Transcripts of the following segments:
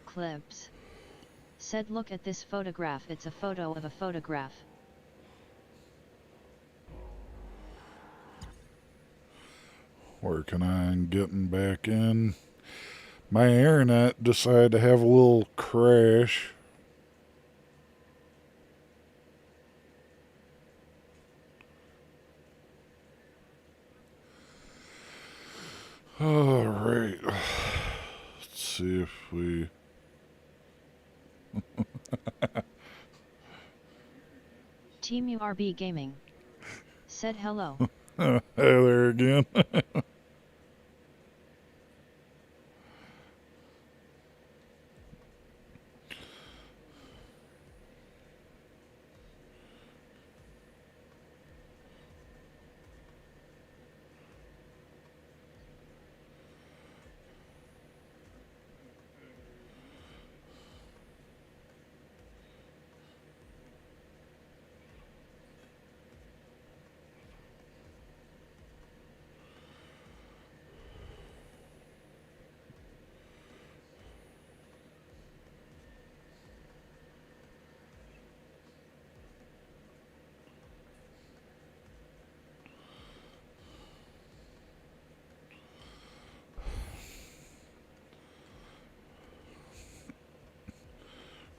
Clips. Said look at this photograph, it's a photo of a photograph. Working on getting back in. My internet decided to have a little crash. Alright. Let's see if we... Team URB Gaming. Said hello. Hey there again.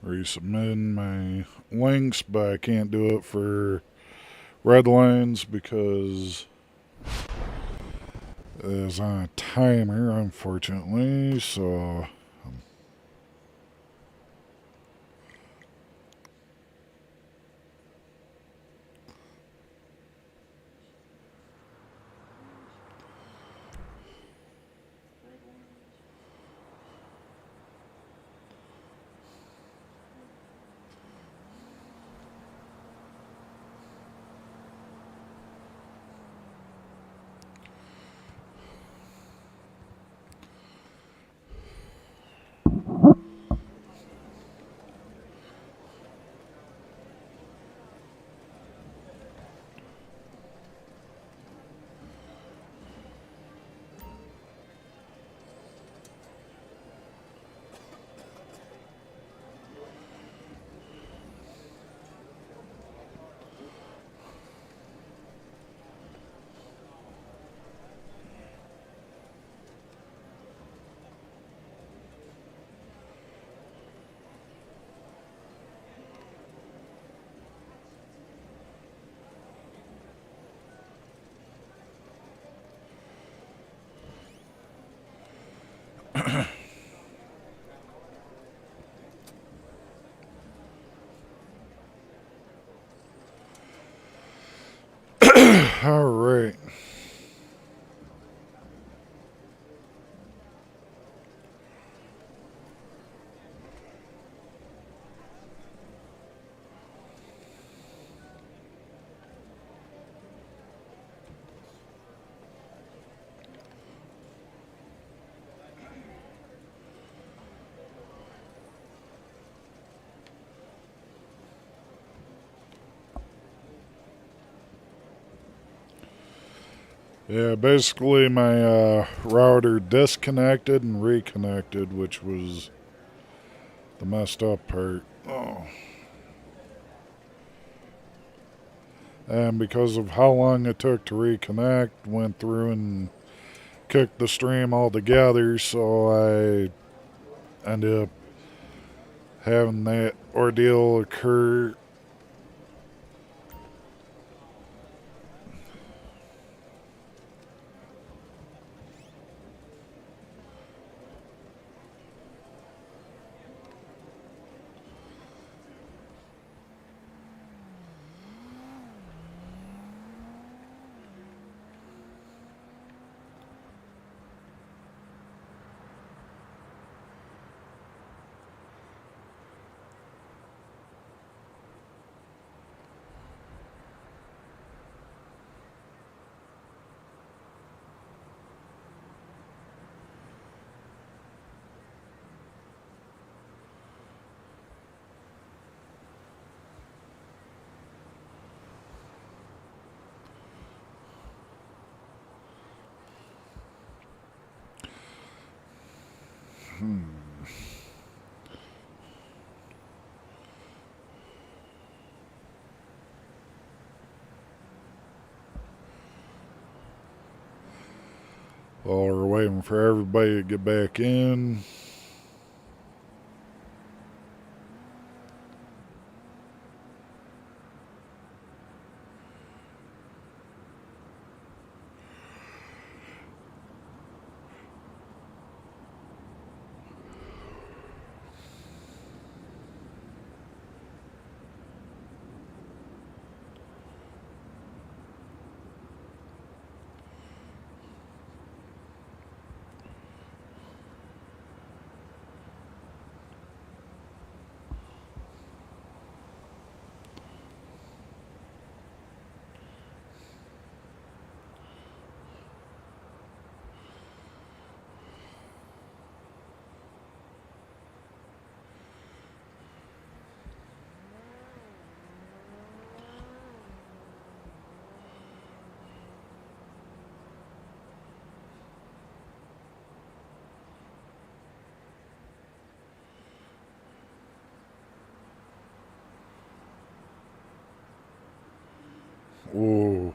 Resubmitting my links, but I can't do it for Redlines because it is on a timer, unfortunately, so... Alright. Yeah, basically my router disconnected and reconnected, which was the messed up part. Oh. And because of how long it took to reconnect, went through and kicked the stream altogether, so I ended up having that ordeal occur. While we're waiting for everybody to get back in. Whoa.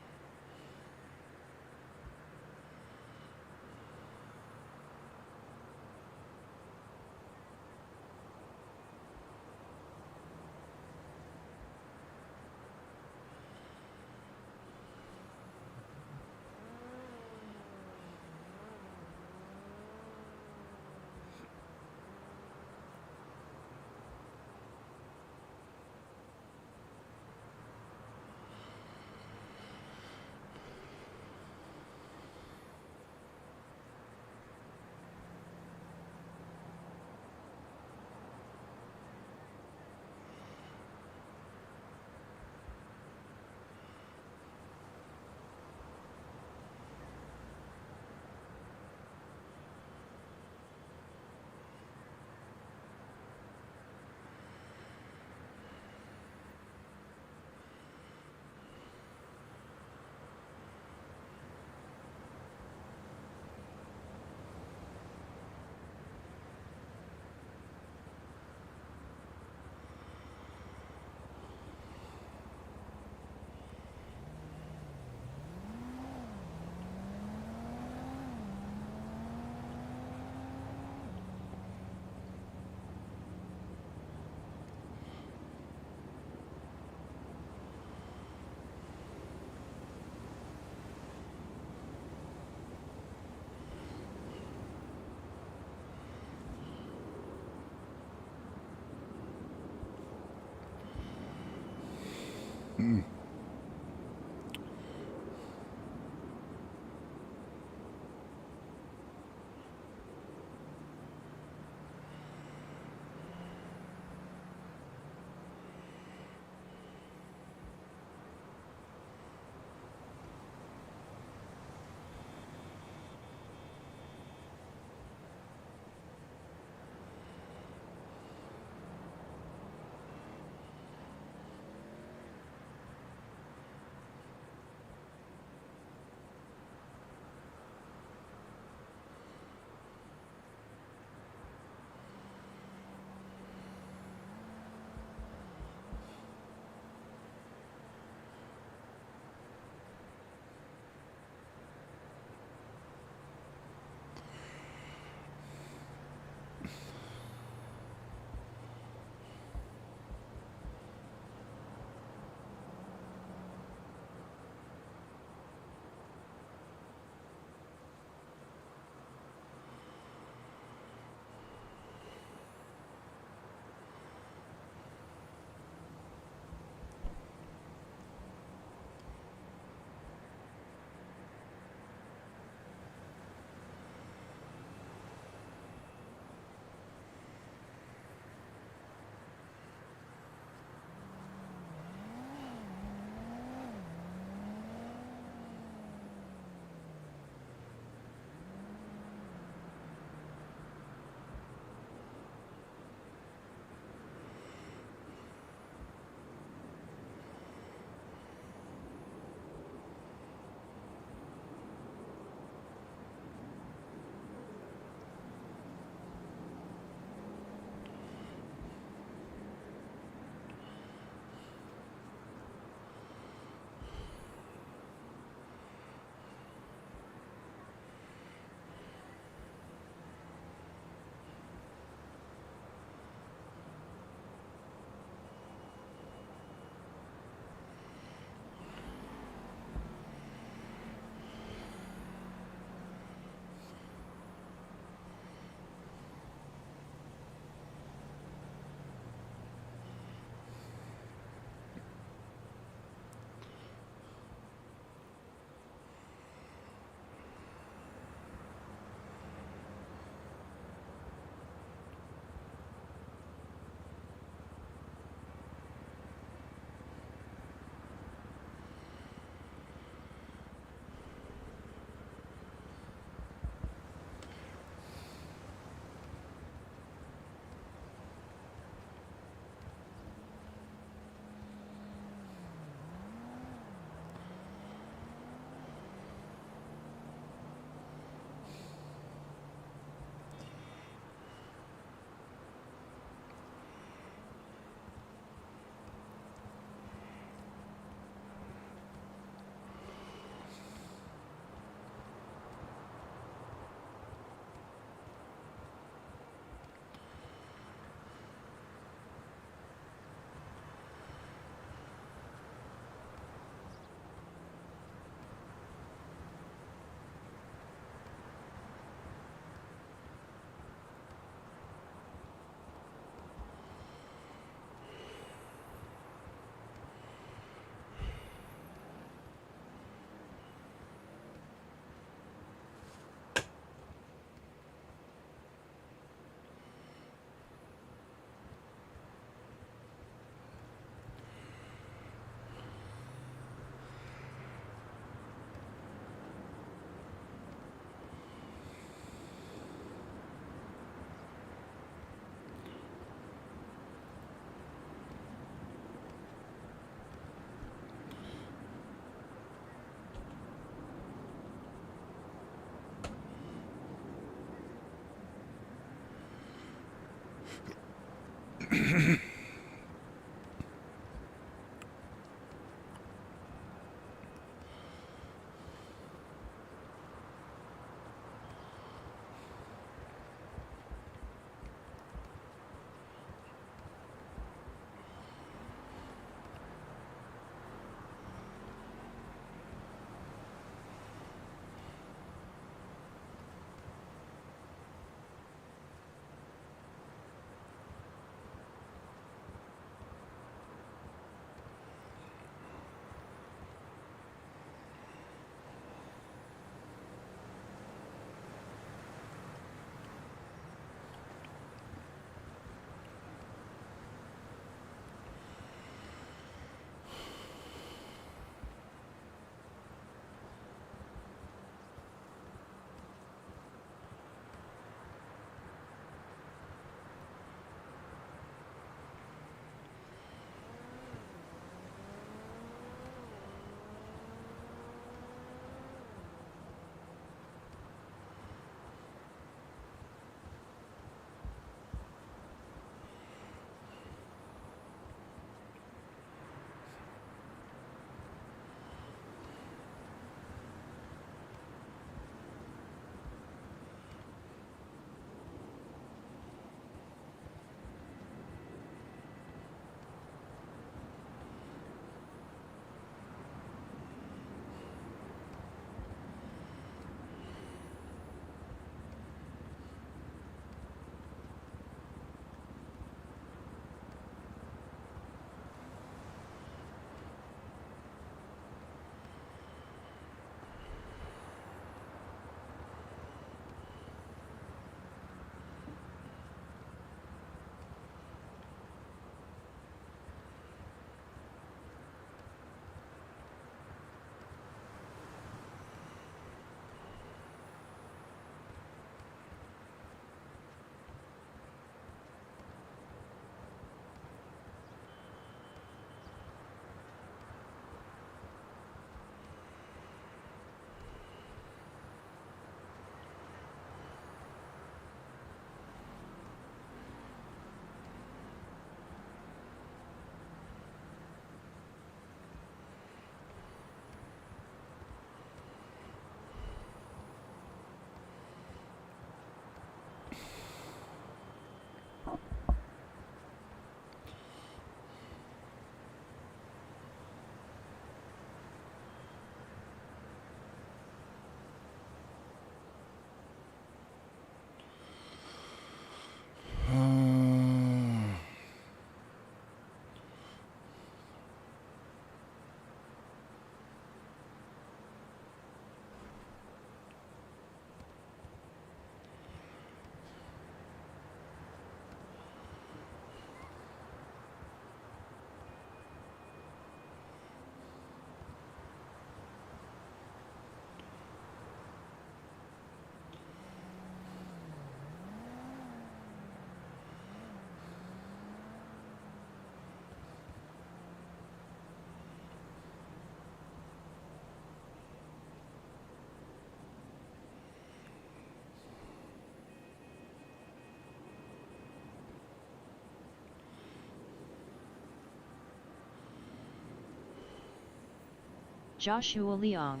Joshua Leong.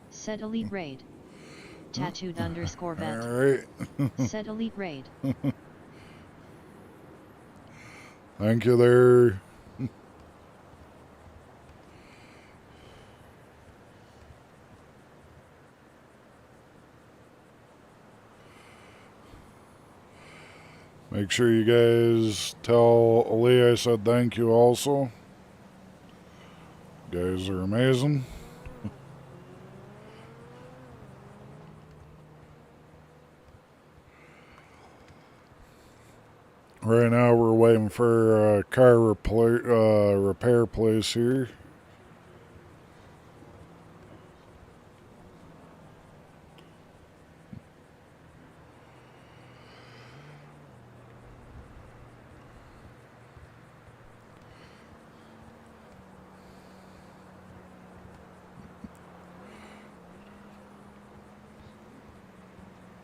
Said Elite Raid. Tattooed _ vent. Alright. Said Elite Raid. Thank you there. Make sure you guys tell Ali I said thank you also. You guys are amazing. Right now we're waiting for a car repair place here.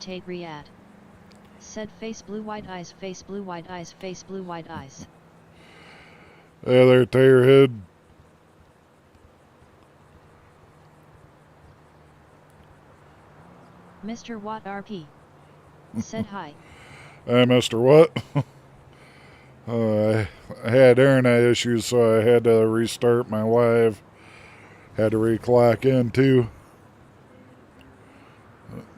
Tate Riyadh. Said face blue white eyes, face blue white eyes, face blue white eyes. Hey there, Tirehead. Mr. Watt RP. Said hi. Hey, Mr. What? I had internet issues, so I had to restart my live. Had to re-clock in, too.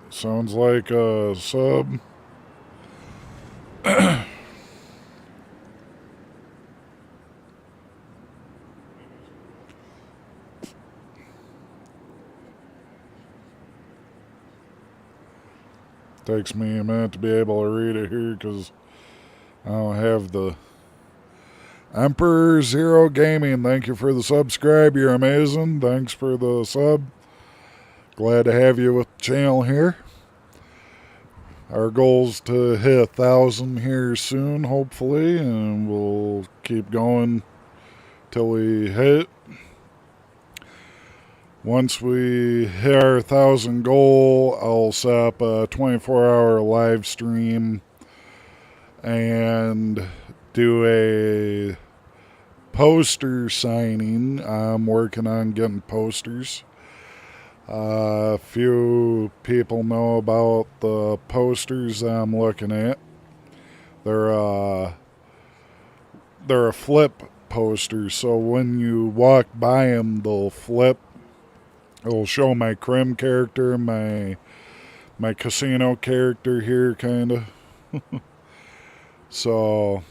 Sounds like a sub. Takes me a minute to be able to read it here because I don't have the Emperor Zero Gaming. Thank you for the subscribe. You're amazing. Thanks for the sub. Glad to have you with the channel here. Our goal's to hit 1,000 here soon, hopefully, and we'll keep going till we hit. Once we hit our 1,000 goal, I'll set up a 24-hour live stream and do a poster signing. I'm working on getting posters. A few people know about the posters I'm looking at. They're a flip poster, so when you walk by them, they'll flip. It'll show my Crim character, my casino character here, kind of. So,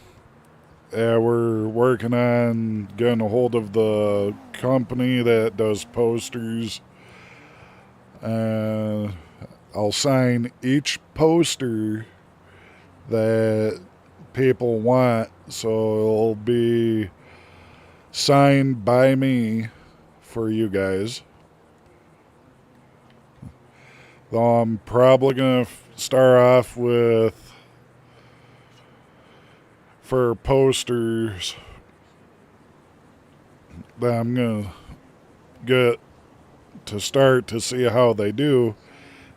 yeah, we're working on getting a hold of the company that does posters. I'll sign each poster that people want, so it'll be signed by me for you guys. Though I'm probably going to start off with, for posters that I'm going to get to start to see how they do.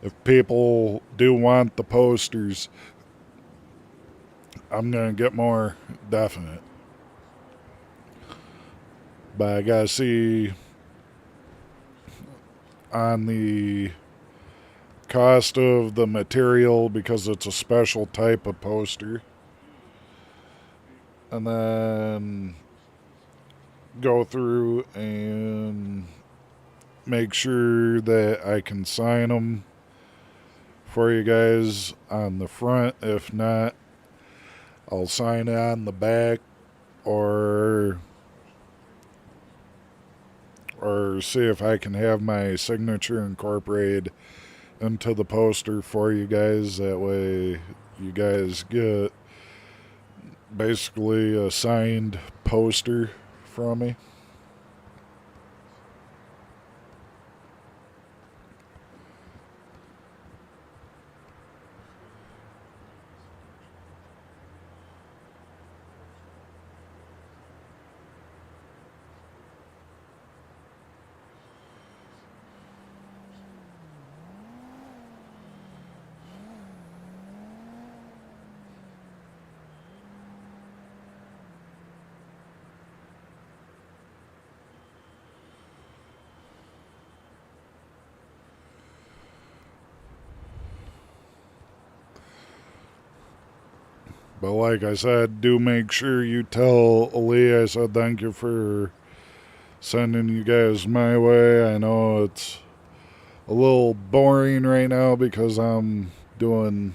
If people do want the posters, I'm going to get more definite. But I got to see on the cost of the material because it's a special type of poster. And then go through and make sure that I can sign them for you guys on the front. If not, I'll sign it on the back or see if I can have my signature incorporated into the poster for you guys. That way you guys get basically a signed poster from me. But like I said, do make sure you tell Ali I said thank you for sending you guys my way. I know it's a little boring right now because I'm doing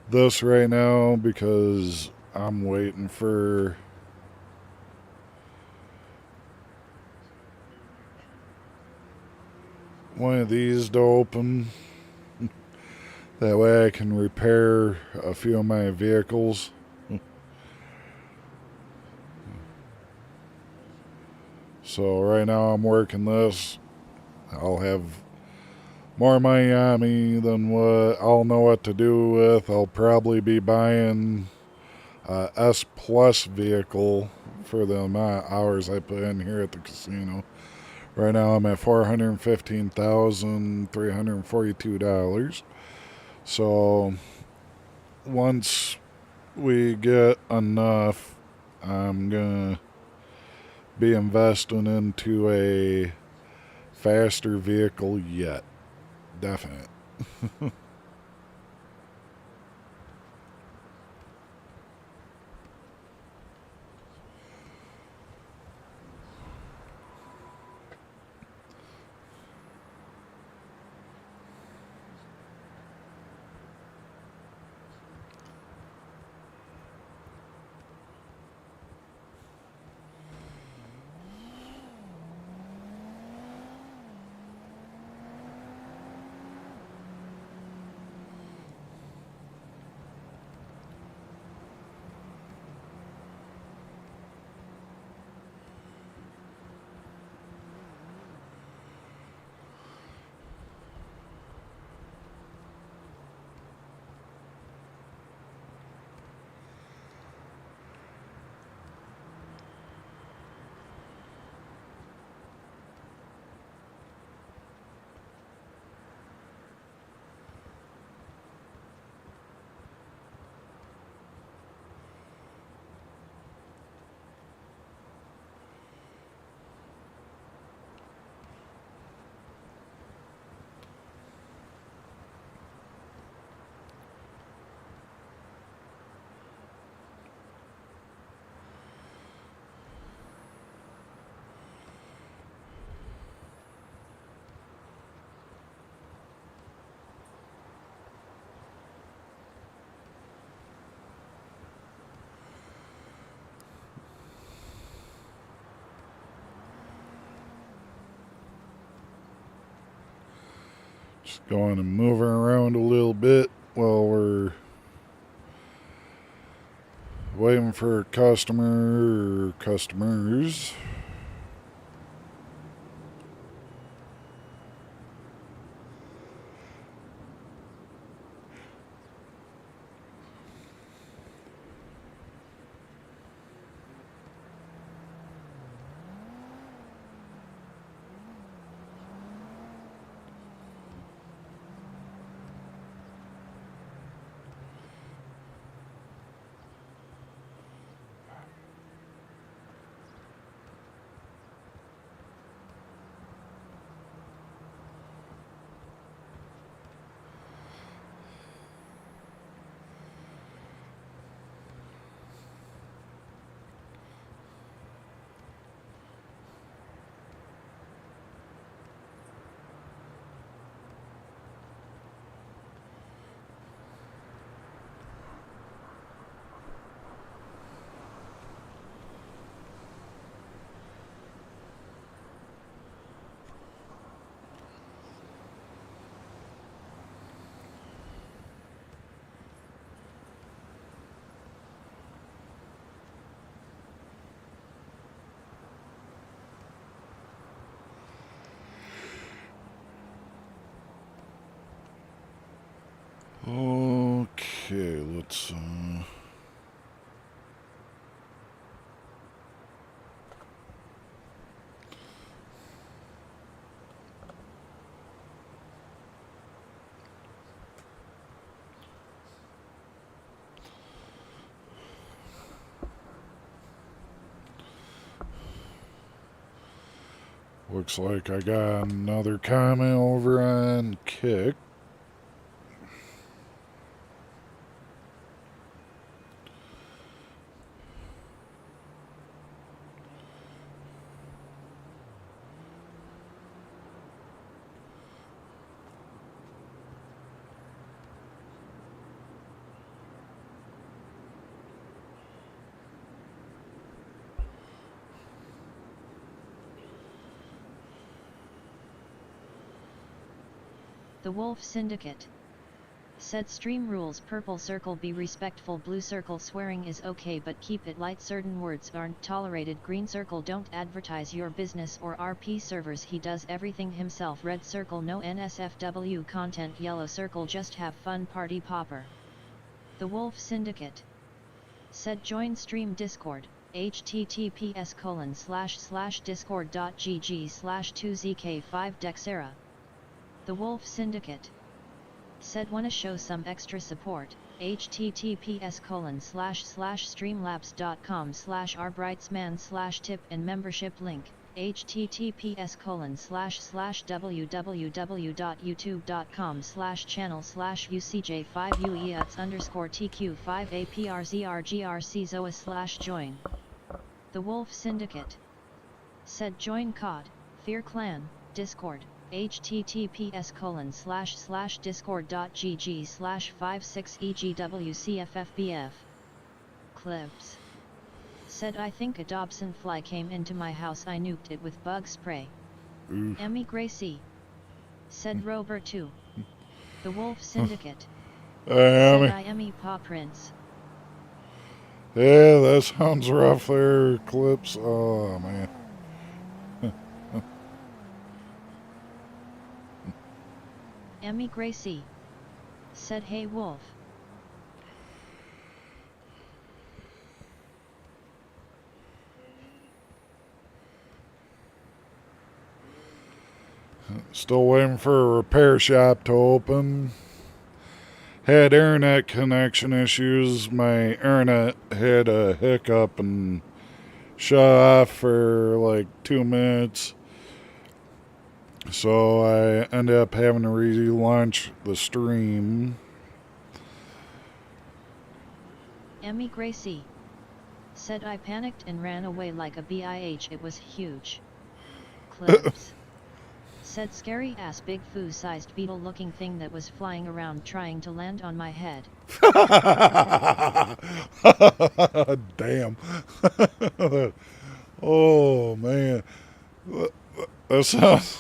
this right now because I'm waiting for one of these to open. That way I can repair a few of my vehicles. So right now I'm working this. I'll have more money on me than what I'll know what to do with. I'll probably be buying a S Plus vehicle for the amount of hours I put in here at the casino. Right now I'm at $415,342. So once we get enough, I'm gonna be investing into a faster vehicle yet. Definite. Just going and moving around a little bit while we're waiting for a customer or customers. Okay, let's looks like I got another comment over on Kick. The Wolf Syndicate. Said stream rules: purple circle be respectful, blue circle swearing is okay but keep it light, certain words aren't tolerated, green circle don't advertise your business or RP servers, he does everything himself, red circle no NSFW content, yellow circle just have fun, party popper. The Wolf Syndicate. Said join stream Discord, https://discord.gg/2zk5dexera. The Wolf Syndicate. Said wanna show some extra support, https://streamlabs.com/rbrightsman/tip and membership link, https://www.youtube.com/channel/ucj5ueats_tq5aprZrgrc/join. The Wolf Syndicate. Said join COD, Fear Clan, Discord, https://discord.gg/56egwcffbf. Clips. Said I think a Dobson fly came into my house, I nuked it with bug spray. Oof. Emmy Gracie. Said Rover 2. The Wolf Syndicate. Said I Emmy Paw Prince. Yeah, that sounds rough there, Clips. Oh, man. Emmy Gracie. Said hey Wolf. Still waiting for a repair shop to open. Had internet connection issues. My internet had a hiccup and shut off for like 2 minutes. So I ended up having to relaunch the stream. Emmy Gracie. Said I panicked and ran away like a bitch, it was huge. Clips. Said scary ass big foo sized beetle looking thing that was flying around trying to land on my head. Damn. Oh, man. That sounds,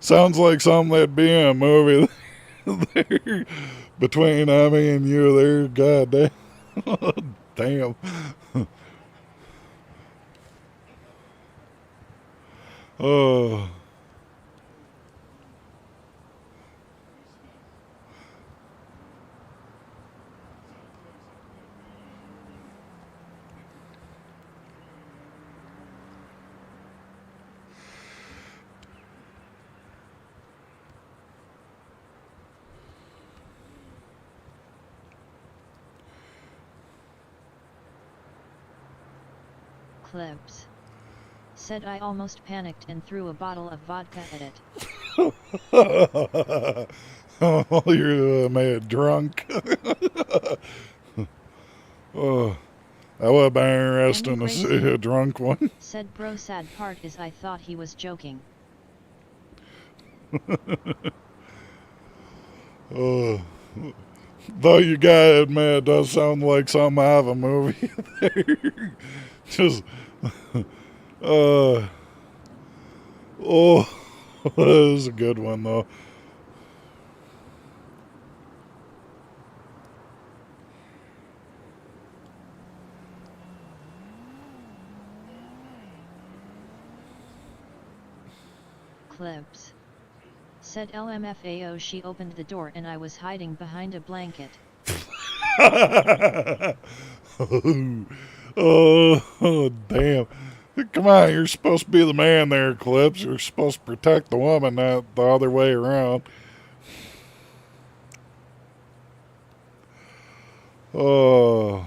sounds like something that'd be in a movie there between Emmy and you there. God damn. Damn. Oh. Clips. Said I almost panicked and threw a bottle of vodka at it. Oh, you're made drunk. Oh, that would have been interesting to see a drunk one. Said bro, sad part is I thought he was joking. Oh, though you gotta admit, it does sound like something out of a movie there. Just, oh, that is a good one though. Clips. Said LMFAO, she opened the door and I was hiding behind a blanket. Oh, damn. Come on, you're supposed to be the man there, Clips. You're supposed to protect the woman, not the other way around. Oh.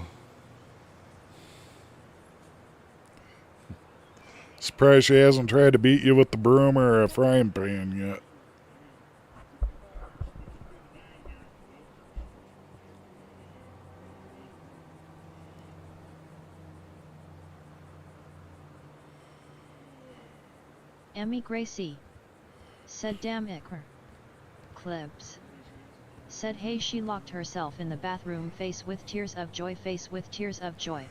Surprised she hasn't tried to beat you with the broom or a frying pan yet. Emmy Gracie. Said damn Icker. Clips. Said hey, she locked herself in the bathroom, face with tears of joy, face with tears of joy.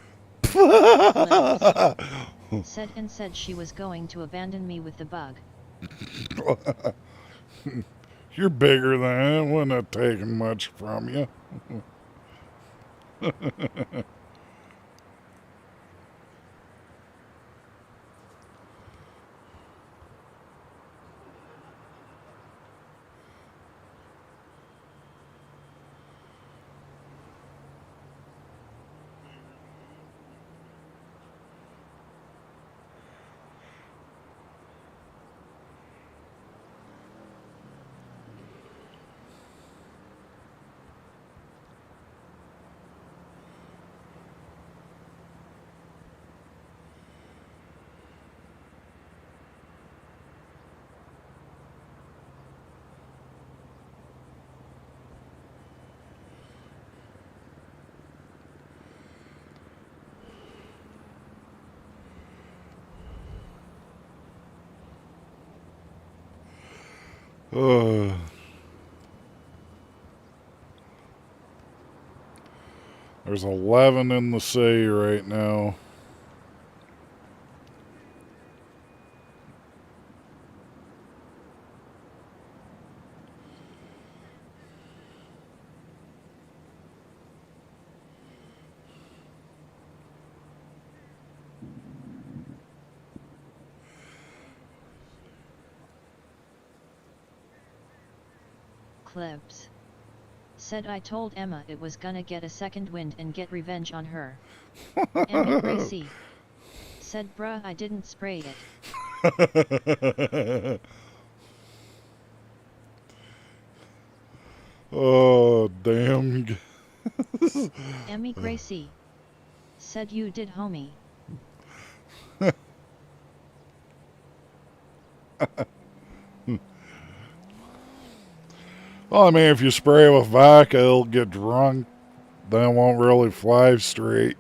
Said and said she was going to abandon me with the bug. You're bigger than it. Wouldn't have taken much from you. Uh, there's 11 in the sea right now. Clips. Said I told Emma it was gonna get a second wind and get revenge on her. Emmy Gracie. Said bruh I didn't spray it. Oh, damn. Emmy Gracie. Said you did homie. Well, I mean, if you spray with vodka, it'll get drunk. Then it won't really fly straight.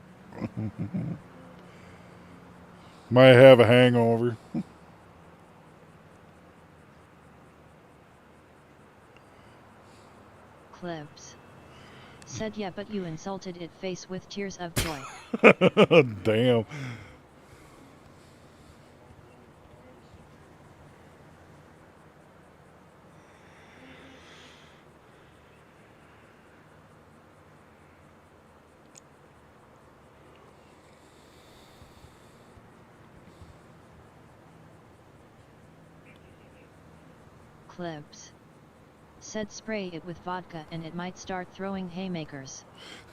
Might have a hangover. Clips. Said yeah but you insulted it face with tears of joy. Damn. Clips. Said spray it with vodka and it might start throwing haymakers.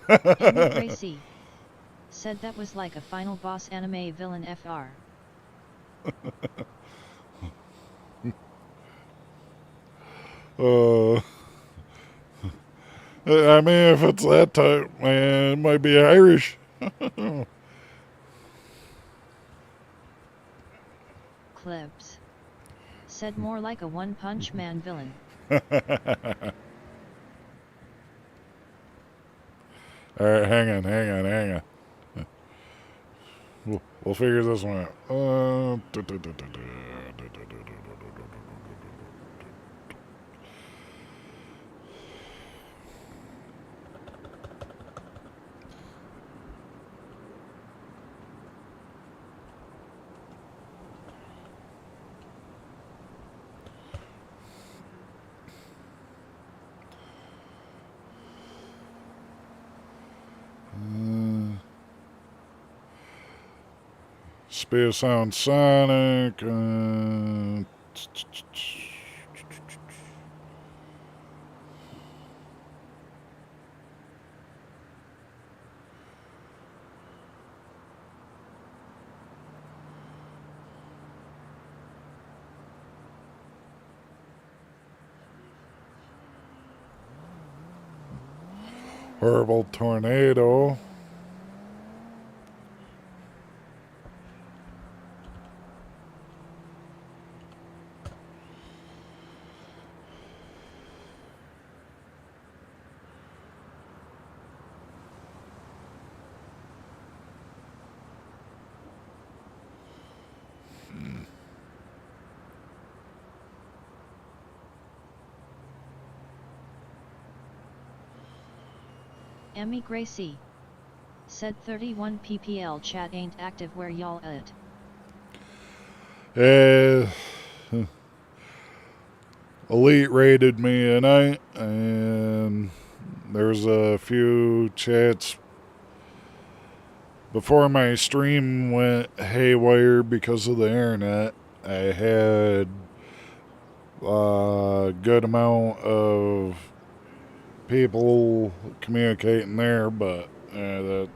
Emmy Gracie. Said that was like a final boss anime villain FR. I mean, if it's that type, man, it might be Irish. Clips. Said more like a One-Punch Man villain. Alright, hang on. We'll figure this one out. Speed of sound sonic. Horrible tornado. Emmy Gracie. Said 31 ppl chat ain't active where y'all at. Elite raided me tonight, and there's a few chats before my stream went haywire because of the internet. I had a good amount of people communicating there, but that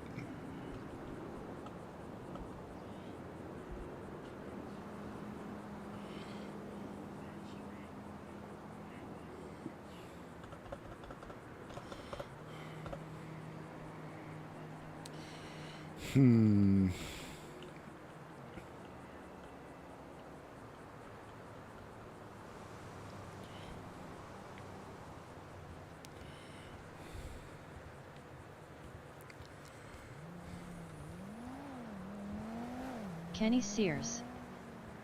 Kenny Sears.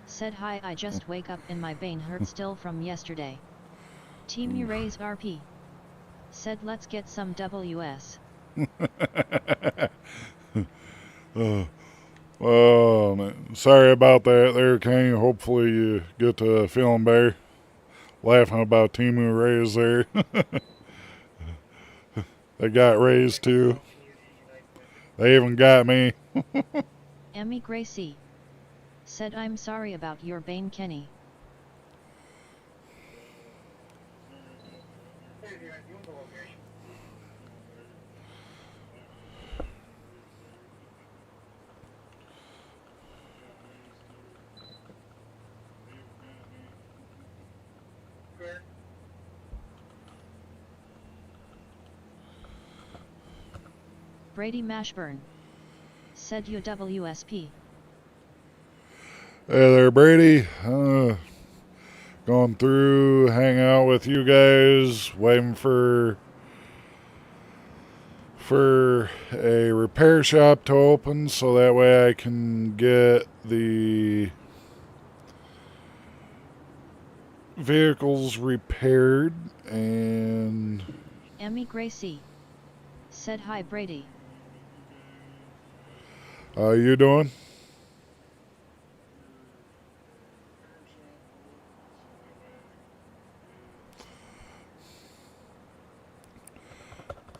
Said hi I just wake up and my vein hurt still from yesterday. Humorous RP. Said let's get some WS. Oh, man. Sorry about that there, Kane. Hopefully you get to feeling better. Laughing about Timu Rays there. They got raised too. They even got me. Emmy Gracie. Said I'm sorry about your Bane Kenny. Brady Mashburn. Said UWSP. Hey there, Brady. Going through, hanging out with you guys, waiting for a repair shop to open so that way I can get the vehicles repaired. And Emmy Gracie. Said hi Brady. how you doing?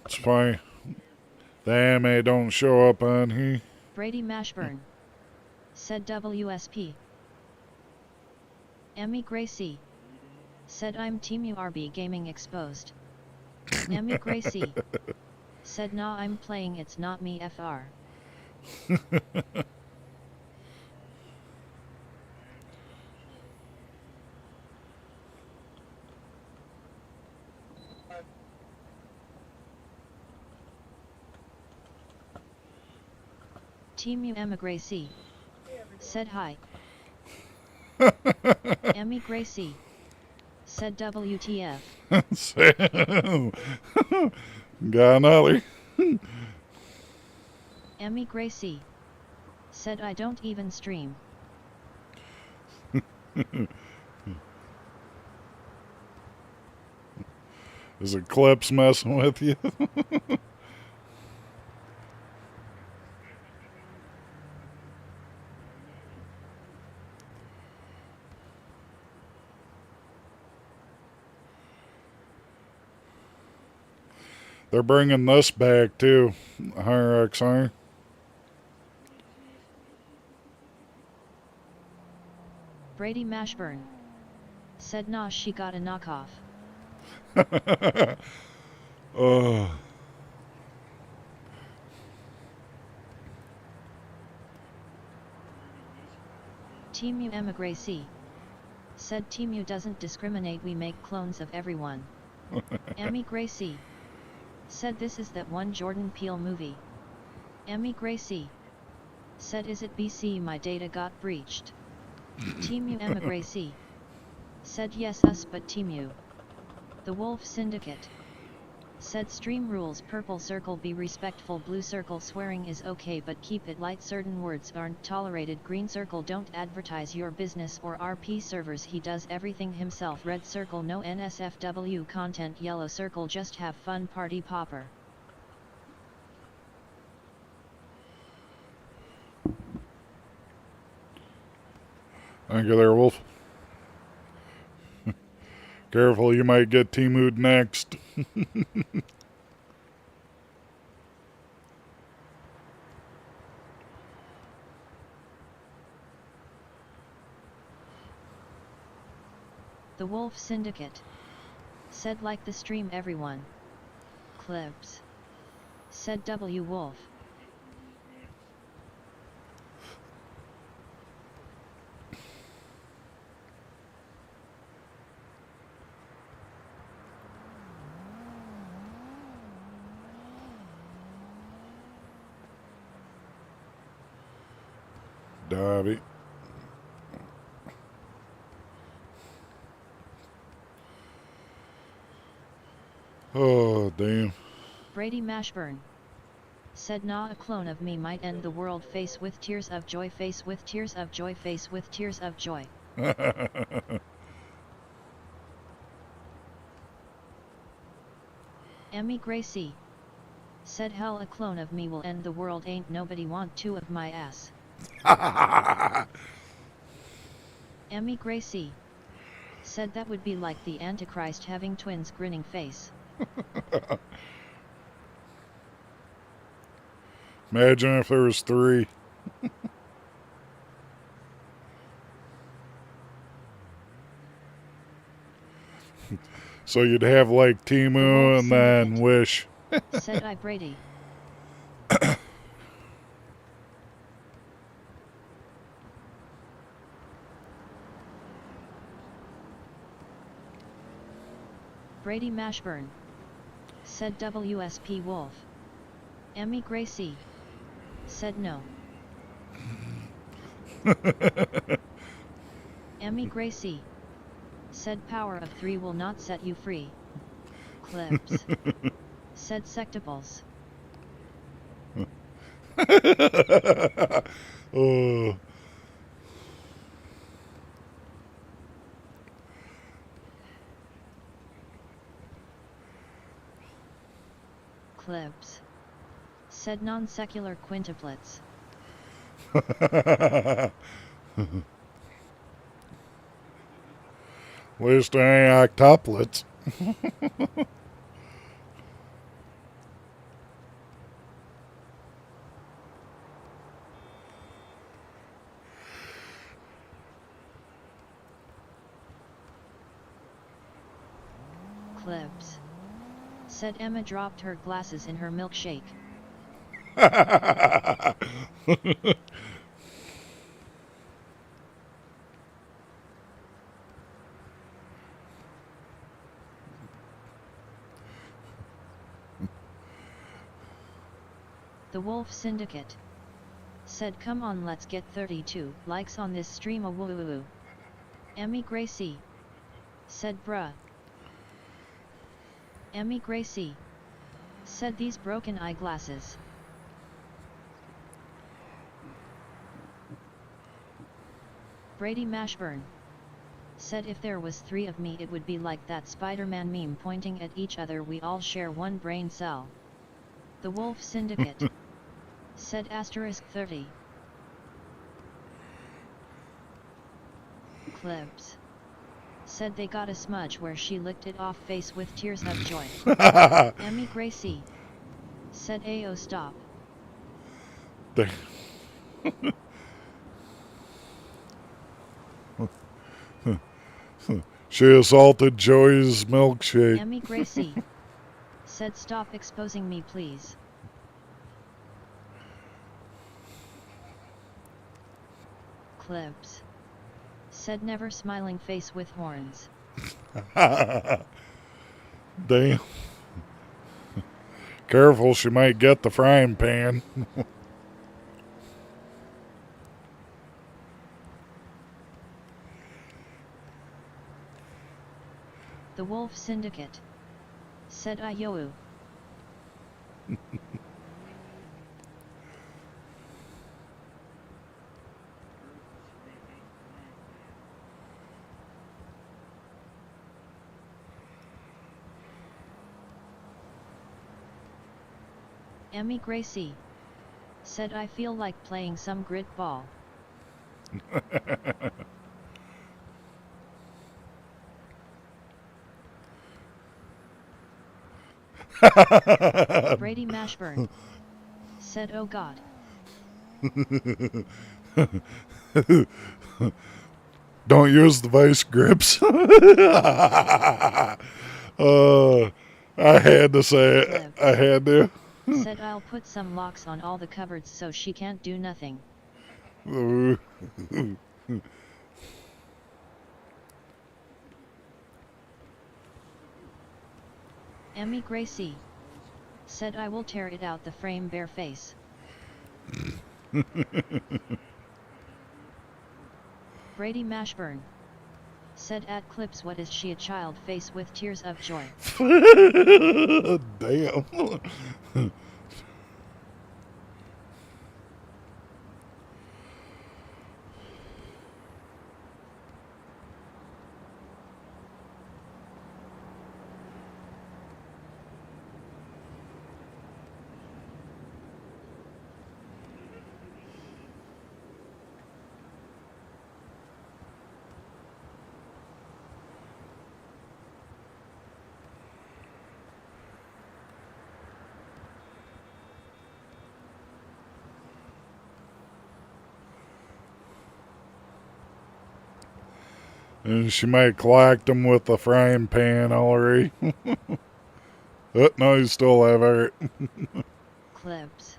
It's fine. The anime don't show up on here. Brady Mashburn. Said WSP. Emmy Gracie. Said I'm Team URB Gaming Exposed. Emmy Gracie. Said nah I'm playing it's not me FR. Team U Emma Gracie. Said hi. Emmy Gracie. Said WTF. Got another. Emmy Gracie. Said I don't even stream. Is it Clips messing with you? They're bringing this back too. Higher XR. Brady Mashburn. Said nah she got a knockoff. Team U Emma Gracie. Said Team U doesn't discriminate, we make clones of everyone. Emmy Gracie. Said this is that one Jordan Peele movie. Emmy Gracie. Said is it BC my data got breached. Team U Emma Gracie. Said yes us but Team U. The Wolf Syndicate. Said stream rules purple circle be respectful, blue circle swearing is okay but keep it light, certain words aren't tolerated, green circle don't advertise your business or RP servers, he does everything himself, red circle no NSFW content, yellow circle just have fun party popper. Thank you there, Wolf. Careful, you might get Timu'd next. The Wolf Syndicate. Said like the stream everyone. Clips. Said W Wolf. Dobby. Oh, damn. Brady Mashburn. Said nah a clone of me might end the world, face with tears of joy, face with tears of joy, face with tears of joy. Emmy Gracie. Said hell, a clone of me will end the world, ain't nobody want two of my ass. Emmy Gracie. Said that would be like the Antichrist having twins, grinning face. Imagine if there was 3. So you'd have like Timu and then Wish. Said I Brady. Brady Mashburn. Said WSP Wolf. Emmy Gracie. Said no. Emmy Gracie. Said power of 3 will not set you free. Clips. Said sectables. Oh. Clips. Said non-secular quintuplets. Least there ain't octuplets. Clips. Said Emma dropped her glasses in her milkshake. The Wolf Syndicate. Said come on, let's get 32 likes on this stream, a woo. Emmy Gracie. Said bruh. Emmy Gracie. Said these broken eyeglasses. Brady Mashburn. Said if there was 3 of me it would be like that Spider-Man meme pointing at each other, we all share one brain cell. The Wolf Syndicate. Said asterisk 30. Clips. Said they got a smudge where she licked it off face with tears of joy. Emmy Gracie. Said Ayo stop. She assaulted Joey's milkshake. Emmy Gracie. Said stop exposing me please. Clips. Said never smiling face with horns. Damn. Careful, she might get the frying pan. The Wolf Syndicate. Said Ayou. Emmy Gracie. Said I feel like playing some grit ball. Brady Mashburn. Said oh god. Don't use the vice grips. I had to say it. I had to. Said I'll put some locks on all the cupboards so she can't do nothing. Emmy Gracie. Said I will tear it out the frame bare face. Brady Mashburn. Said at Clips what is she, a child face with tears of joy. Damn. And she might collect him with the frying pan already. Oh, no, you still have it. Clips.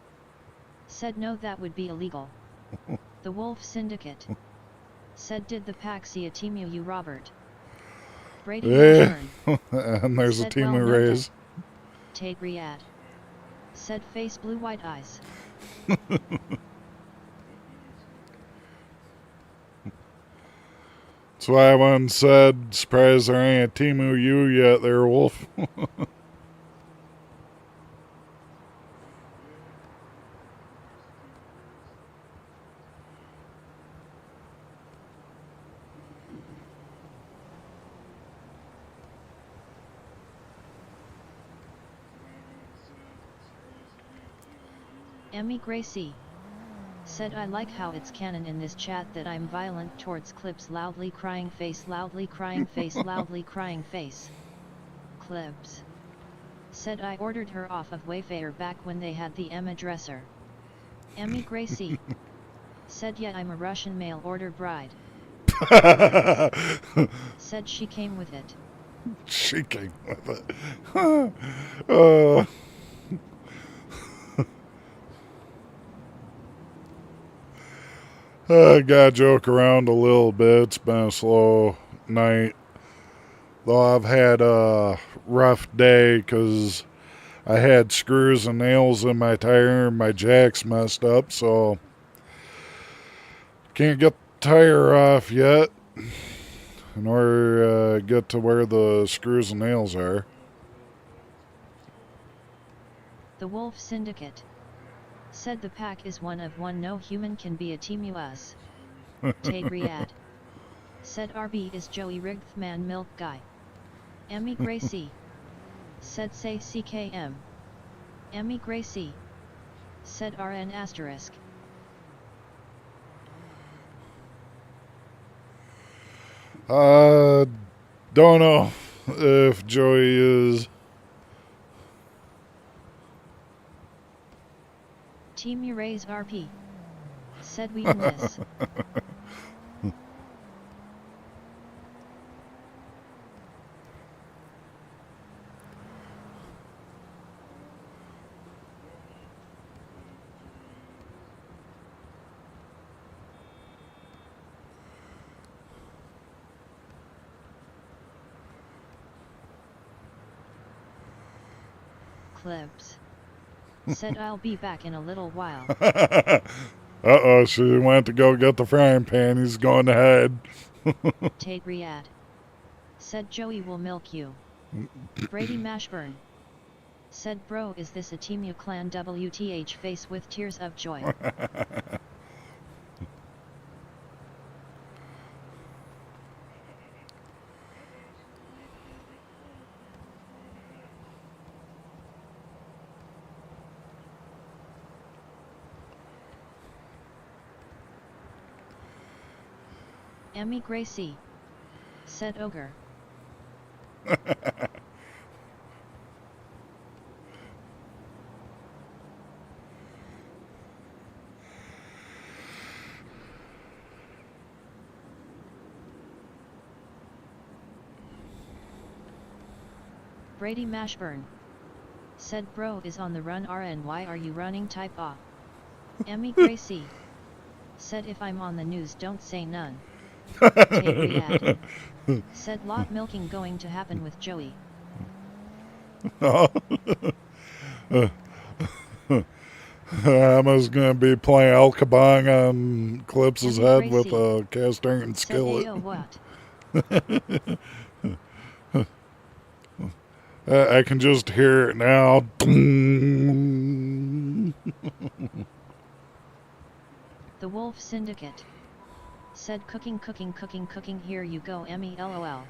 Said no, that would be illegal. The Wolf Syndicate. Said did the pack see a Temu you Robert? Brady Yeah. Mashburn. And there's said, a Temu well, raise. Tate Riyadh. Said face blue white eyes. That's why I once said, surprised there ain't a Temu you yet there, Wolf. Emmy Gracie. Said I like how it's canon in this chat that I'm violent towards clips loudly crying face loudly crying face loudly crying face. Clips. Said I ordered her off of Wayfair back when they had the Emma dresser. Emmy Gracie. Said yeah, I'm a Russian mail order bride. Said she came with it. She came with it. Oh. I gotta joke around a little bit. It's been a slow night. Though I've had a rough day because I had screws and nails in my tire and my jack's messed up, so can't get the tire off yet in order to get to where the screws and nails are. The Wolf Syndicate. Said the pack is one of one, no human can be a Temu us. Tate Riyadh. Said RB is Joey Rigthman milk guy. Emmy Gracie. Said say CKM. Emmy Gracie. Said RN asterisk. Don't know if Joey is. Team Raise RP. Said we miss. Clips. Said I'll be back in a little while. Uh-oh, she went to go get the frying pan. He's going ahead. Tate Riyadh. Said Joey will milk you. Brady Mashburn. Said bro, is this a Temu clan WTH face with tears of joy? Emmy Gracie. Said ogre. Brady Mashburn. Said bro is on the run RN, why are you running type ah? Emmy Gracie. Said if I'm on the news don't say none. Tate Riyadh. Said lot milking going to happen with Joey. Emma's gonna be playing El Kabong on Clips' Emmy head with Gracie. a cast iron Said skillet. ayo what? I can just hear it now. The Wolf Syndicate. Said cooking cooking cooking cooking, here you go Emmy lol.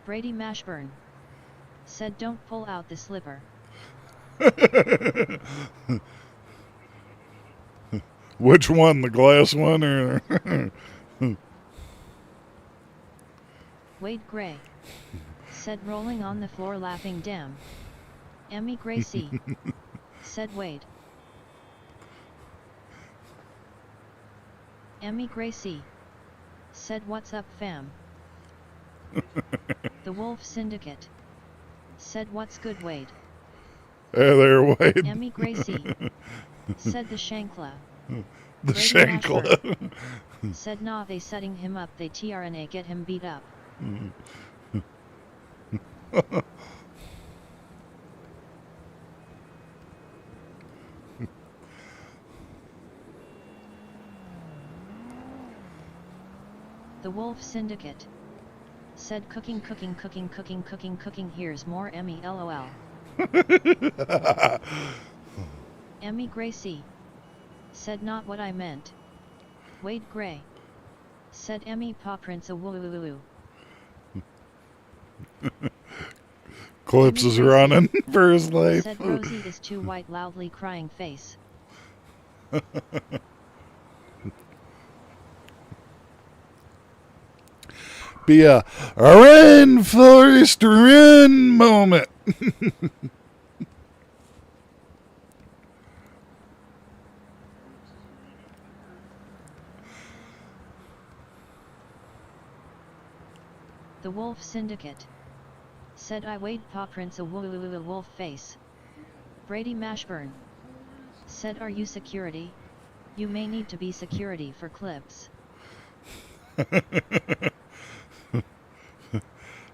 Brady Mashburn. Said don't pull out the slipper. Which one, the glass one or? Wade Gray, said rolling on the floor laughing. Damn. Emmy Gracie, said Wade. Emmy Gracie, said what's up fam. The Wolf Syndicate, said what's good Wade. Hey there, Wade. Emmy Gracie, said the Shankla. The Brady Shankla. Said nah, they setting him up, they trna get him beat up. The Wolf Syndicate, said cooking, here's more Emmy lol. Emmy Gracie, said not what I meant. Wade Gray, said Emmy paw prints a woo. Clips is running for his life. Said Rosie is too white, loudly crying face. Be a rainforest run moment. The Wolf Syndicate, said I Wade paw prints a woo wolf face. Brady Mashburn, said are you security? You may need to be security for clips.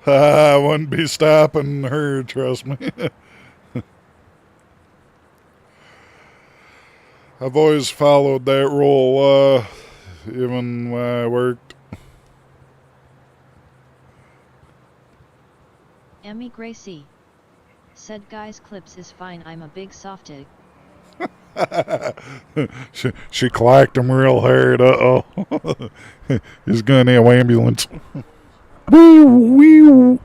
I wouldn't be stopping her, trust me. I've always followed that rule, even when I worked. Emmy Gracie, said guys clips is fine, I'm a big softig. she clacked him real hard. Uh-oh. He's gonna need an ambulance. Wee wee.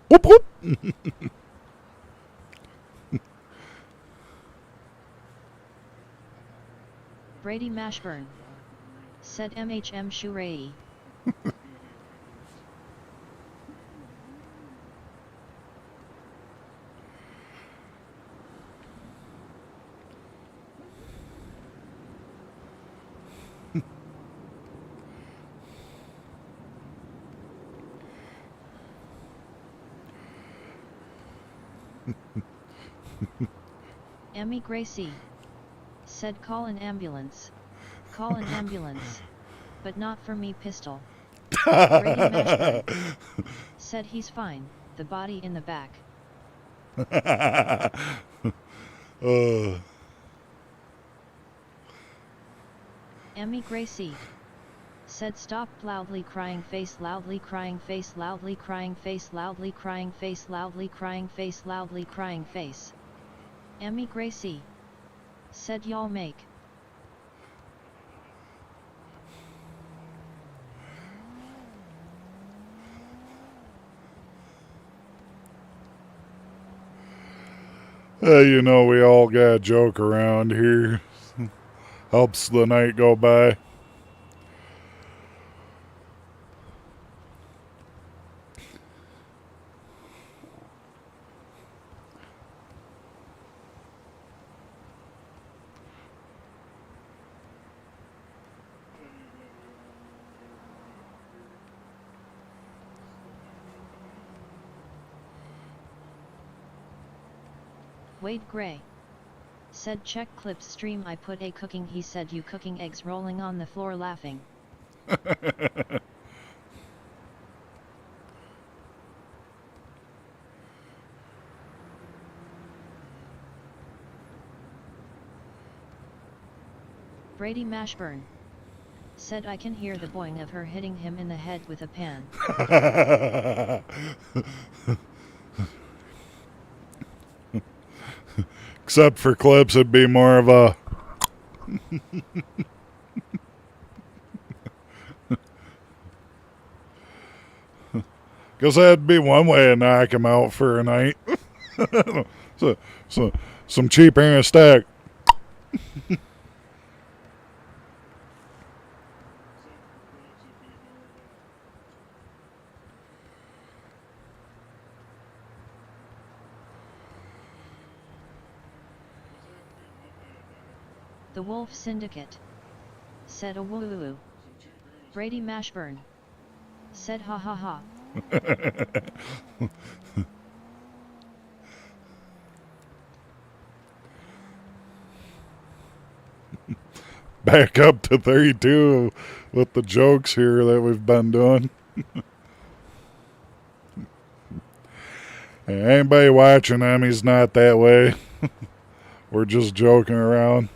Whoop whoop. Brady Mashburn, said MHM Shurei. Emmy Gracie, said call an ambulance. Call an ambulance. But not for me pistol. Brady Mashburn, said he's fine, the body in the back. Emmy Gracie, said stop loudly crying face, loudly crying face, loudly crying face, loudly crying face, loudly crying face, loudly crying face. Emmy Gracie, said y'all make. You know, we all got a joke around here. Helps the night go by. Wade Gray, said check clips stream I put a cooking, he said you cooking eggs rolling on the floor laughing. Brady Mashburn, said I can hear the boing of her hitting him in the head with a pan. Except for clips, it'd be more of a... Guess that'd be one way to knock him out for a night. so some cheap anesthetic. The Wolf Syndicate, said a woo. Brady Mashburn, said ha ha ha. Back up to 32 with the jokes here that we've been doing. Anybody watching them, he's not that way. We're just joking around.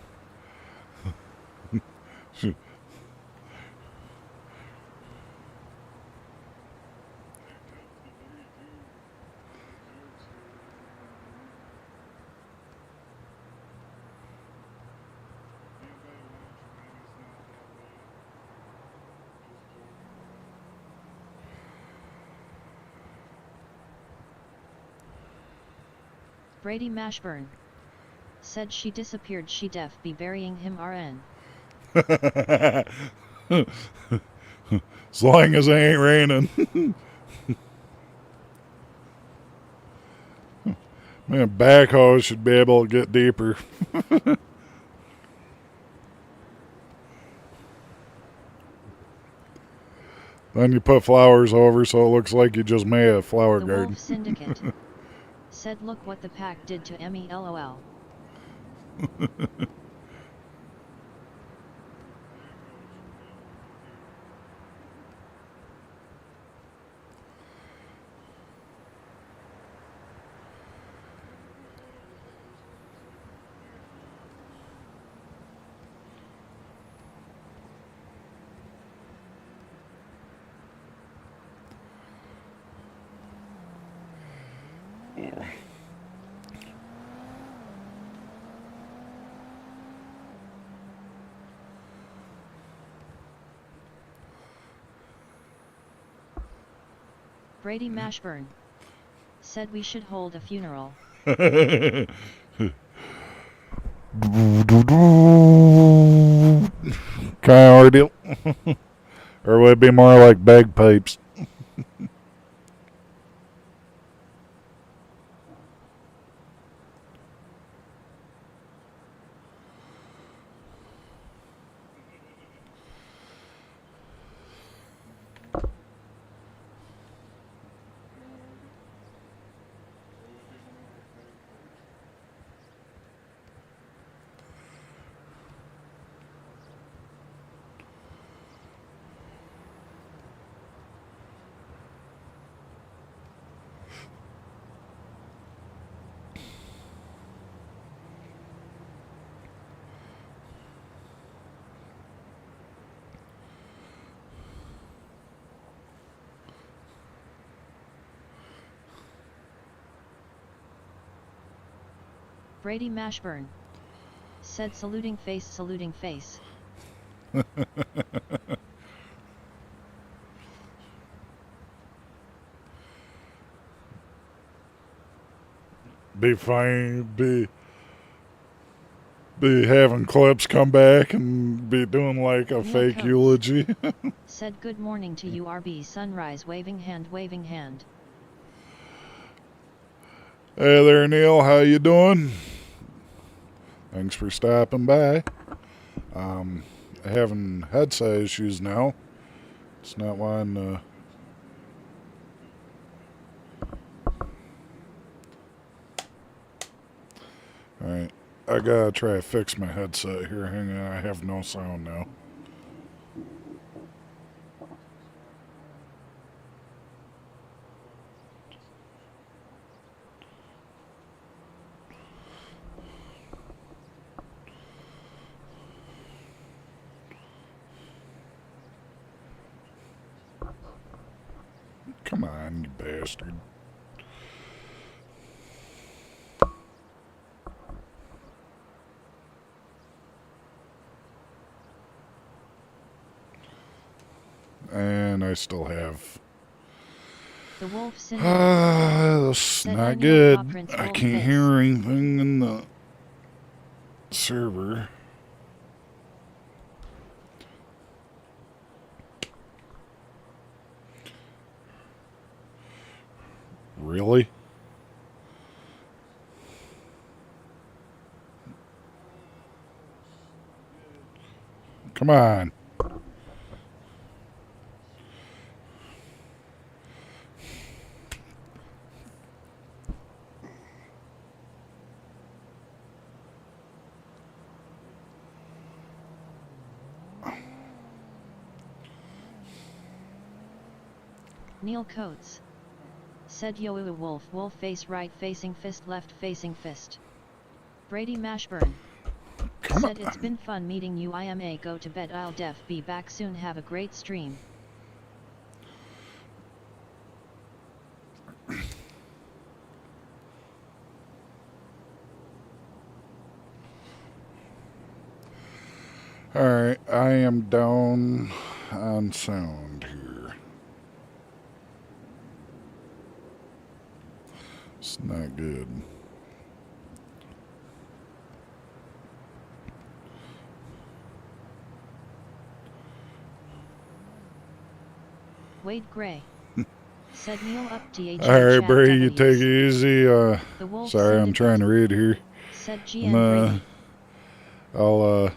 Brady Mashburn, said she disappeared, she def be burying him RN. As long as it ain't raining. Man, backhoe should be able to get deeper. Then you put flowers over so it looks like you just made a flower The garden. Wolf Syndicate, said look what the pack did to Emmy LOL. Brady Mashburn, said we should hold a funeral. Kind of ordeal. Or would it be more like bagpipes? Brady Mashburn, said saluting face, saluting face. Be fine, be having clips come back and be doing like a Neil fake Coates, eulogy. said good morning to URB sunrise, waving hand, waving hand. Hey there, Neil. How you doing? Thanks for stopping by. Having headset issues now. It's not wanting Alright. I gotta try to fix my headset here. Hang on. I have no sound now. Come on, you bastard. And I still have. The Wolf Syndicate, That's not good. I can't hear anything in the server. Really? Come on. Neil Coates said yo wolf wolf face right facing fist left facing fist. Brady Mashburn said it's been fun meeting you. IMA go to bed, I'll be back soon, have a great stream. Alright, I am down on sound here. It's not good. Wade Gray said Neil up TH. Alright, Brady, you take it easy. The Wolf Sorry, I'm trying to read here. Said GN Brady. I'll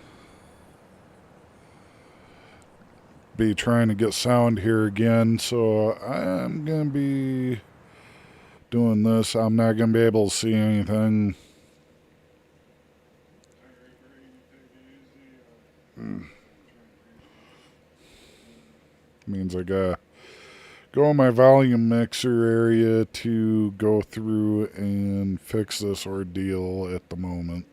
be trying to get sound here again, so I'm gonna be doing this. I'm not gonna be able to see anything. Means I gotta go in my volume mixer area to go through and fix this ordeal at the moment.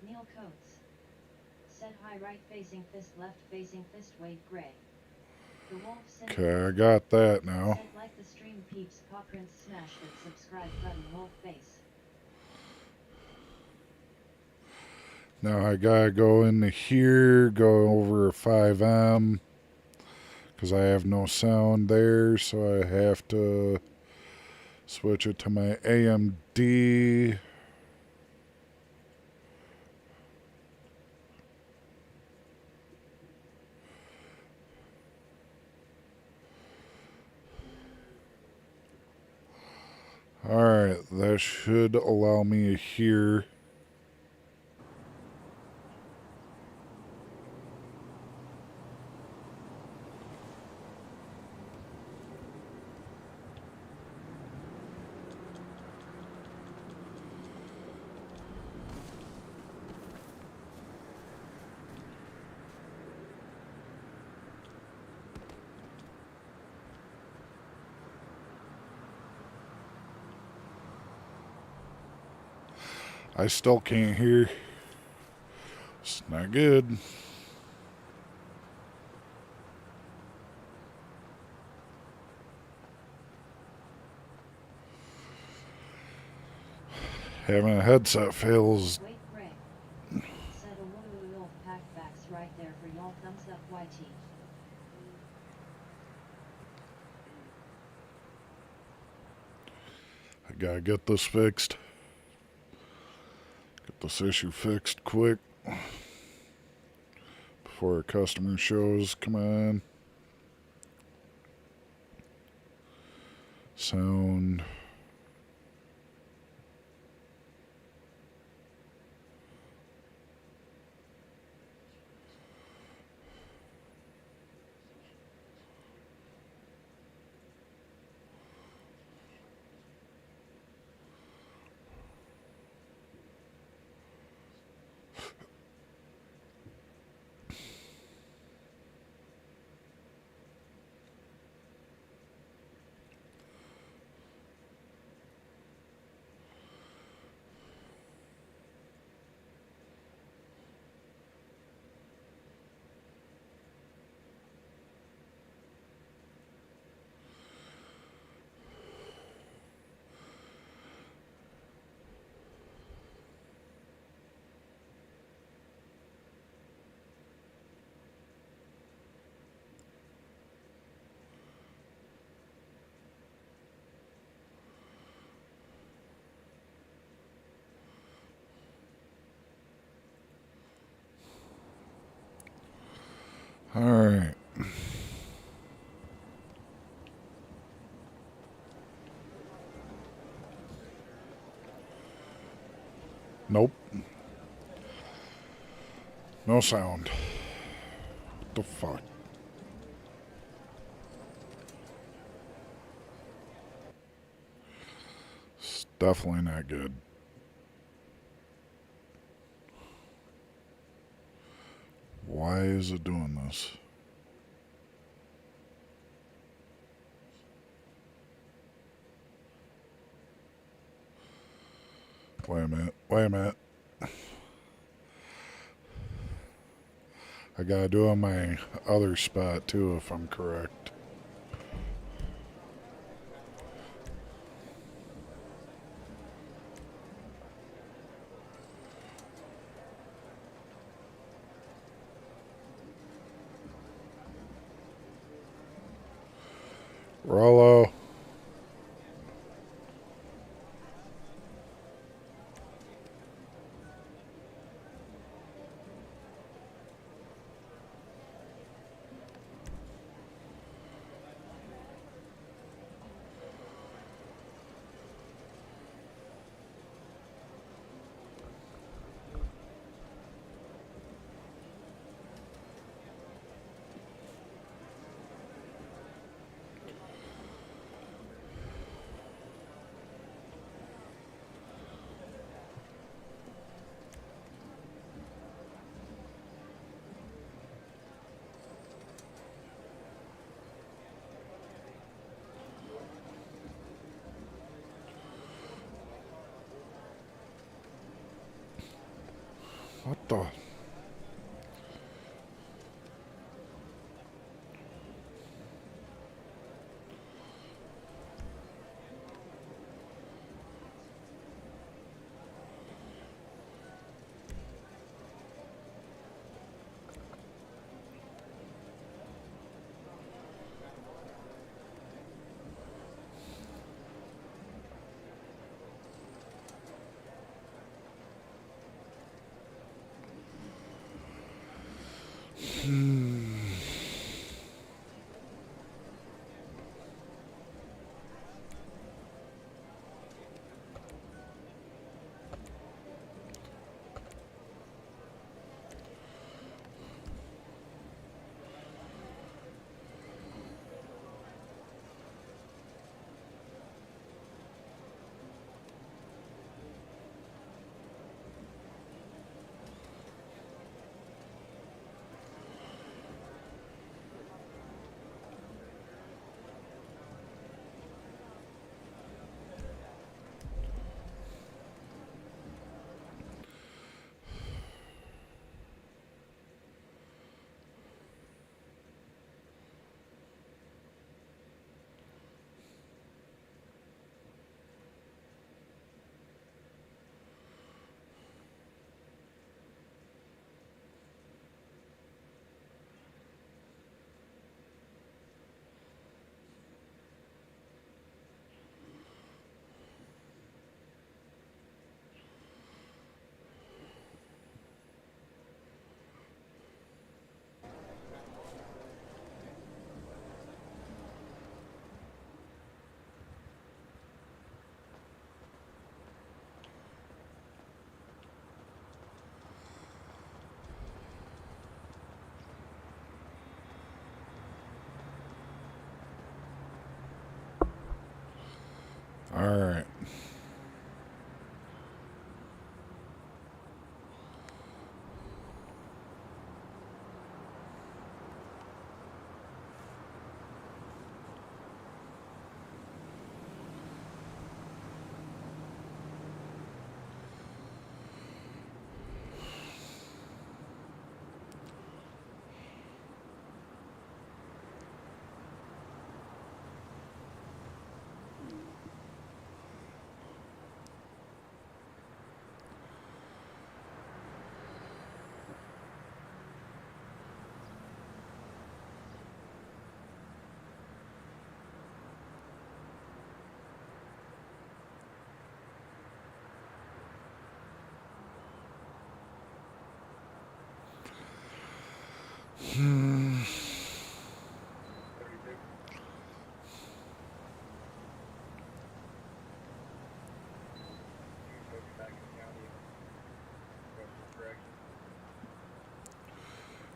Neil Coates said hi, right facing fist left facing fist. Wade Gray. The Wolf Okay, I got that now. said like the stream peeps, paw prints, smash that subscribe button. Wolf face. Now I gotta go into here, go over 5M, because I have no sound there, so I have to switch it to my AMD. Alright, that should allow me to hear. I still can't hear. It's not good. Having a headset fails. Wait, Gray said a wolf pack backs right there for y'all. Thumbs up YT. I gotta get this fixed. Get this issue fixed quick before a customer shows. Come on. Sound. All right. Nope. No sound. What the fuck? It's definitely not good. Why is it doing this? Wait a minute. Wait a minute. I gotta do it on my other spot too, if I'm correct. Rollo. What the?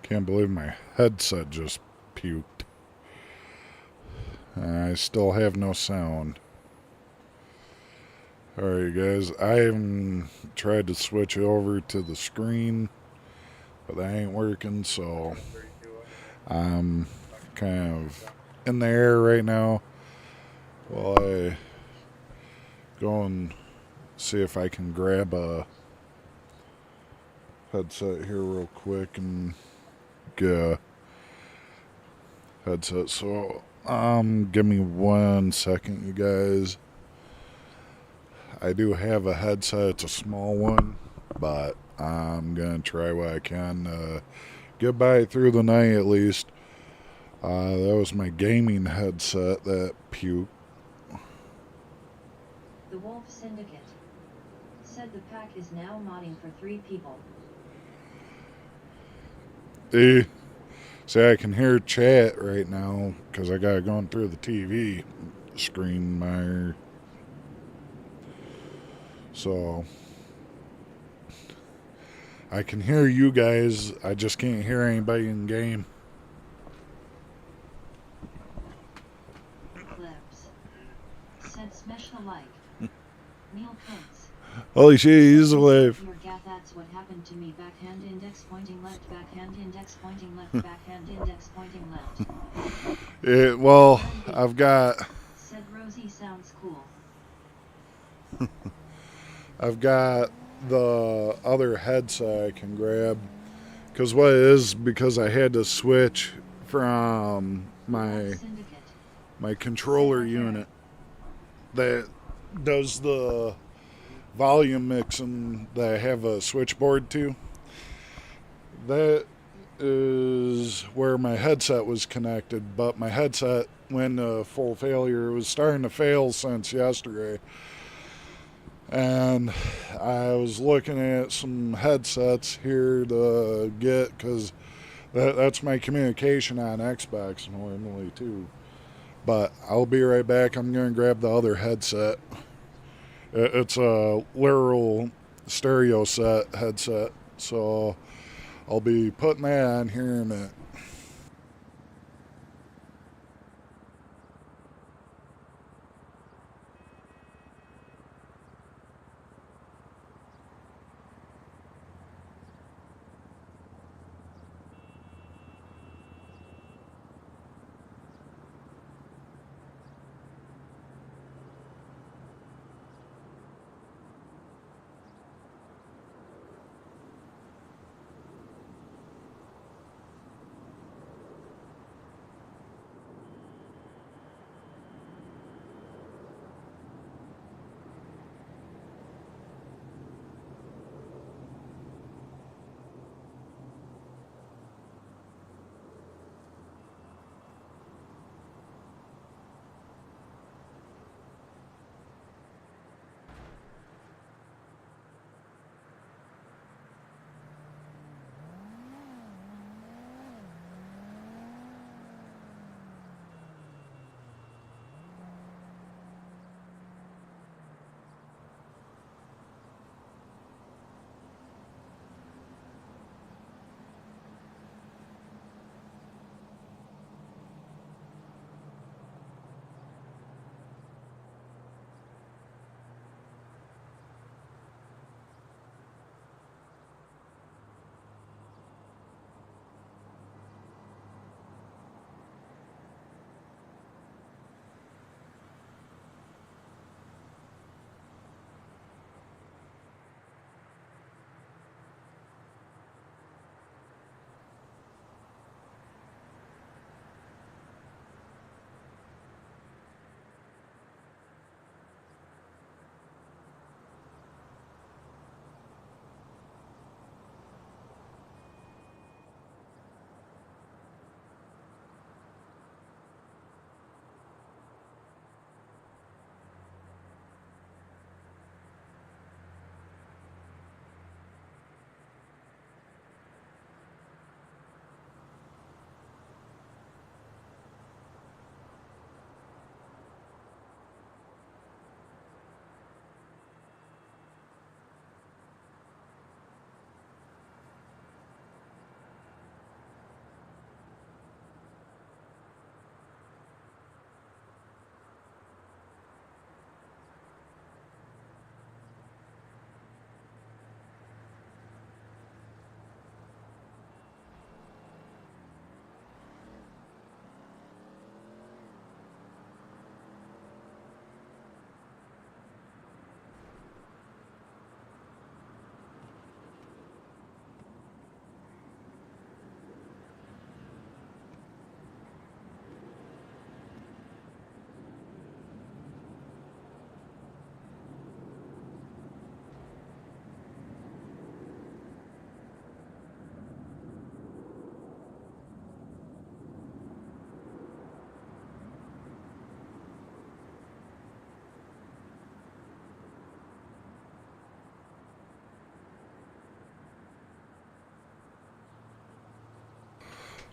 Can't believe my headset just puked. I still have no sound. Alright guys, I tried to switch over to the screen, but that ain't working, so I'm kind of in the air right now while I go and see if I can grab a headset here real quick and get a headset. So give me 1 second, you guys. I do have a headset. It's a small one, but I'm gonna try what I can to get by through the night at least. That was my gaming headset that puked. The Wolf Syndicate said the pack is now modding for 3 people. See, I can hear chat right now because I got it going through the TV screen. So I can hear you guys. I just can't hear anybody in game. Clips said special like Neil Pence. Holy shit, he's alive. Your gat, that's what happened to me. Backhand index pointing left, backhand index pointing left, backhand index pointing left. Well, I've got. Said Rosie sounds cool. I've got the other headset I can grab. Because what it is, because I had to switch from my controller unit that does the volume mixing that I have a switchboard to. That is where my headset was connected, but my headset went to full failure. It was starting to fail since yesterday. And I was looking at some headsets here to get because that's my communication on Xbox normally too. But I'll be right back. I'm going to grab the other headset. It's a literal stereo set headset. So I'll be putting that on here in a minute.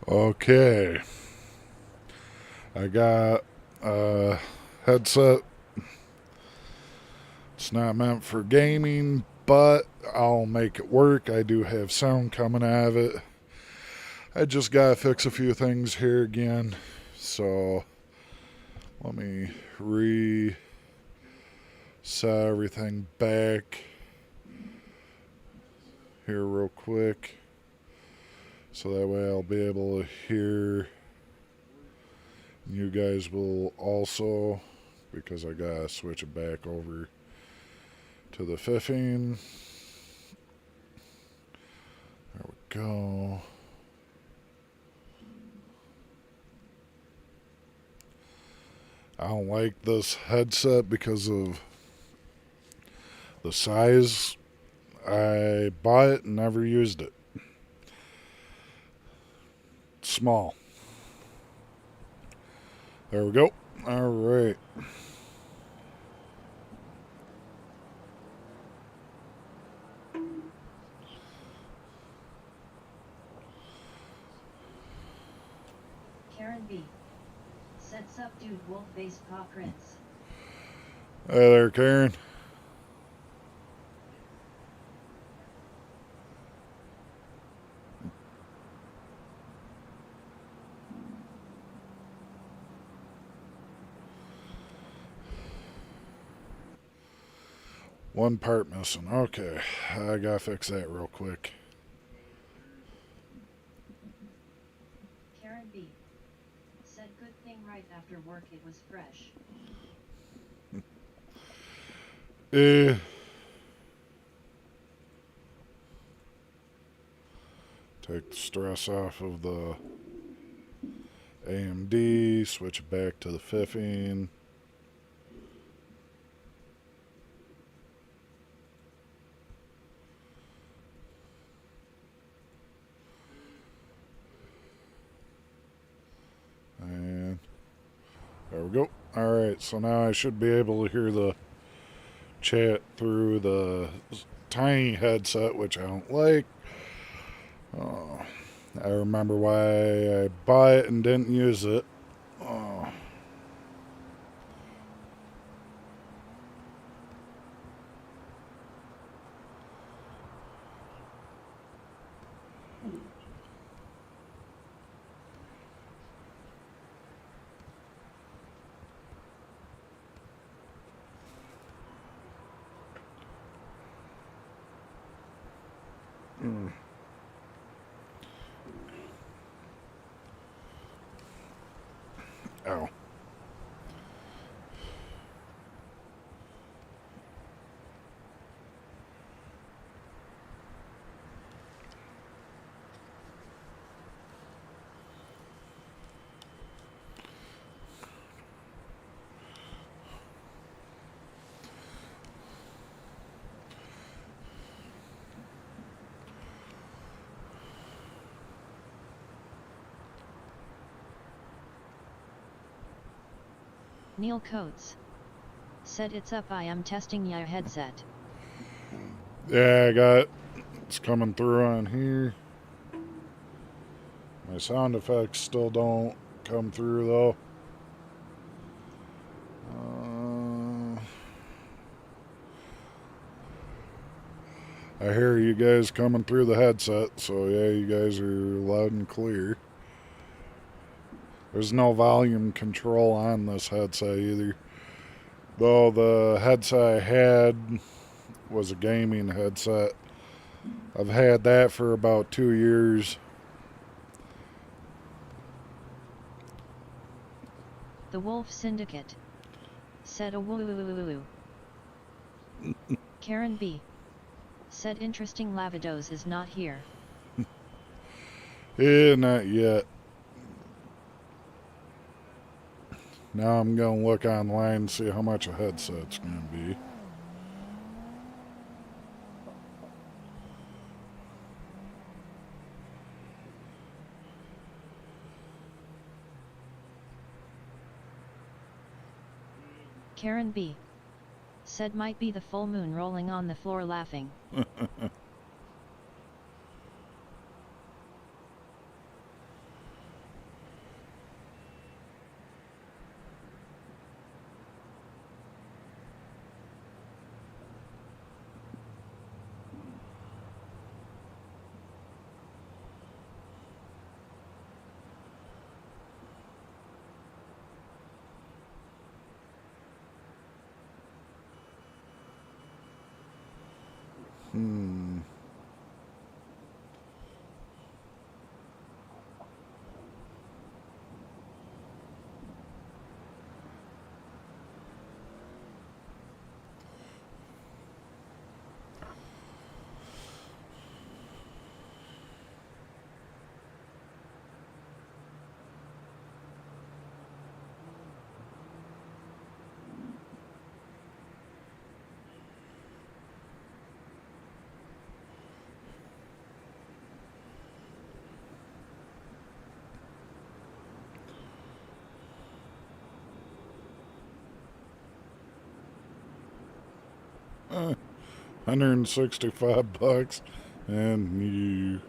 Okay. I got a headset. It's not meant for gaming, but I'll make it work. I do have sound coming out of it. I just gotta fix a few things here again. So let me reset everything back here real quick. So that way I'll be able to hear. You guys will also, because I gotta switch it back over to the 15. There we go. I don't like this headset because of the size. I bought it and never used it. It's small. There we go. All right. Karen B. Sets up dude wolf face paw prints. Hey there, Karen. One part missing. Okay. I gotta fix that real quick. Karen B. Said good thing right after work it was fresh. Take the stress off of the AMD, switch it back to the 15. And there we go. Alright, so now I should be able to hear the chat through the tiny headset, which I don't like. I remember why I bought it and didn't use it. Ow. Neil Coates. Said it's up I am testing your headset. Yeah, I got it. It's coming through on here. My sound effects still don't come through though. I hear you guys coming through the headset, so yeah, you guys are loud and clear. There's no volume control on this headset either. Though the headset I had was a gaming headset. I've had that for about 2 years. The Wolf Syndicate. Said a woo. Karen B. Said interesting Lavados is not here. Yeah, not yet. Now I'm going to look online and see how much a headset's going to be. Karen B. Said might be the full moon rolling on the floor laughing. Hmm. $165, and you.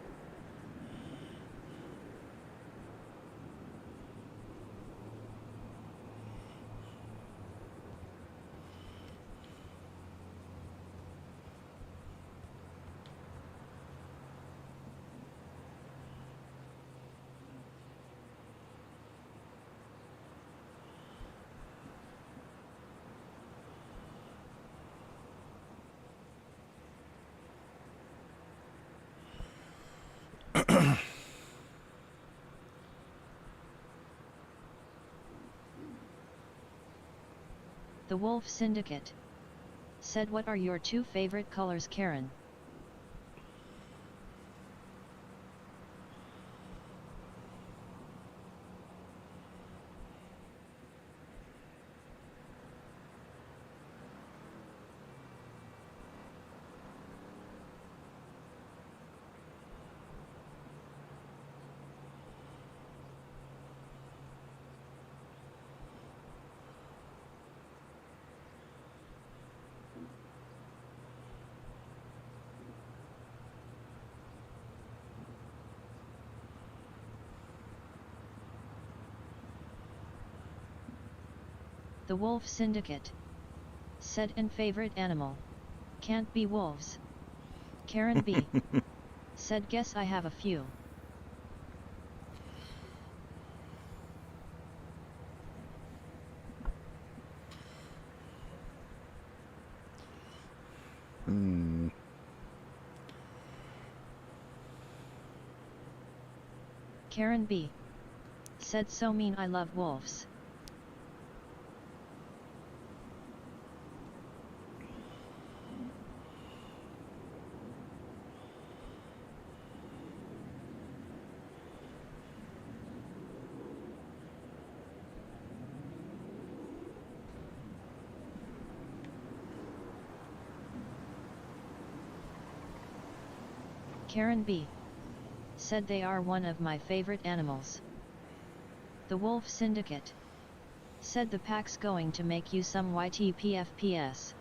The Wolf Syndicate said, what are your 2 favorite colors, Karen? The Wolf Syndicate said, and favorite animal? Can't be wolves. Karen B said, guess I have a few. Hmm. Karen B said, so mean, I love wolves. Karen B said, they are one of my favorite animals. The Wolf Syndicate said, the pack's going to make you some YTPFPS.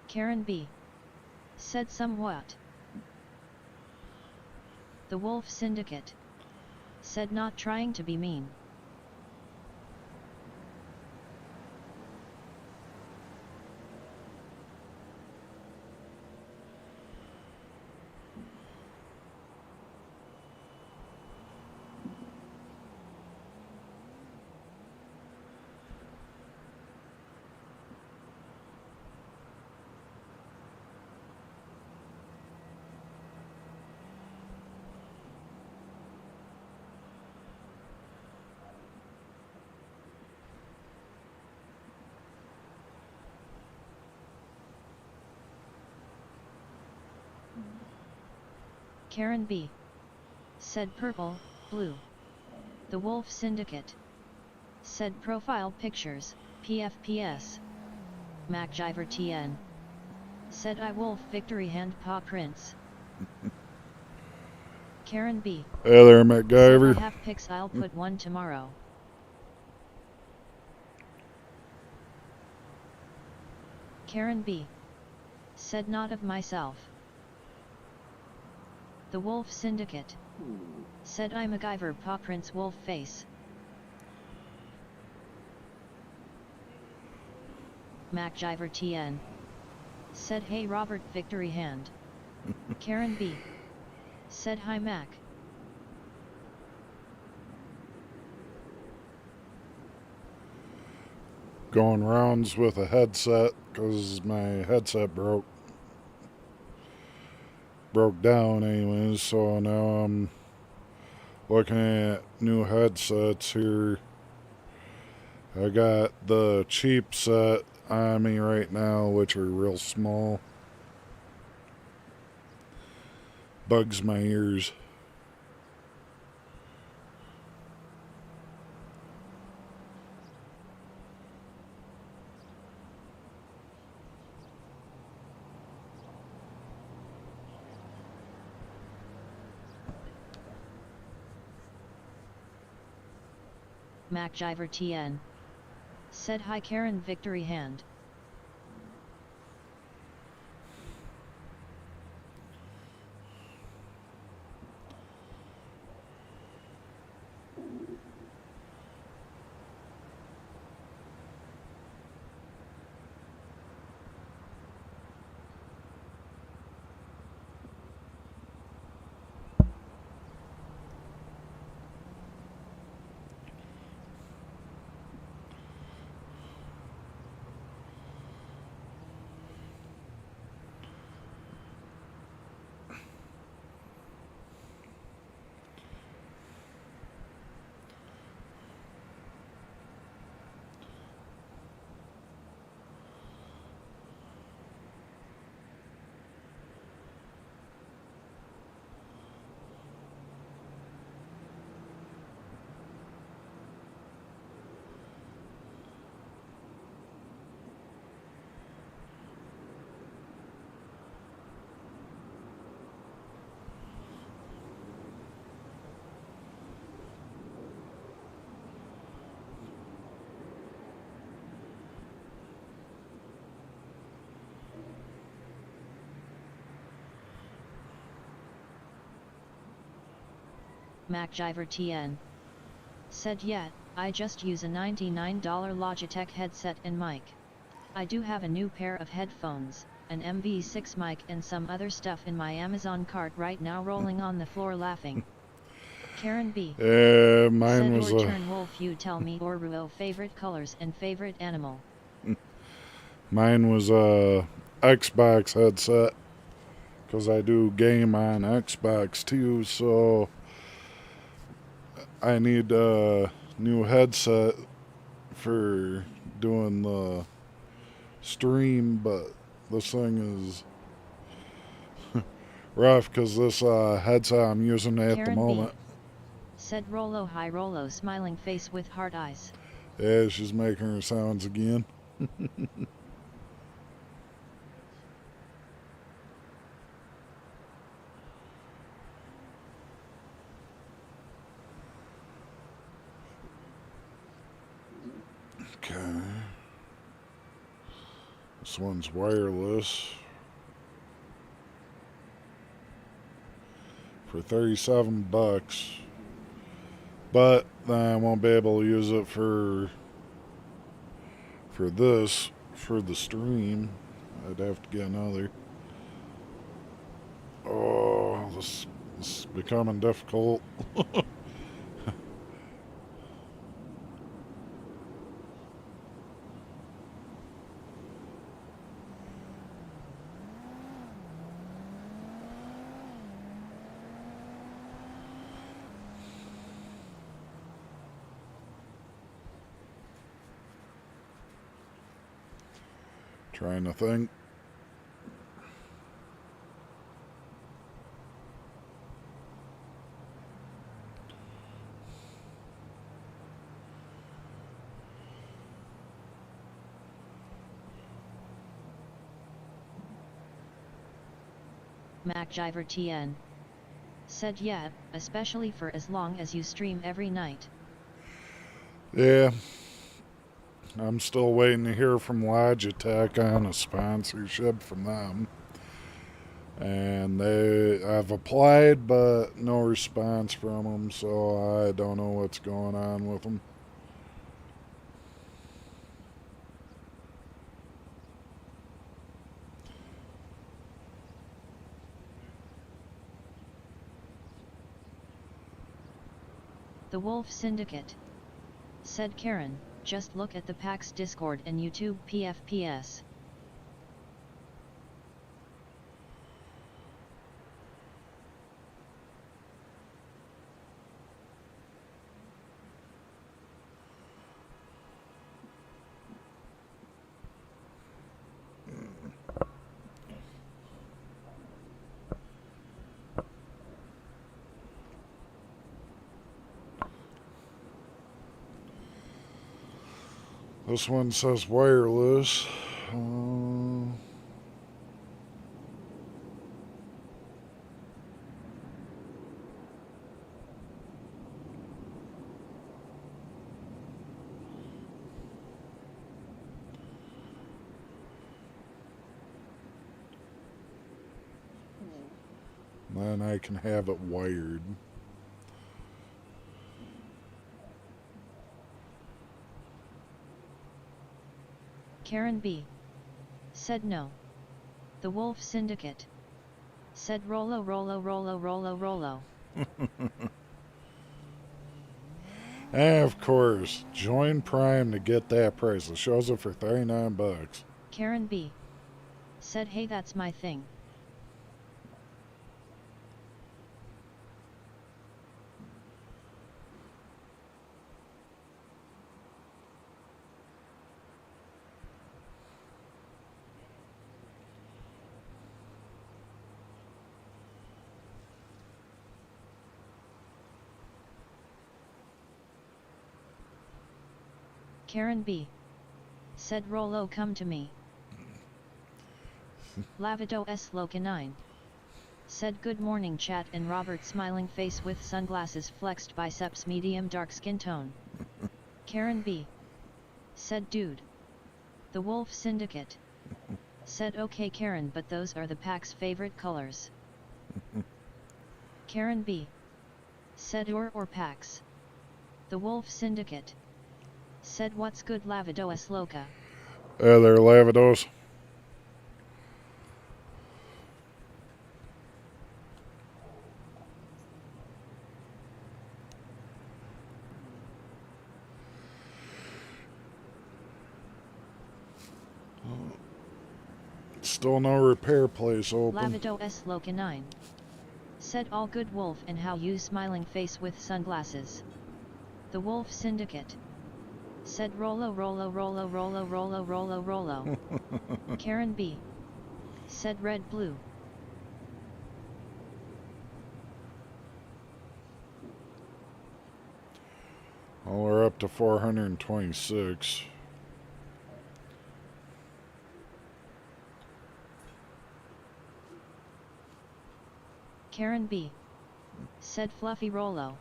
Karen B said, somewhat. The Wolf Syndicate said, not trying to be mean. Karen B said, purple, blue. The Wolf Syndicate said, profile pictures, PFPS. MacGyver TN said, I Wolf Victory Hand Paw Prints. Karen B Hey there, said, I MacGyver. have pics, I'll put one tomorrow. Karen B said, not of myself. The Wolf Syndicate said, I MacGyver Paw Prints Wolf Face. MacGyver TN said, hey Robert Victory Hand. Karen B. said, "Hi Mac. Going rounds with a headset because my headset broke down anyways, so now I'm looking at new headsets here. I got the cheap set on me right now, which are real small. Bugs my ears. MacGyver TN said, "Hi Karen, victory hand." MacGyver TN said, "Yeah, I just use a $99 Logitech headset and mic. I do have a new pair of headphones, an MV6 mic and some other stuff in my Amazon cart right now, rolling on the floor laughing." Karen B. Mine said, was "Or a turn wolf, you tell me, or Ruo, favorite colors and favorite animal." Xbox headset because I do game on Xbox too, so I need a new headset for doing the stream, but this thing is rough because this headset I'm using at the Karen B. moment. said, "Rolo, hi Rolo, smiling face with heart eyes." Yeah, she's making her sounds again. Okay. This one's wireless for $37. But then I won't be able to use it for the stream. I'd have to get another. Oh, this is becoming difficult. Trying to think. MacGyver TN said, "Yeah, especially for as long as you stream every night." Yeah, I'm still waiting to hear from Logitech on a sponsorship from them. And I've applied, but no response from them, so I don't know what's going on with them. The Wolf Syndicate, said Karen, just look at the PAX Discord and YouTube PFPS. This one says wireless. Then I can have it wired. Karen B. said no. The Wolf Syndicate, said Rollo Rollo Rollo Rollo Rollo. And of course, join Prime to get that price. It shows it for $39. Karen B. said hey, that's my thing. Karen B. said Rollo come to me. Lavido S. Locanine, said good morning chat, and Robert smiling face with sunglasses, flexed biceps, medium dark skin tone. Karen B. said dude. The Wolf Syndicate, said okay Karen, but those are the PAX favorite colors. Karen B. said or PAX. The Wolf Syndicate, said what's good Lavido S. Loca. They're Lavidos. Still no repair place open. Lavido S. Locanine, said all good Wolf, and how you smiling face with sunglasses. The Wolf Syndicate, said Rollo Rollo Rollo Rollo Rollo Rollo Rollo. Karen B. said red blue. Well, we're up to 426. Karen B. said fluffy Rollo.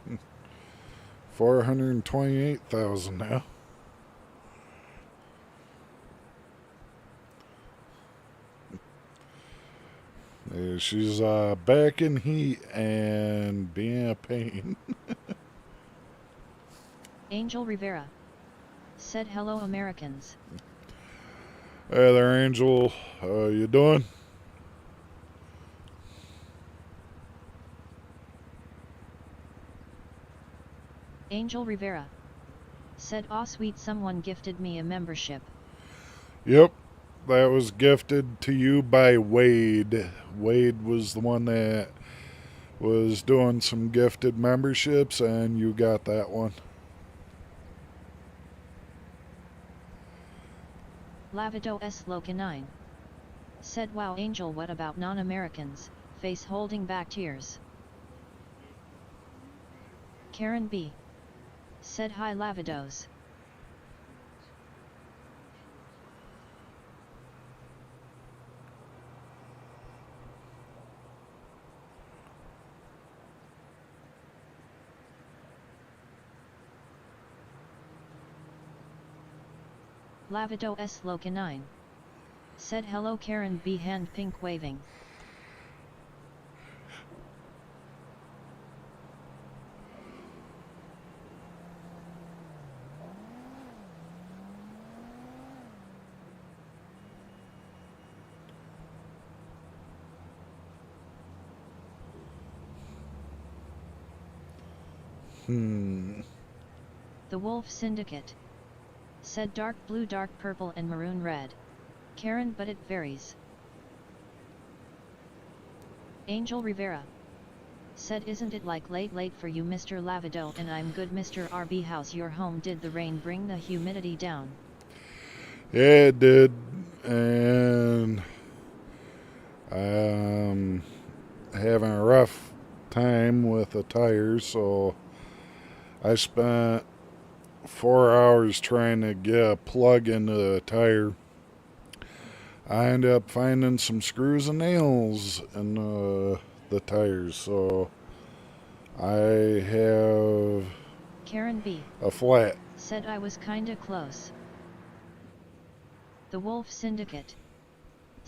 428,000 now. She's back in heat and being a pain. Angel Rivera, said hello Americans. Hey there, Angel. You doing? Angel Rivera, said aw sweet, someone gifted me a membership. Yep. That was gifted to you by Wade. Wade was the one that was doing some gifted memberships, and you got that one. Lavido S. Locanine, said wow Angel, what about non-Americans, face holding back tears. Karen B. said hi Lavidos. Lavido S. Locanine, said hello Karen B. hand pink waving. Hmm. The Wolf Syndicate. Said dark blue, dark purple and maroon red. Karen, but it varies. Angel Rivera. Said isn't it like late for you Mr. Lavido, and I'm good Mr. RB, how's your home, did the rain bring the humidity down? Yeah, it did. And having a rough time with the tires, so I spent 4 hours trying to get a plug into the tire. I ended up finding some screws and nails in the tires, so I have Karen B. a flat. Said I was kinda close. The Wolf Syndicate.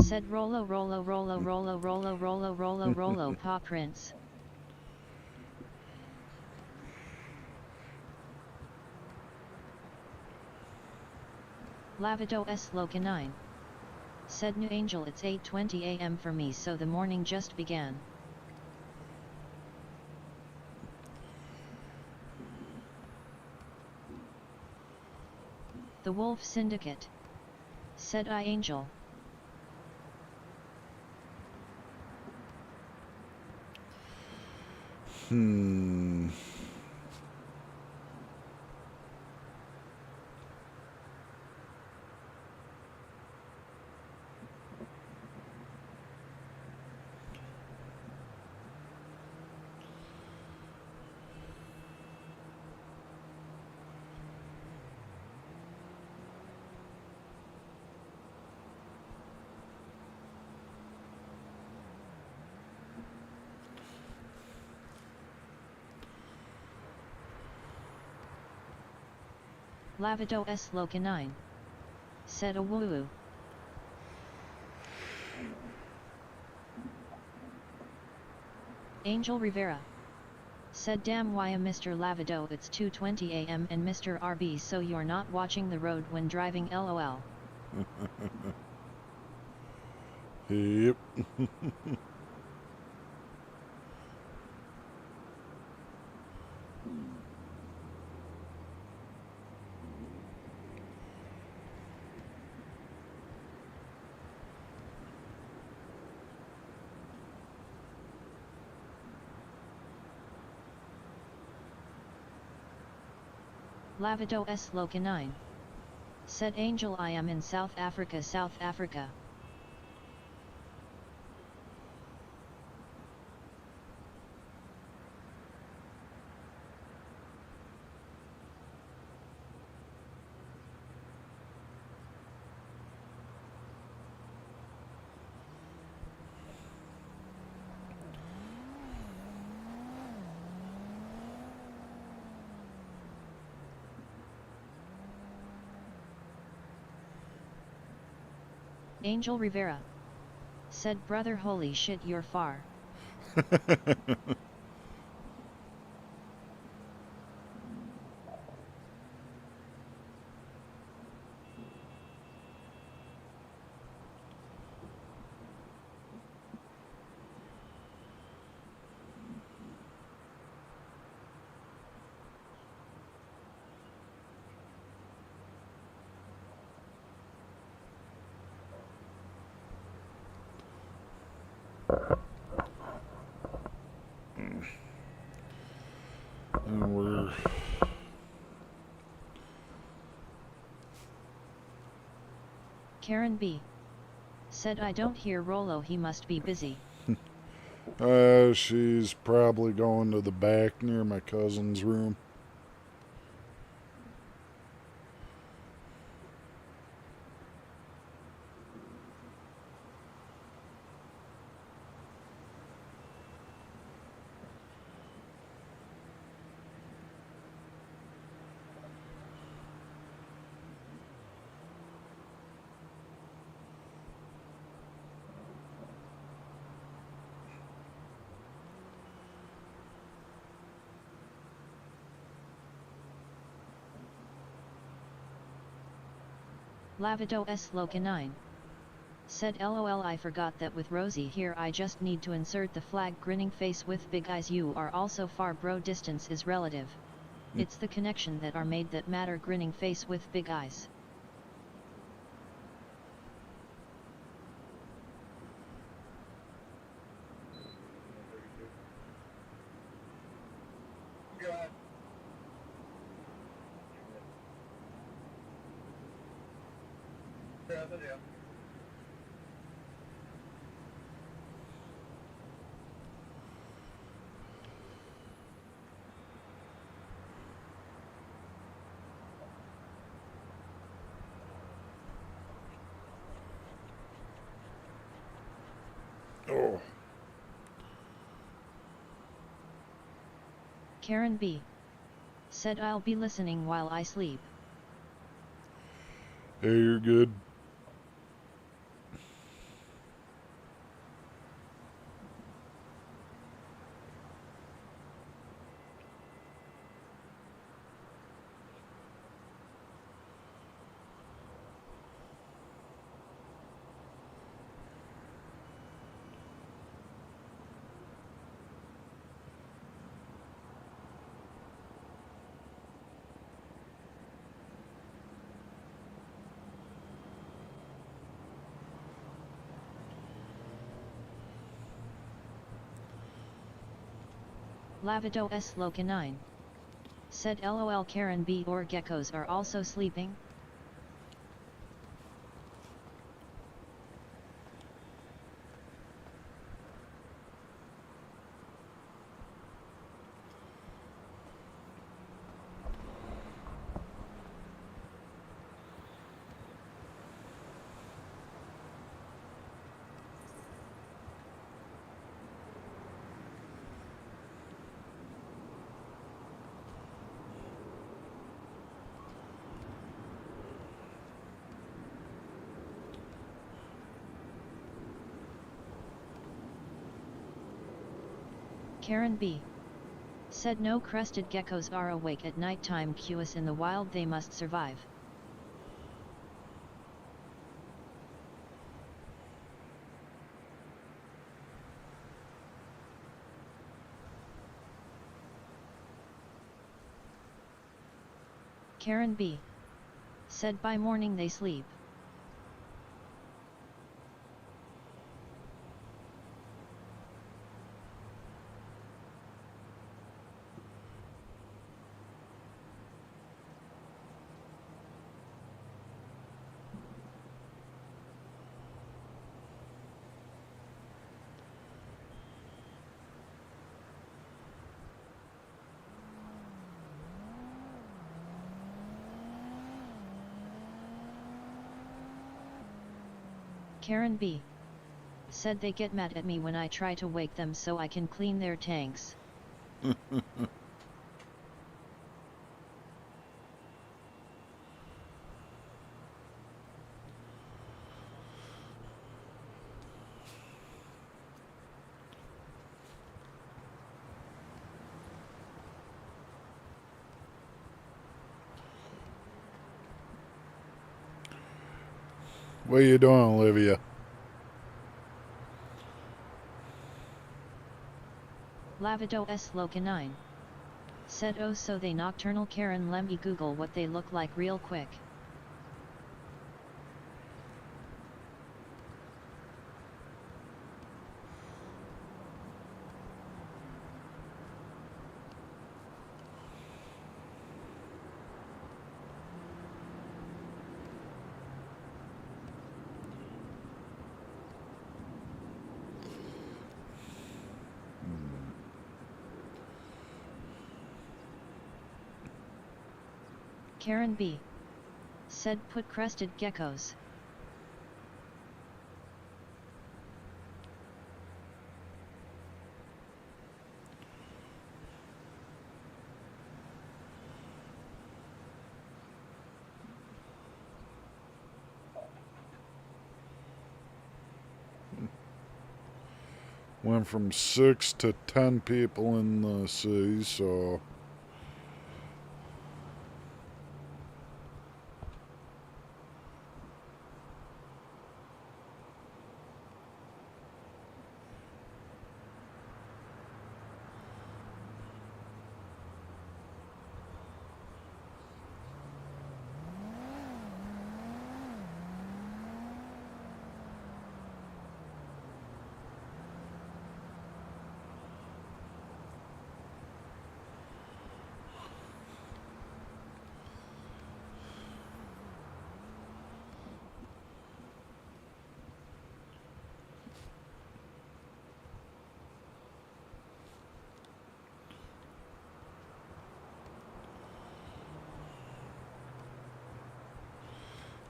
Said Rolo Rolo Rolo Rolo Rolo Rolo Rolo Rolo Paw Prince. Lavido S. Locanine. Said New Angel, it's 8:20 a.m. for me, so the morning just began. The Wolf Syndicate. Said I Angel. Hmm. Lavido S. Locanine. Said a woo. Angel Rivera. Said damn why Mr. Lavido, it's 2:20 a.m. and Mr. RB, so you're not watching the road when driving, lol. Yep. Lavido S. Locanine. Said Angel, I am in South Africa, South Africa. Angel Rivera. Said brother, holy shit, you're far. And we're Karen B. Said I don't hear Rolo, he must be busy. she's probably going to the back near my cousin's room. Lavido S. Locanine. Said lol, I forgot that with Rosie here I just need to insert the flag, grinning face with big eyes, you are also far bro, distance is relative. It's the connection that are made that matter. Grinning face with big eyes. Oh. Karen B. said I'll be listening while I sleep. Hey, you're good. Lavido S. Loca 9. said LOL. Karen B. or geckos are also sleeping? Karen B. said no crested geckos are awake at nighttime. QS in the wild, they must survive. Karen B. said by morning they sleep. Karen B. said they get mad at me when I try to wake them so I can clean their tanks. What you doing, Olivia? Lavido S. Loca 9. said oh so they nocturnal. Karen let me Google what they look like real quick. Karen B. said put crested geckos. Went from 6 to 10 people in the city, so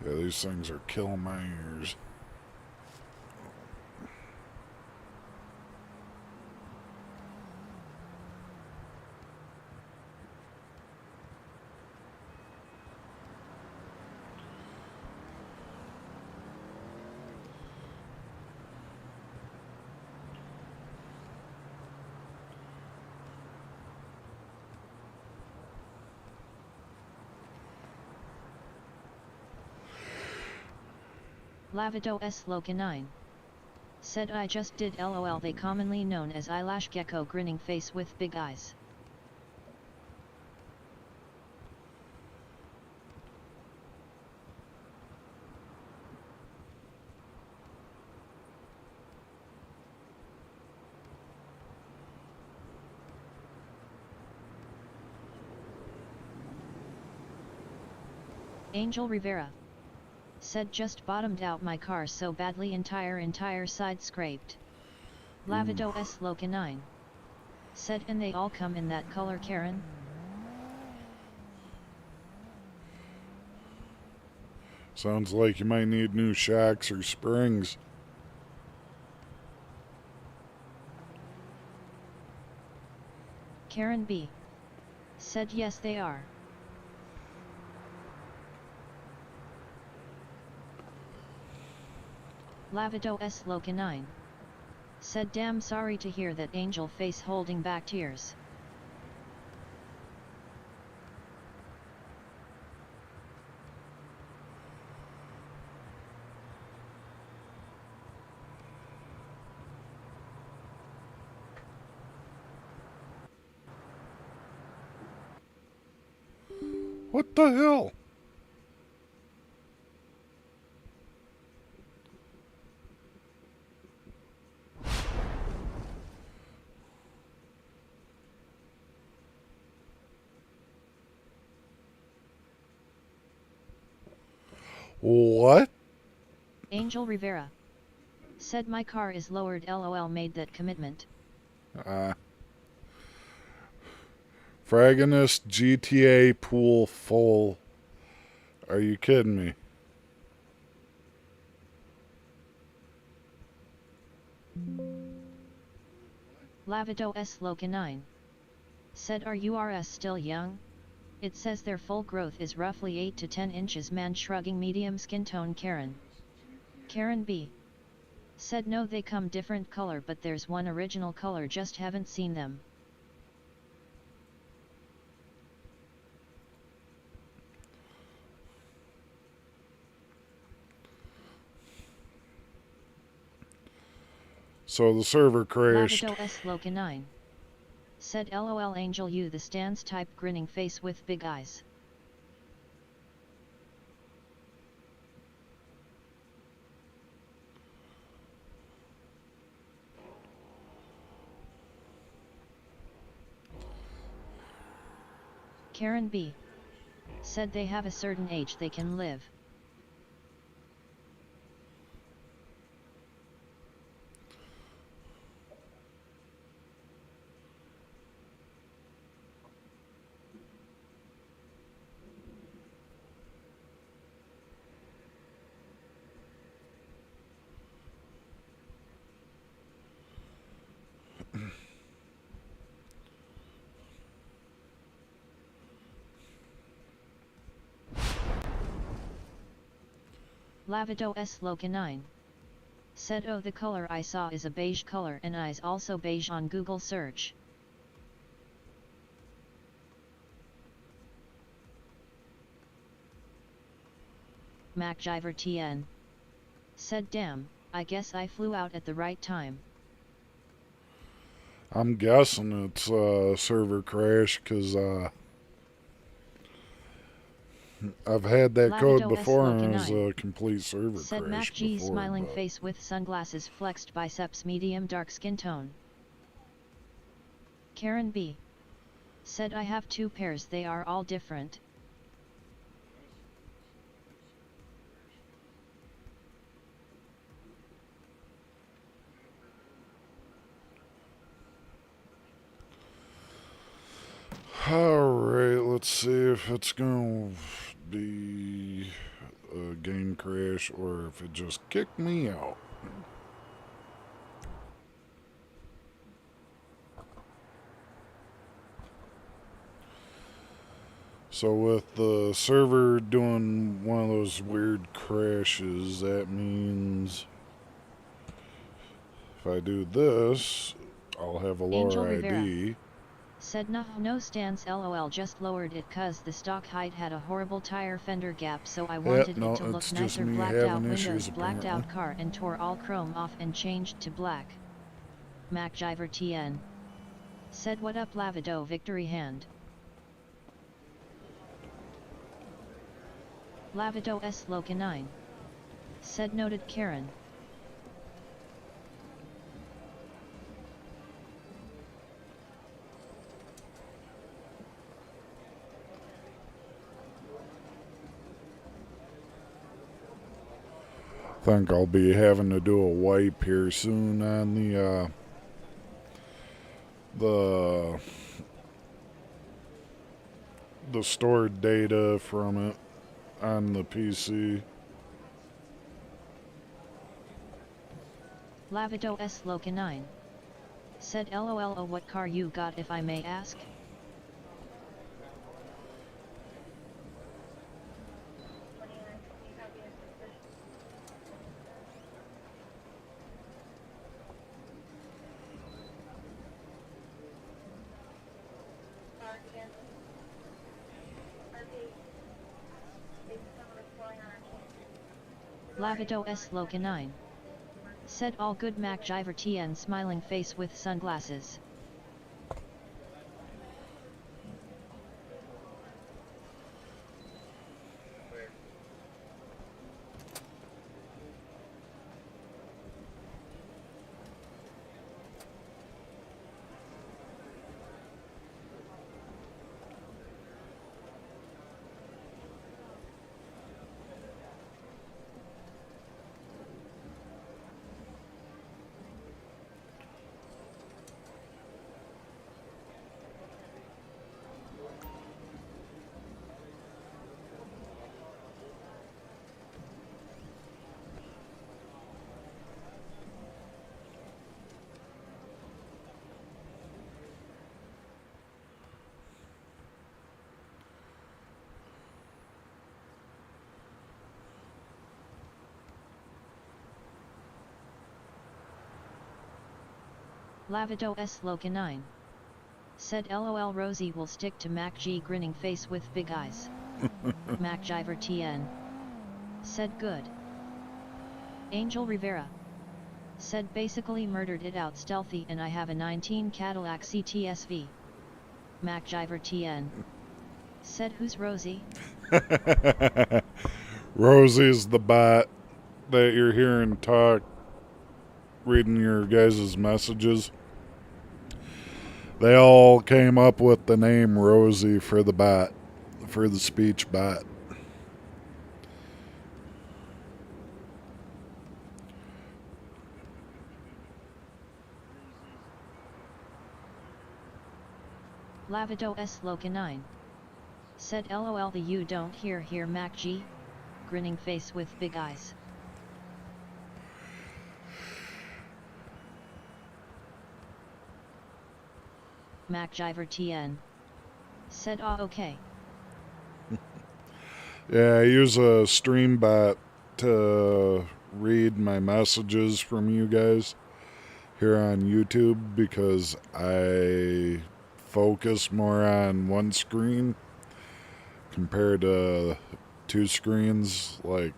Yeah, these things are killing my ears. Lavido S. Locanine said I just did LOL. They commonly known as eyelash gecko, grinning face with big eyes. Angel Rivera said just bottomed out my car so badly entire side scraped. Lavido S. Locanine said and they all come in that color, Karen? Sounds like you might need new shocks or springs. Karen B. said yes they are. Lavido S. Locanine said damn sorry to hear that, angel face holding back tears. What the hell? What? Angel Rivera said my car is lowered, LOL, made that commitment. Fragonist GTA pool full. Are you kidding me? Lavido S. Locanine said are yours still young? It says their full growth is roughly 8 to 10 inches. Man shrugging, medium skin tone. Karen B. said no, they come different color, but there's one original color, just haven't seen them. So the server crashed. Lavido S. Locanine said LOL, Angel U, the stance type, grinning face with big eyes. Karen B. said they have a certain age they can live. Lavido S. Locanine said oh, the color I saw is a beige color and eyes also beige on Google search. MacGyver TN said damn, I guess I flew out at the right time. I'm guessing it's a server crash because I've had that Lavido code before and it was S. a complete server said crash Mac G, before. smiling face with sunglasses, flexed biceps, medium dark skin tone. Karen B. said I have 2 pairs, they are all different. Alright, let's see if it's gonna be a game crash or if it just kicked me out. So with the server doing one of those weird crashes, that means if I do this, I'll have a Angel lower Rivera ID. said no stance lol, just lowered it cause the stock height had a horrible tire fender gap, so I wanted no, it to look it's just nicer. me Blacked out having windows, issues blacked apparently. out car, and tore all chrome off and changed to black. MacGyver TN said what up Lavido victory hand. Lavido S Locanine said noted Karen. Think I'll be having to do a wipe here soon on the stored data from it on the PC. Lavido S Locanine said lol, oh what car you got if I may ask? Lavido S Locanine said all good MacGyver TN smiling face with sunglasses. Lavido S Locanine said lol, Rosie will stick to Mac G grinning face with big eyes. MacGyver TN said good. Angel Rivera said basically murdered it out stealthy and I have a 19 Cadillac CTSV. MacGyver TN said who's Rosie? Rosie's the bot that you're hearing talk, reading your guys' messages. They all came up with the name Rosie for the bot, for the speech bot. Lavido S Locanine said lol, the you don't hear here Mac G grinning face with big eyes. MacGyver TN said okay. Yeah, I use a stream bot to read my messages from you guys here on YouTube because I focus more on one screen compared to two screens. Like,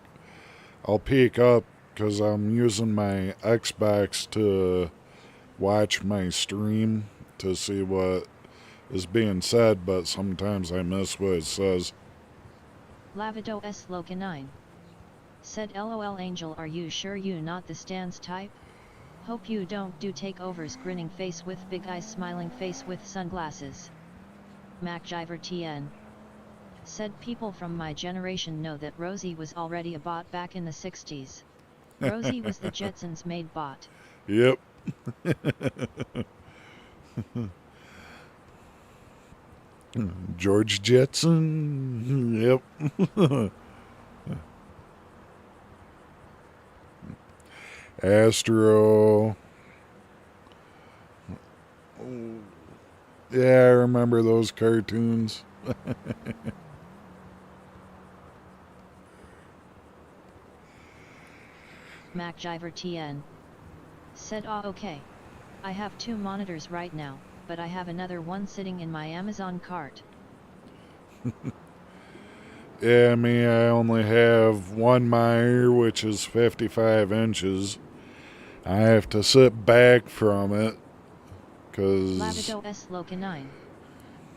I'll peek up because I'm using my Xbox to watch my stream to see what is being said, but sometimes I miss what it says. Lavido S Locanine said lol, Angel, are you sure you not the stance type? Hope you don't do takeovers grinning face with big eyes smiling face with sunglasses. MacGyver TN said people from my generation know that Rosie was already a bot back in the 60s. Rosie was the Jetsons made bot. Yep. George Jetson. Yep. Astro. Yeah, I remember those cartoons. MacGyver TN said, "Ah, okay. I have 2 monitors right now, but I have another one sitting in my Amazon cart." Yeah, me, I only have one monitor, which is 55 inches. I have to sit back from it, because Lavido S Loca 9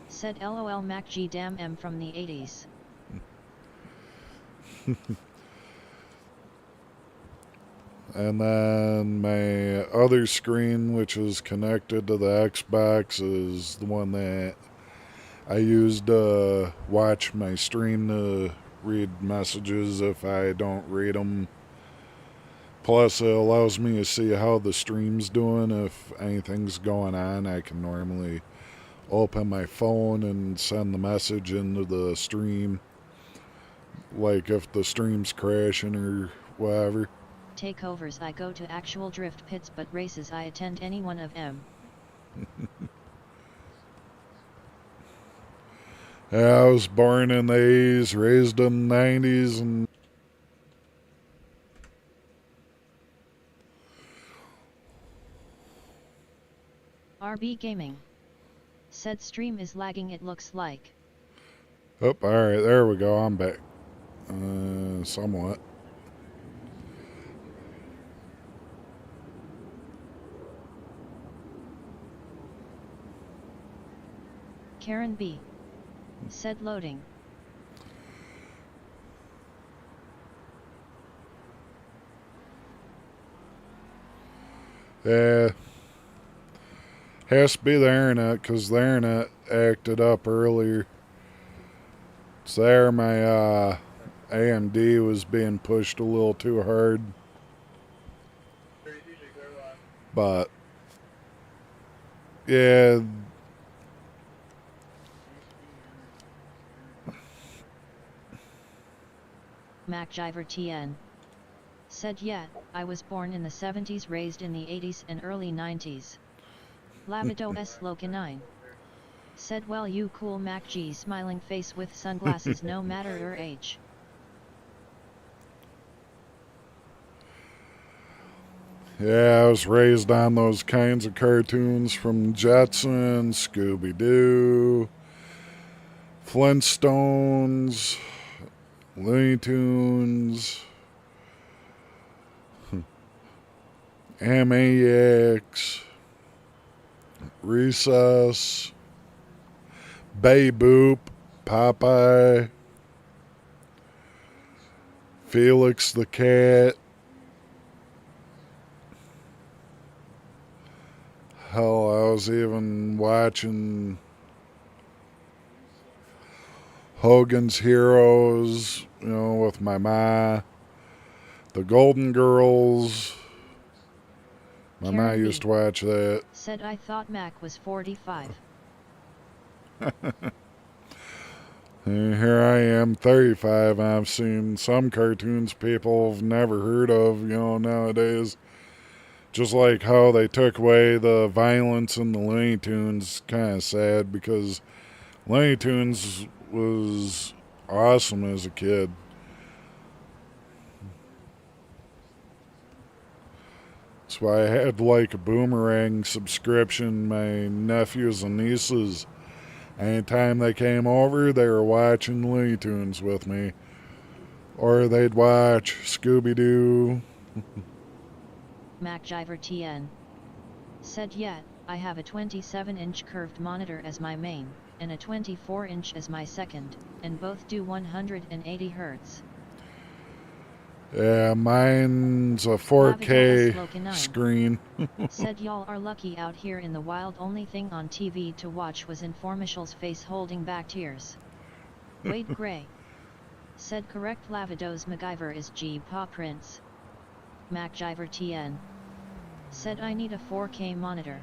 said, "LOL Mac G damn M from the 80s. and then my other screen, which is connected to the Xbox, is the one that I use to watch my stream to read messages if I don't read them. Plus, it allows me to see how the stream's doing. If anything's going on, I can normally open my phone and send the message into the stream. Like if the stream's crashing or whatever. Takeovers I go to actual drift pits, but races I attend any one of them." Yeah, I was born in the 80s, raised in the 90s, and RB Gaming said, "Stream is lagging it looks like." oh, alright, there we go, I'm back. Somewhat. Karen B said, "Loading." Yeah, has to be the internet, because the internet acted up earlier. It's there, my AMD was being pushed a little too hard. But, yeah, MacGyver TN said, "Yeah, I was born in the 70s, raised in the 80s and early 90s. Lavido S Loca 9 said, "Well, you cool Mac G," smiling face with sunglasses, no matter your age. yeah, I was raised on those kinds of cartoons from Jetsons, Scooby Doo, Flintstones, Looney Tunes, Animaniacs, Recess, Babe Boop, Popeye, Felix the Cat. Hell, I was even watching Hogan's Heroes, with my ma. The Golden Girls. My ma Karen used B to watch that. said, "I thought Mac was 45. And here I am, 35, and I've seen some cartoons people have never heard of, nowadays. Just like how they took away the violence in the Looney Tunes, kind of sad, because Looney Tunes was awesome as a kid. That's why I had like a Boomerang subscription. My nephews and nieces, anytime they came over, they were watching Looney Tunes with me. Or they'd watch Scooby Doo. MacGyver TN said, "Yeah, I have a 27-inch curved monitor as my main, and a 24-inch as my second, and both do 180 Hz. Yeah, mine's a Lavido S 4K Loca 9 screen. said, "Y'all are lucky out here in the wild. Only thing on TV to watch was Informichal's face holding back tears." Wade Gray said, "Correct, Lavido's MacGyver is G Paw Prince." MacGyver TN said, "I need a 4K monitor."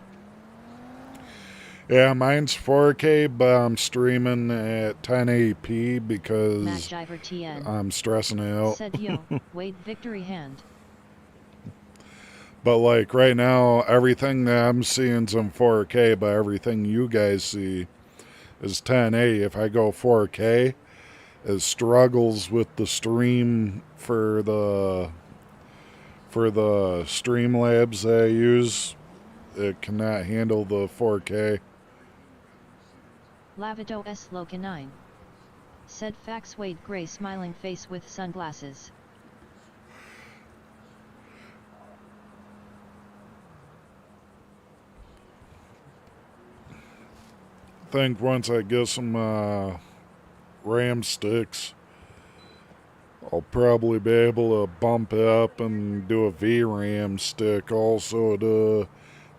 Yeah, mine's 4K, but I'm streaming at 1080p because MacGyver I'm stressing it out. said yo, Wade victory hand. But like right now, everything that I'm seeing's in 4K, but everything you guys see is 1080. If I go 4K, it struggles with the stream for the Streamlabs that I use. It cannot handle the 4K. Lavido S Loca 9 said fax Wade gray smiling face with sunglasses. I think once I get some RAM sticks, I'll probably be able to bump it up and do a VRAM stick also to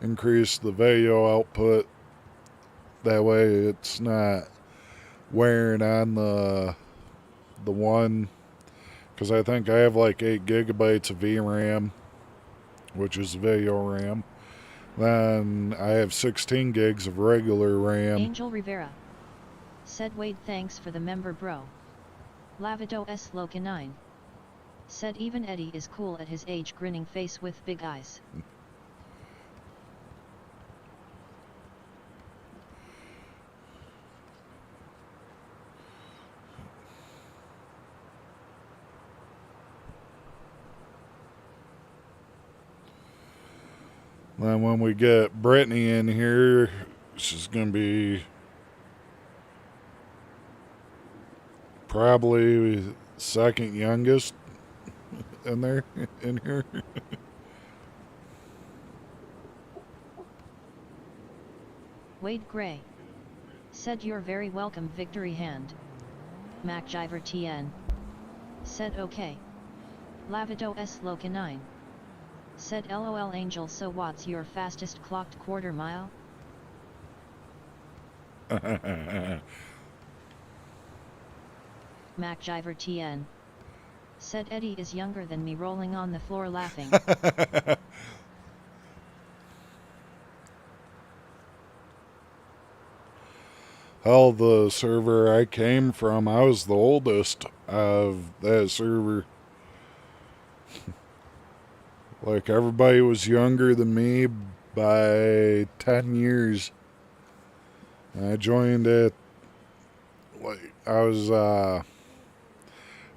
increase the video output. That way it's not wearing on the one, because I think I have like 8 gigabytes of VRAM, which is video RAM. Then I have 16 gigs of regular RAM. Angel Rivera said Wade thanks for the member bro. Lavido S Loca 9 said even Eddie is cool at his age grinning face with big eyes. Then when we get Brittany in here, she's going to be probably second youngest in here. Wade Gray said you're very welcome victory hand. MacGyver TN said okay. Lavido S Loca 9 said LOL Angel, so what's your fastest clocked quarter mile? MacGyver TN said Eddie is younger than me, rolling on the floor laughing. Hell, the server I came from, I was the oldest of that server. Like, everybody was younger than me by 10 years. I joined it, like, I was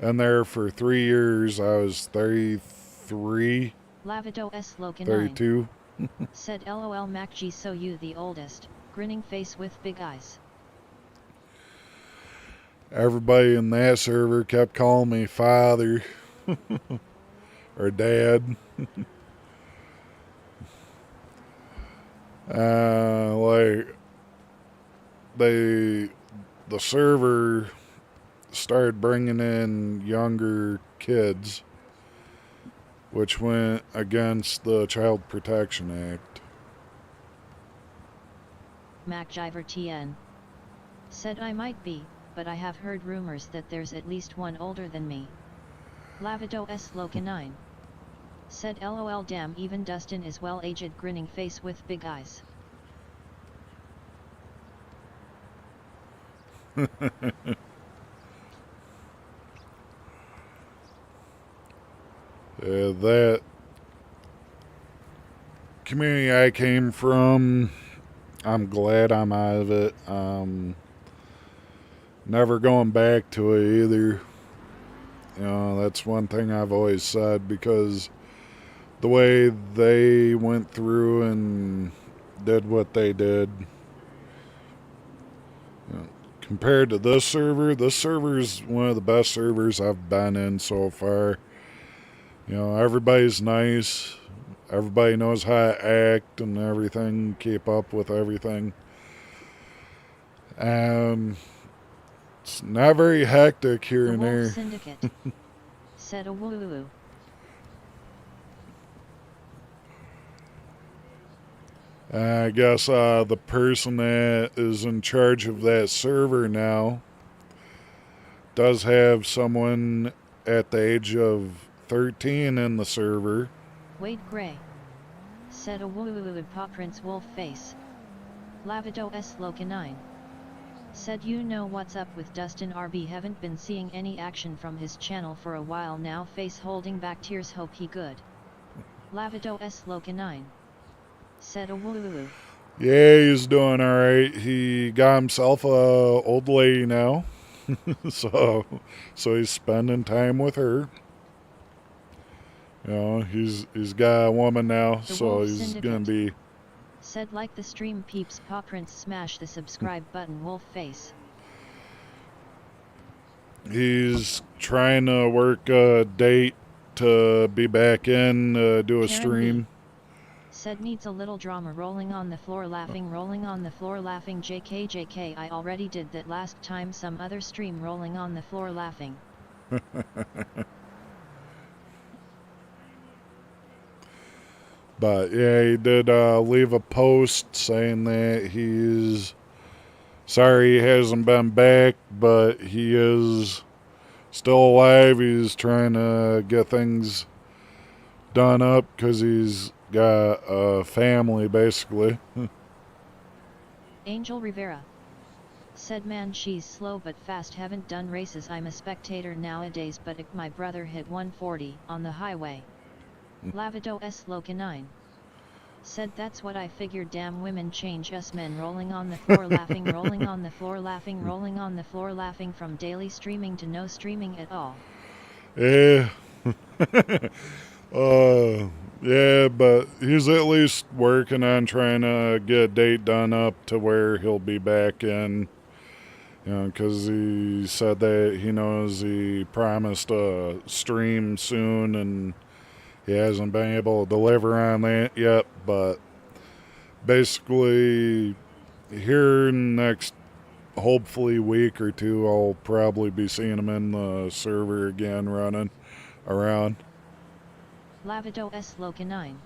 in there for 3 years. I was 33, Lavido S Loca 32. 9 said LOL MacG, so you the oldest, grinning face with big eyes. Everybody in that server kept calling me father or dad. Like, the server started bringing in younger kids, which went against the Child Protection Act. MacGyver TN said I might be, but I have heard rumors that there's at least one older than me. Lavido S Loca 9 said LOL damn, even Dustin is well aged grinning face with big eyes. That community I came from, I'm glad I'm out of it. Never going back to it either. You know, that's one thing I've always said, because the way they went through and did what they did, you know, compared to this server's one of the best servers I've been in so far. You know, everybody's nice. Everybody knows how to act and everything, keep up with everything. It's not very hectic here The and Wolf there. Syndicate said a woo. I guess the person that is in charge of that server now does have someone at the age of 13 in the server. Wade Gray said a woo Paw Prince Wolf face. Lavido S. Locanine. Said you know what's up with Dustin RB, haven't been seeing any action from his channel for a while now, face holding back tears, hope he good. Lavido S. Locanine. Said a woo. Yeah, he's doing alright. He got himself a old lady now. so he's spending time with her. You know, he's got a woman now, The so Wolf he's Syndicate. gonna be. Said like the stream peeps, paw prints, smash the subscribe button, wolf face. He's trying to work a date to be back in, do a Karen stream. B. Said needs a little drama, rolling on the floor laughing, rolling on the floor laughing, JK I already did that last time, some other stream rolling on the floor laughing. But yeah, he did leave a post saying that he's sorry he hasn't been back, but he is still alive. He's trying to get things done up because he's got a family, basically. Angel Rivera. Said man, she's slow but fast, haven't done races, I'm a spectator nowadays, but my brother hit 140 on the highway. Lavido S. Locanine. Said that's what I figured, damn women change us men, rolling on the floor laughing, rolling on the floor laughing, rolling on the floor laughing, from daily streaming to no streaming at all. Yeah. Yeah, but he's at least working on trying to get a date done up to where he'll be back in. You know, because he said that he knows he promised a stream soon and he hasn't been able to deliver on that yet. But basically, here in the next, hopefully, week or two, I'll probably be seeing him in the server again running around. Lavido S. Locanine.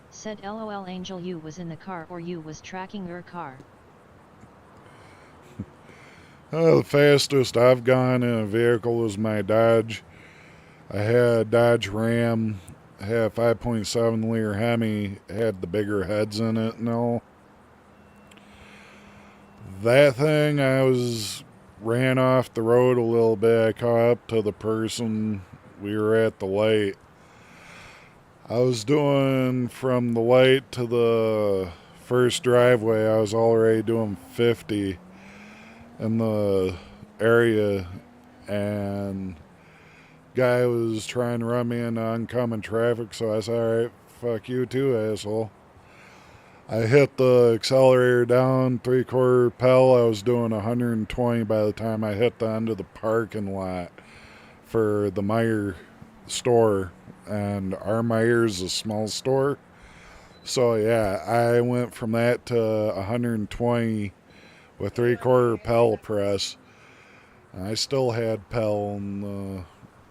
Said LOL Angel, you was in the car or you was tracking your car? The fastest I've gone in a vehicle is my Dodge. I had a Dodge Ram, had a 5.7 liter Hemi, had the bigger heads in it and all. That thing, ran off the road a little bit. I caught up to the person. We were at the light. I was doing from the light to the first driveway, I was already doing 50 in the area, and guy was trying to run me into oncoming traffic, so I said, alright, fuck you too, asshole. I hit the accelerator down 3/4 pedal. I was doing 120 by the time I hit the end of the parking lot for the Meijer store, and our Meijers a small store. So yeah, I went from that to 120 with 3/4 pedal press. I still had pedal, and the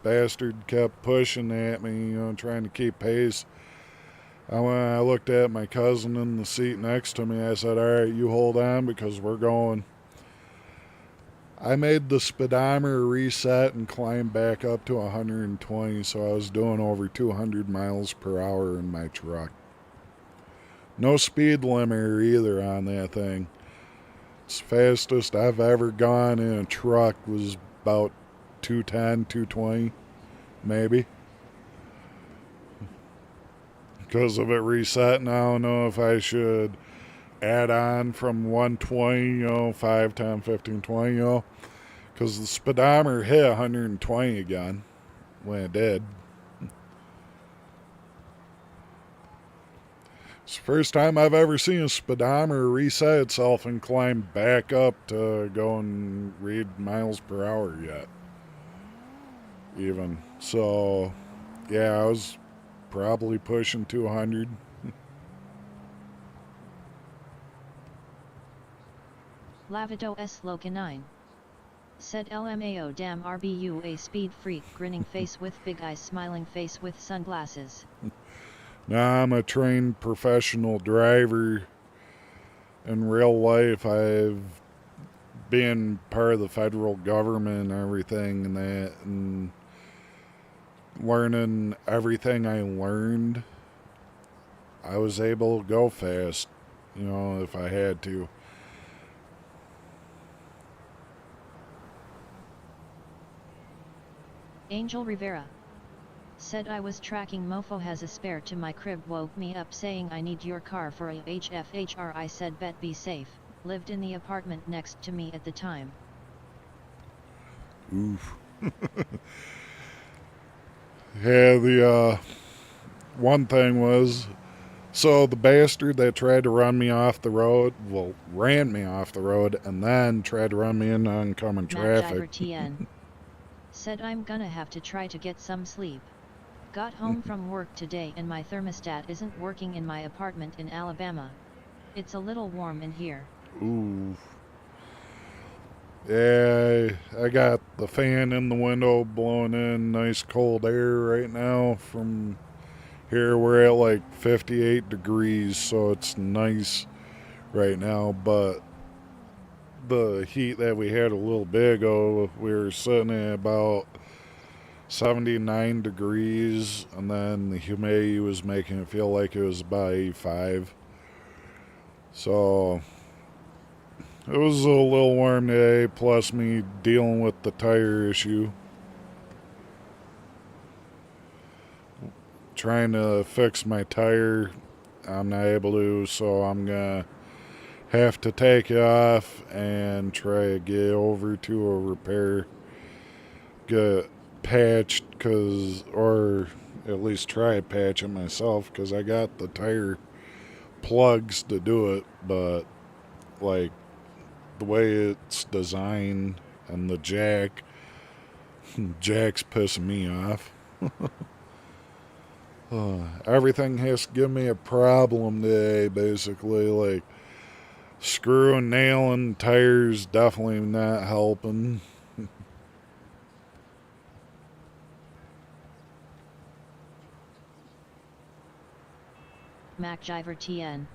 bastard kept pushing at me, trying to keep pace. When I looked at my cousin in the seat next to me, I said, alright, you hold on because we're going. I made the speedometer reset and climbed back up to 120, so I was doing over 200 miles per hour in my truck. No speed limiter either on that thing. It's fastest I've ever gone in a truck was about 210, 220, maybe. Because of it resetting, I don't know if I should add on from 120, 5, 10, 15, 20, because the speedometer hit 120 again when it did. It's the first time I've ever seen a speedometer reset itself and climb back up to go and read miles per hour yet. Even. So, yeah, I was probably pushing 200. Lavido S. Locanine. Said LMAO, damn RBU, a speed freak, grinning face with big eyes, smiling face with sunglasses. Now, I'm a trained professional driver in real life. I've been part of the federal government and everything and that, and learning everything I learned, I was able to go fast if I had to. Angel Rivera said I was tracking mofo has a spare to my crib, woke me up saying I need your car for a HFHR. I said bet be safe, lived in the apartment next to me at the time. Oof. Yeah, the one thing was, so the bastard that tried to run me off the road, ran me off the road and then tried to run me into oncoming traffic. TN said I'm gonna have to try to get some sleep. Got home from work today and my thermostat isn't working in my apartment in Alabama. It's a little warm in here. Ooh. Yeah, I got the fan in the window blowing in nice cold air right now from here. We're at like 58 degrees, so it's nice right now, but the heat that we had a little bit ago, we were sitting at about 79 degrees, and then the humidity was making it feel like it was about 85. So it was a little warm today, plus me dealing with the tire issue. Trying to fix my tire, I'm not able to, so I'm gonna have to take it off and try to get over to a repair, get patched, or at least try to patch it myself, because I got the tire plugs to do it, but like the way it's designed and the jack's pissing me off. Everything has to give me a problem today, basically. Like, screwing, nailing tires definitely not helping. MacGyver TN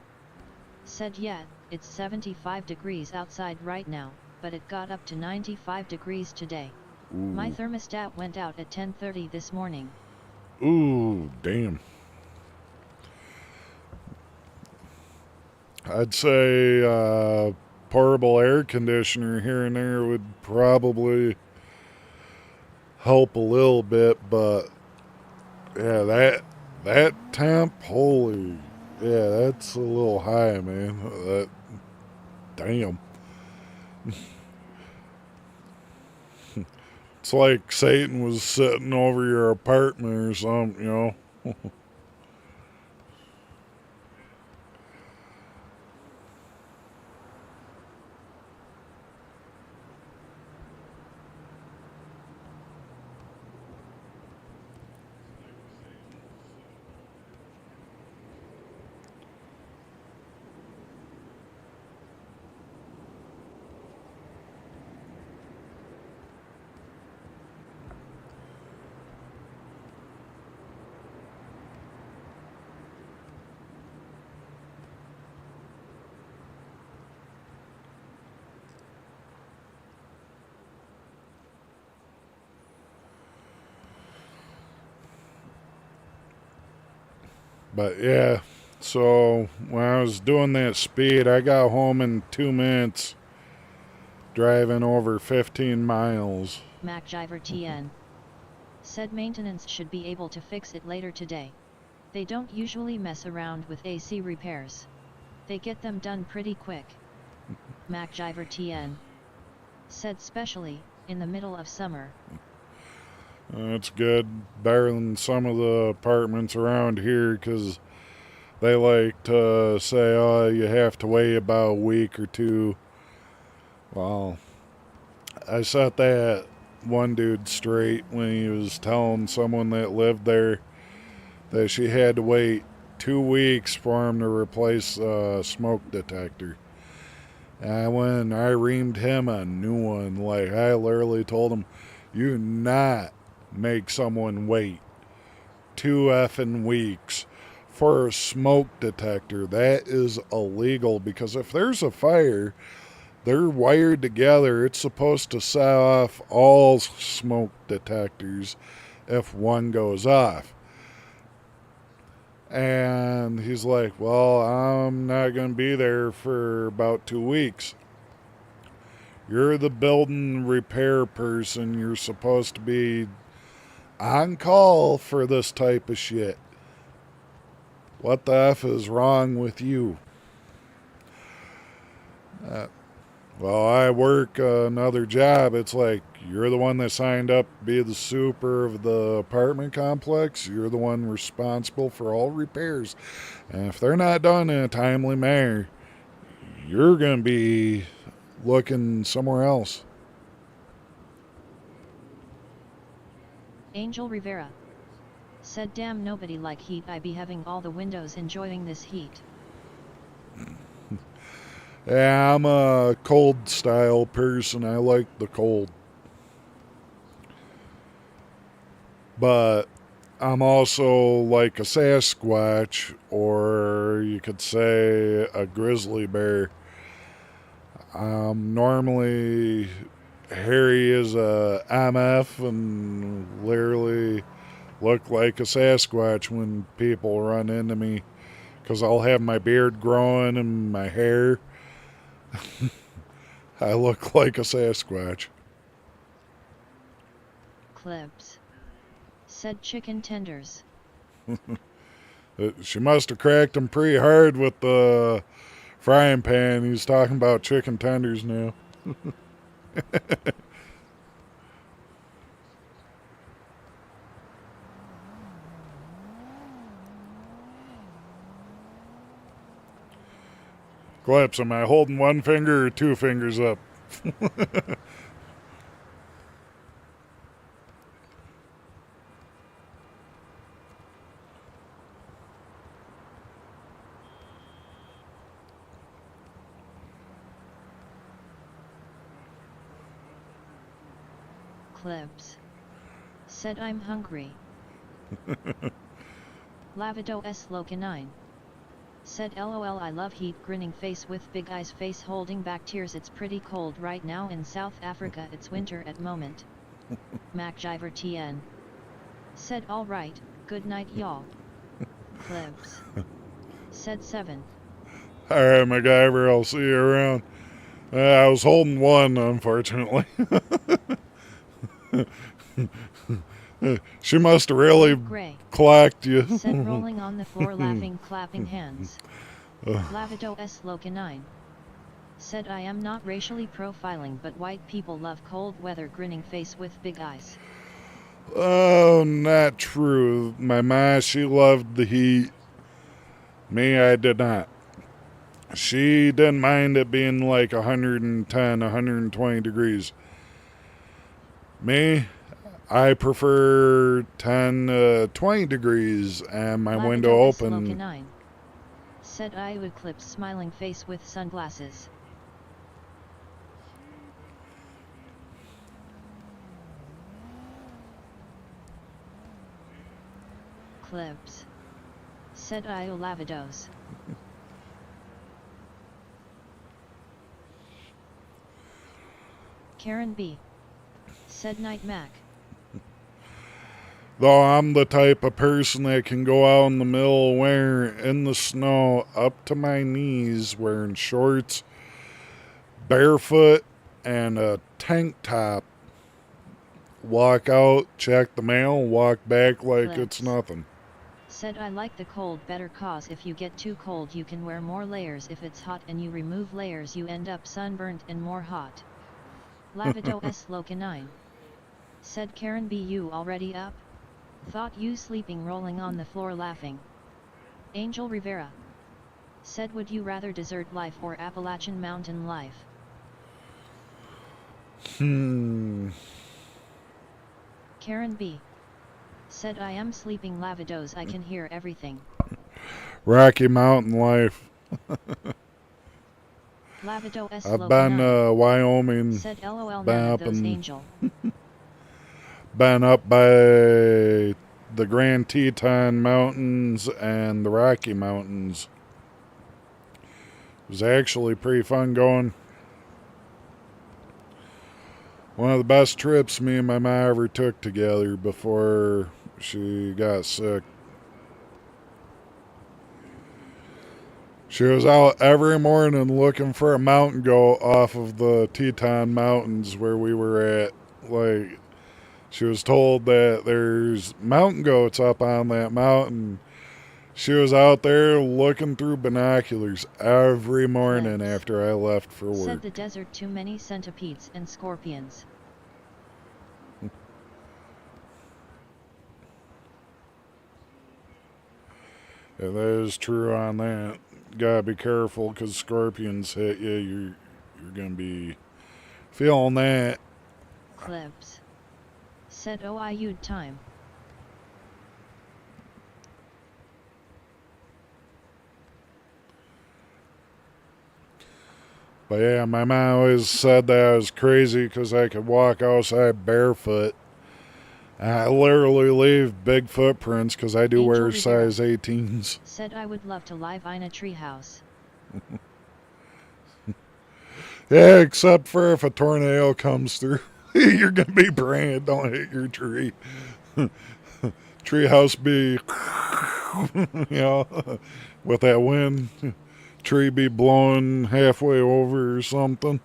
said yeah, it's 75 degrees outside right now, but it got up to 95 degrees today. Ooh. My thermostat went out at 10:30 this morning. Ooh, damn. I'd say portable air conditioner here and there would probably help a little bit, but yeah, that temp, holy, yeah, that's a little high, man. Damn. It's like Satan was sitting over your apartment or something. But yeah, so when I was doing that speed, I got home in 2 minutes, driving over 15 miles. MacGyver TN said maintenance should be able to fix it later today. They don't usually mess around with AC repairs. They get them done pretty quick. MacGyver TN said especially in the middle of summer. It's good, better than some of the apartments around here, because they like to say, oh, you have to wait about a week or two. Well, I set that one dude straight when he was telling someone that lived there that she had to wait 2 weeks for him to replace a smoke detector. And I went and I reamed him a new one. Like, I literally told him, you not make someone wait 2 effing weeks for a smoke detector. That is illegal, because if there's a fire, they're wired together. It's supposed to set off all smoke detectors if one goes off. And he's like, well, I'm not going to be there for about 2 weeks. You're the building repair person. You're supposed to be on call for this type of shit. What the F is wrong with you? Uh, well, I work another job. It's like, you're the one that signed up to be the super of the apartment complex. You're the one responsible for all repairs. And if they're not done in a timely manner, you're going to be looking somewhere else. Angel Rivera said, damn, nobody like heat. I be having all the windows enjoying this heat. Yeah, I'm a cold style person. I like the cold. But I'm also like a Sasquatch, or you could say a grizzly bear. I'm normally hairy as a MF and literally look like a Sasquatch when people run into me, because I'll have my beard growing and my hair. I look like a Sasquatch. Clips said, chicken tenders. She must have cracked him pretty hard with the frying pan. He's talking about chicken tenders now. Clips, am I holding one finger or two fingers up? Clips said, I'm hungry. Lavido S. Locanine said, LOL, I love heat. Grinning face with big eyes, face holding back tears. It's pretty cold right now in South Africa. It's winter at moment. MacGyver TN said, alright, good night y'all. Clips said 7. Alright, MacGyver, I'll see you around. I was holding one, unfortunately. She must have really clocked you. Said, rolling on the floor, laughing, clapping hands. Lavido S. Locanine said, I am not racially profiling, but white people love cold weather. Grinning face with big eyes. Oh, not true. My ma, she loved the heat. Me, I did not. She didn't mind it being like 110, 120 degrees. Me, I prefer 10, 20 degrees and my window open. Said, I would clip smiling face with sunglasses. Clips said, I Lavidos. Karen B said, night Mac. Though I'm the type of person that can go out in the middle in the snow up to my knees wearing shorts, barefoot, and a tank top. Walk out, check the mail, walk back like it's nothing. Said, I like the cold better cause if you get too cold you can wear more layers. If it's hot and you remove layers you end up sunburnt and more hot. Lavido S. Locanine said, Karen B, you already up? Thought you sleeping, rolling on the floor laughing. Angel Rivera said, would you rather desert life or Appalachian mountain life? Karen B said, I am sleeping. Lavidos, I can hear everything. Rocky Mountain life. Lavido S. I've been Wyoming. Said, LOL, none of those, Angel. Been up by the Grand Teton Mountains and the Rocky Mountains. It was actually pretty fun going. One of the best trips me and my ma ever took together before she got sick. She was out every morning looking for a mountain goat off of the Teton Mountains where we were at. Like, she was told that there's mountain goats up on that mountain. She was out there looking through binoculars every morning Clips. after I left for work. Said the desert too many centipedes and scorpions. Yeah, that is true on that. Gotta be careful because scorpions hit you. You're gonna be feeling that. Clips. Said OIU'd time. But yeah, my mom always said that I was crazy because I could walk outside barefoot. I literally leave big footprints because I do Angel wear Rivera size 18s. said I would love to live in a treehouse. Yeah, except for if a tornado comes through. You're going to be praying, don't hit your tree. Treehouse be, with that wind. Tree be blowing halfway over or something.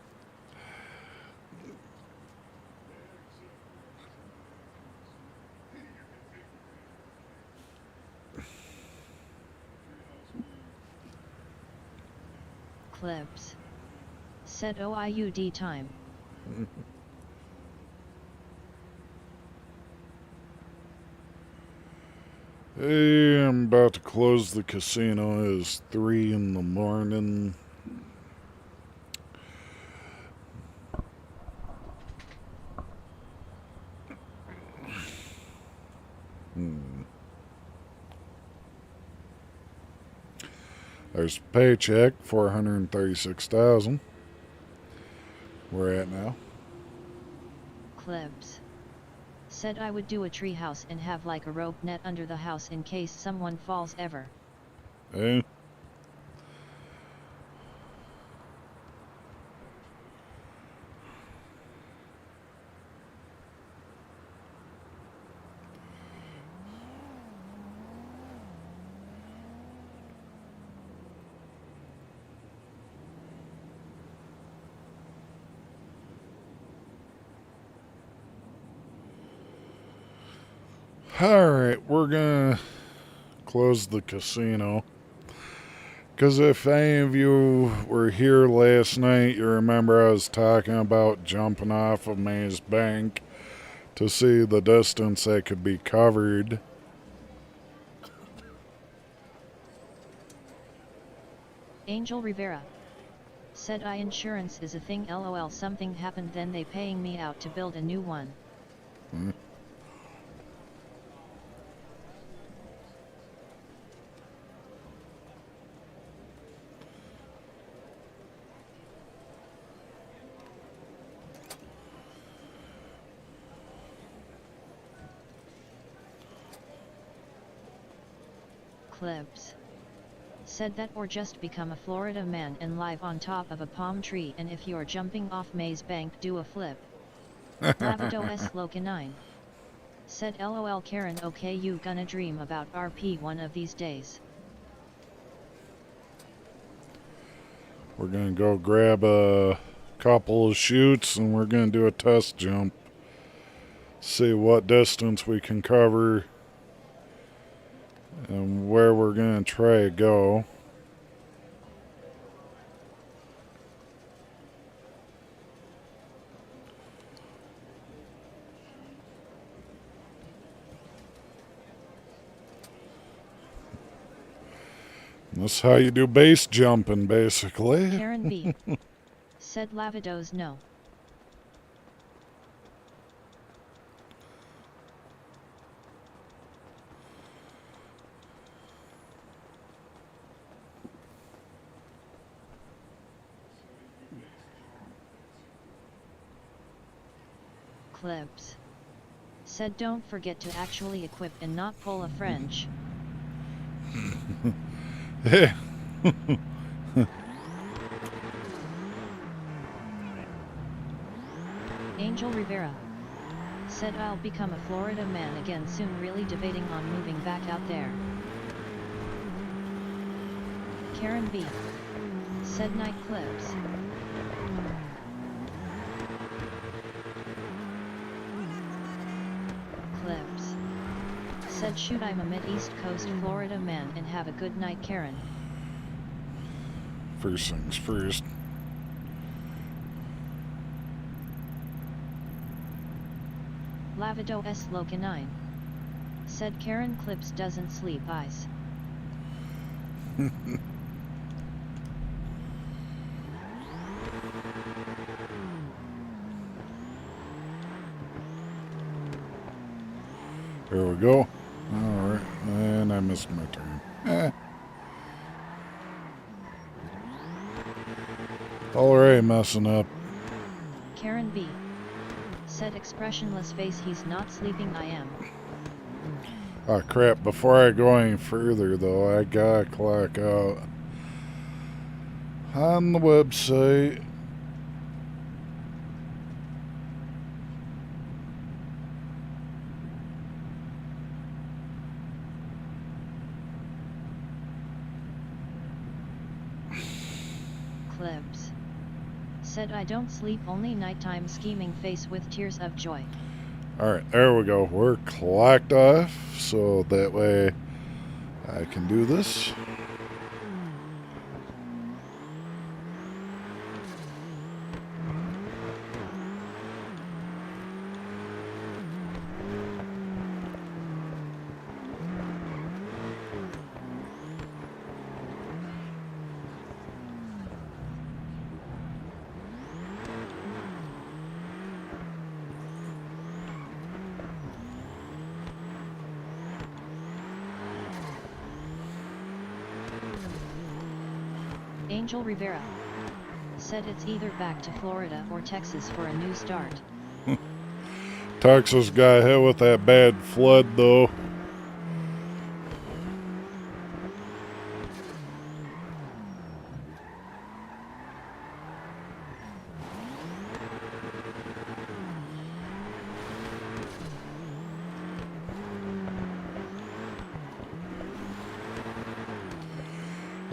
Clips. Said OIUD time. Hey, I'm about to close the casino. It's 3 in the morning. There's a paycheck, $436,000. We're at now. Clips. Said I would do a treehouse and have like a rope net under the house in case someone falls ever. Hey. Alright, we're gonna close the casino. Because if any of you were here last night, you remember I was talking about jumping off of Maze Bank to see the distance that could be covered. Angel Rivera said I insurance is a thing, lol, something happened then they paying me out to build a new one. Clips. Said that or just become a Florida man and live on top of a palm tree, and if you're jumping off Maze Bank do a flip. Lavado S Locanine. Said lol Karen, okay, you gonna dream about RP one of these days. We're gonna go grab a couple of chutes and we're gonna do a test jump. See what distance we can cover and where we're gonna try to go. That's how you do base jumping, basically. Karen B. said Lavados no. Clips. Said don't forget to actually equip and not pull a French. Yeah. Angel Rivera said I'll become a Florida man again soon, really debating on moving back out there. Karen B. Said night clips. Clips. Said shoot, I'm a mid-east coast Florida man and have a good night, Karen. First things first. Lavido S. Locanine. Said Karen clips doesn't sleep eyes. There we go. Alright, and I missed my turn. Alright, messing up. Karen B. Said expressionless face, he's not sleeping, I am. Oh crap, before I go any further though, I gotta clock out on the website. Clips. Said I don't sleep, only nighttime scheming face with tears of joy. Alright, there we go. We're clocked off, so that way I can do this. Angel Rivera. Said it's either back to Florida or Texas for a new start. Texas got hit with that bad flood though.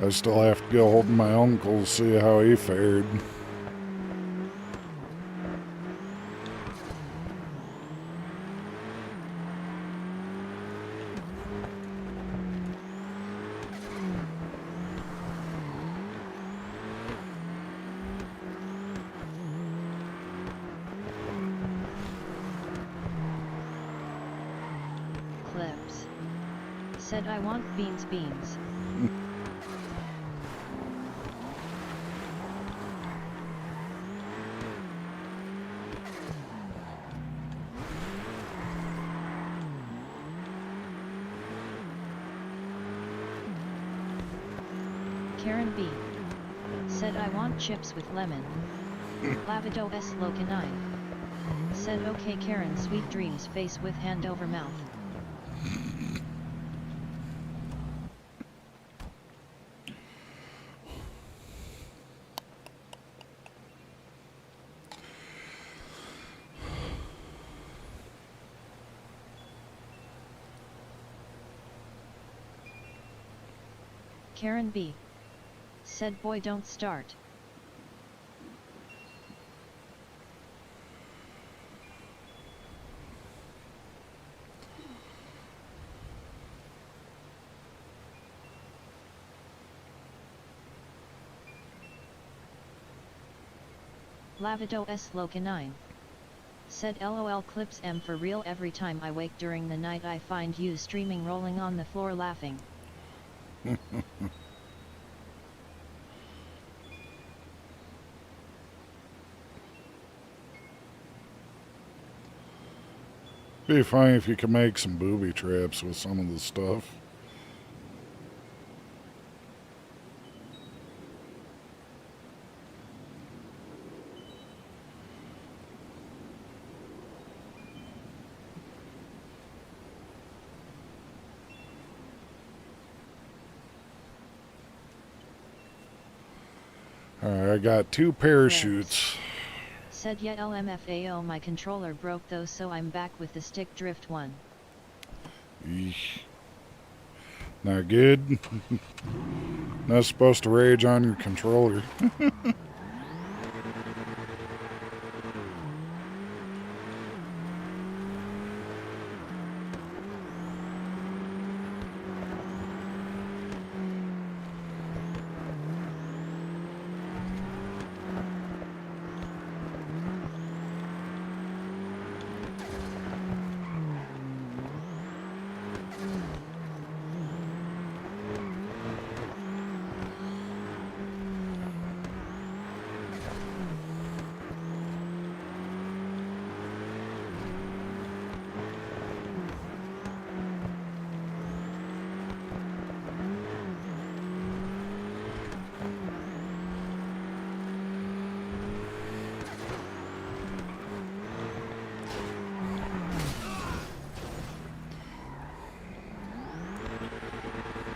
I still have to go hold my uncle, see how he fared. Clips. Said I want beans. Karen B. Said I want chips with lemon. Lavido S. Locanine. Said okay, Karen, sweet dreams face with hand over mouth. Karen B. Said boy don't start. Lavido S. Locanine. Said LOL clips M for real, every time I wake during the night I find you streaming, rolling on the floor laughing. Be fine if you could make some booby traps with some of the stuff. Alright, I got 2 parachutes. Said yeah LMFAO, my controller broke though, so I'm back with the stick drift one. Eesh. Not good. Not supposed to rage on your controller.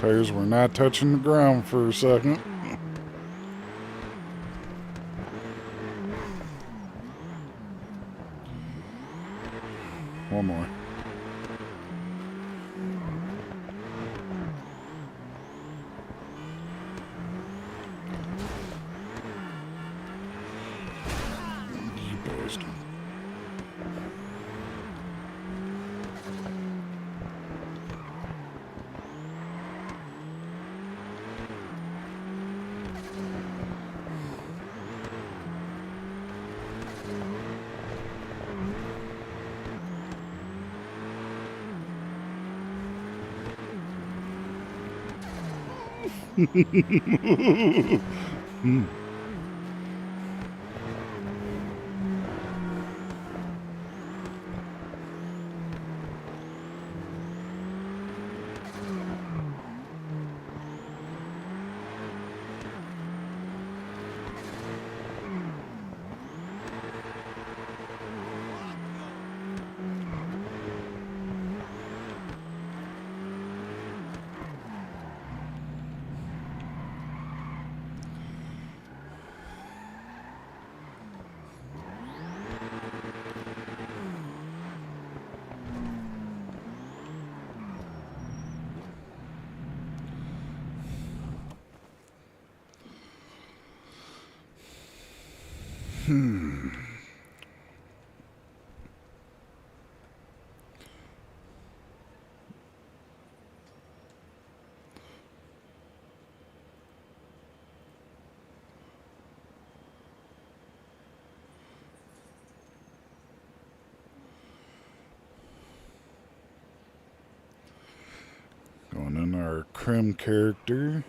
Tires were not touching the ground for a second. One more. You bastard. Going in our Crim character.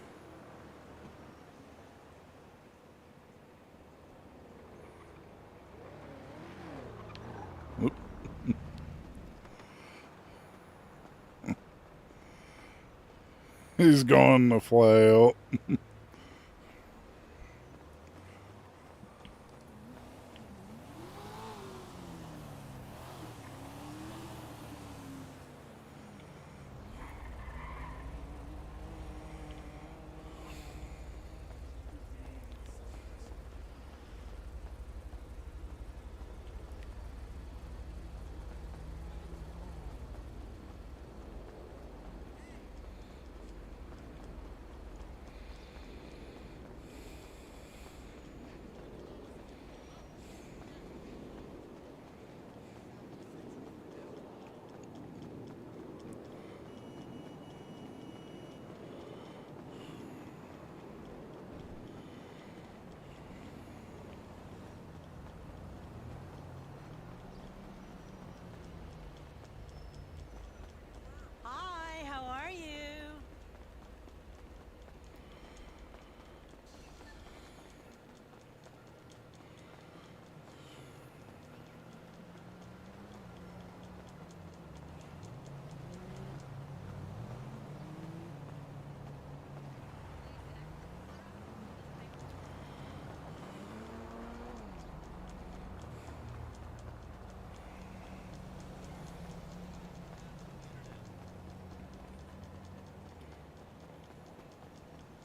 Oop. He's going to fly out.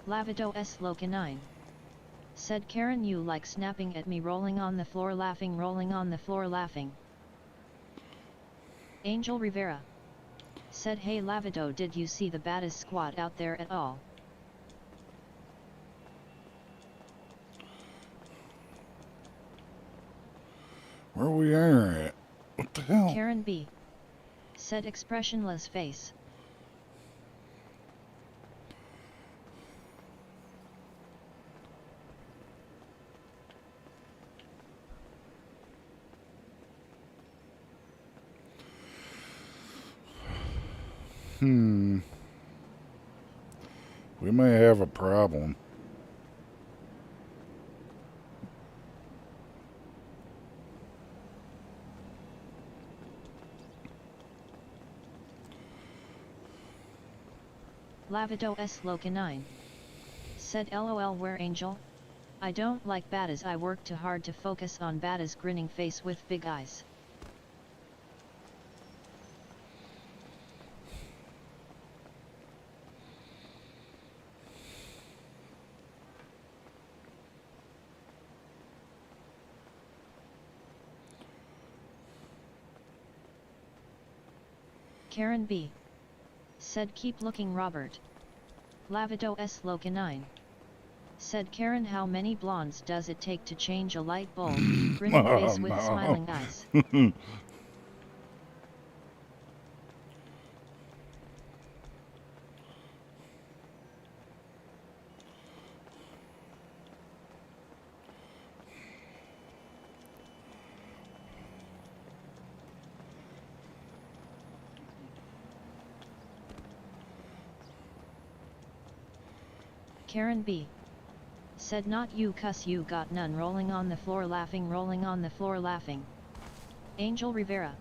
Lavido S. Locanine. Said Karen, you like snapping at me, rolling on the floor laughing, rolling on the floor laughing. Angel Rivera. said hey Lavido, did you see the baddest squad out there at all? Where we are at? What the hell? Karen B. said expressionless face. We may have a problem. Lavido S. Locanine said LOL where Angel? I don't like Bada's, I work too hard to focus on Bada's grinning face with big eyes. Karen B. said keep looking Robert. Lavido S. Locanine said Karen, how many blondes does it take to change a light bulb? Grinning face with no. smiling eyes. Karen B. said not you cuss, you got none, rolling on the floor laughing, rolling on the floor laughing. Angel Rivera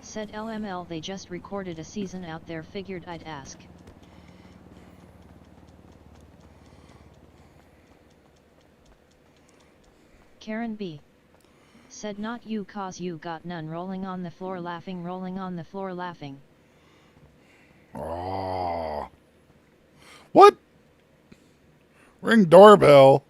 said LML, they just recorded a season out there, figured I'd ask. Karen B. said not you cause you got none, rolling on the floor laughing, rolling on the floor laughing. Oh. What? Ring doorbell.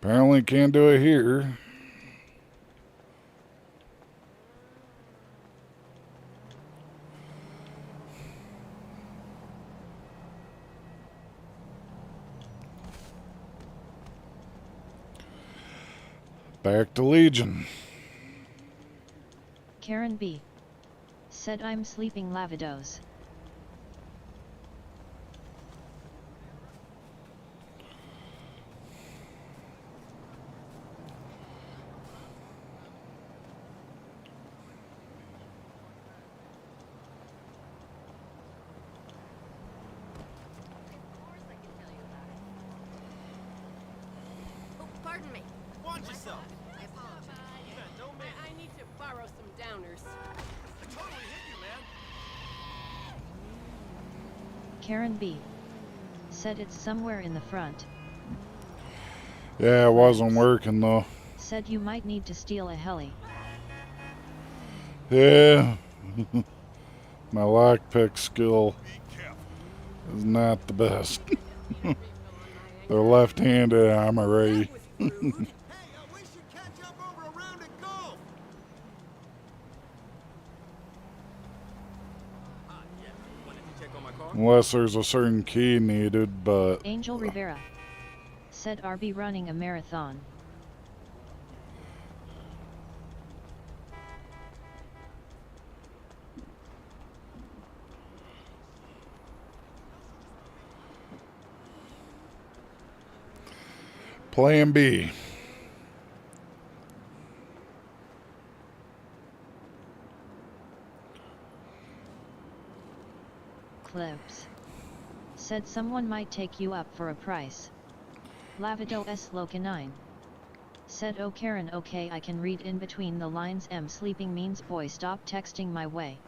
Apparently can't do it here. Back to Legion. Karen B. said I'm sleeping Lavidos. Pardon me. Watch yourself. I apologize. Yeah, no man. I need to borrow some downers. I totally hit you, man. Karen B. said it's somewhere in the front. Yeah, it wasn't working though. Said you might need to steal a heli. Yeah. My lockpick skill Be careful. is not the best. They're left-handed, I'm a right. Hey, we should catch up over a round of golf. Yeah. Wanted to check on my car? Unless there's a certain key needed, but Angel Rivera said RB running a marathon. Plan B. Clips said someone might take you up for a price. Lavido S. Locanine said oh Karen, okay, I can read in between the lines. Sleeping means boy, stop texting my way.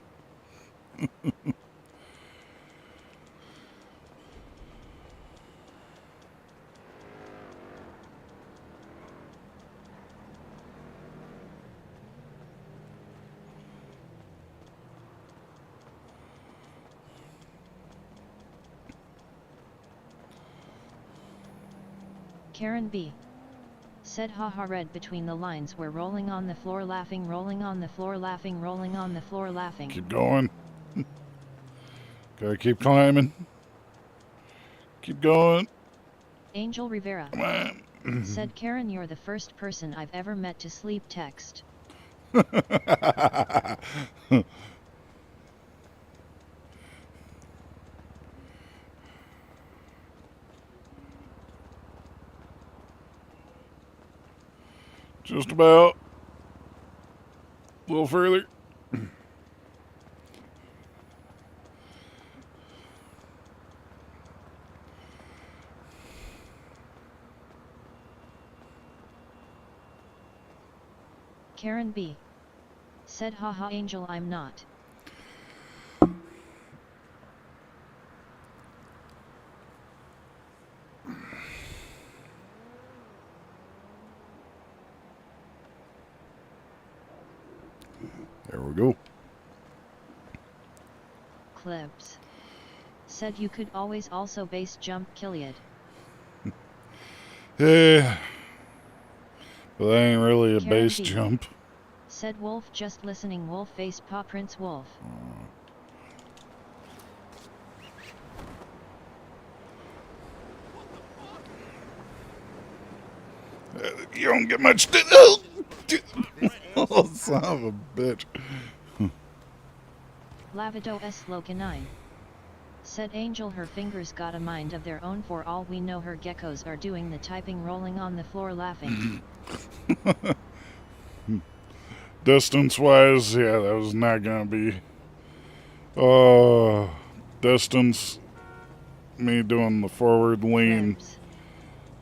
Karen B. said haha, read between the lines, we're rolling on the floor laughing, rolling on the floor laughing, rolling on the floor laughing. Keep going. Gotta keep climbing. Keep going. Angel Rivera Come on. said, Karen, you're the first person I've ever met to sleep text. Just about. A little further. Karen B. said, haha, Angel, I'm not. There we go. Clips said, you could always also base jump Killiad. Yeah. But that ain't really a Karen base B. jump. said, Wolf, just listening, Wolf face paw prints, Wolf. You don't get much. Oh, oh, son of a bitch. Lavido S. Locanine said, Angel, her fingers got a mind of their own. For all we know, her geckos are doing the typing, rolling on the floor laughing. Distance wise, yeah, that was not gonna be. Distance. Me doing the forward lean. Clips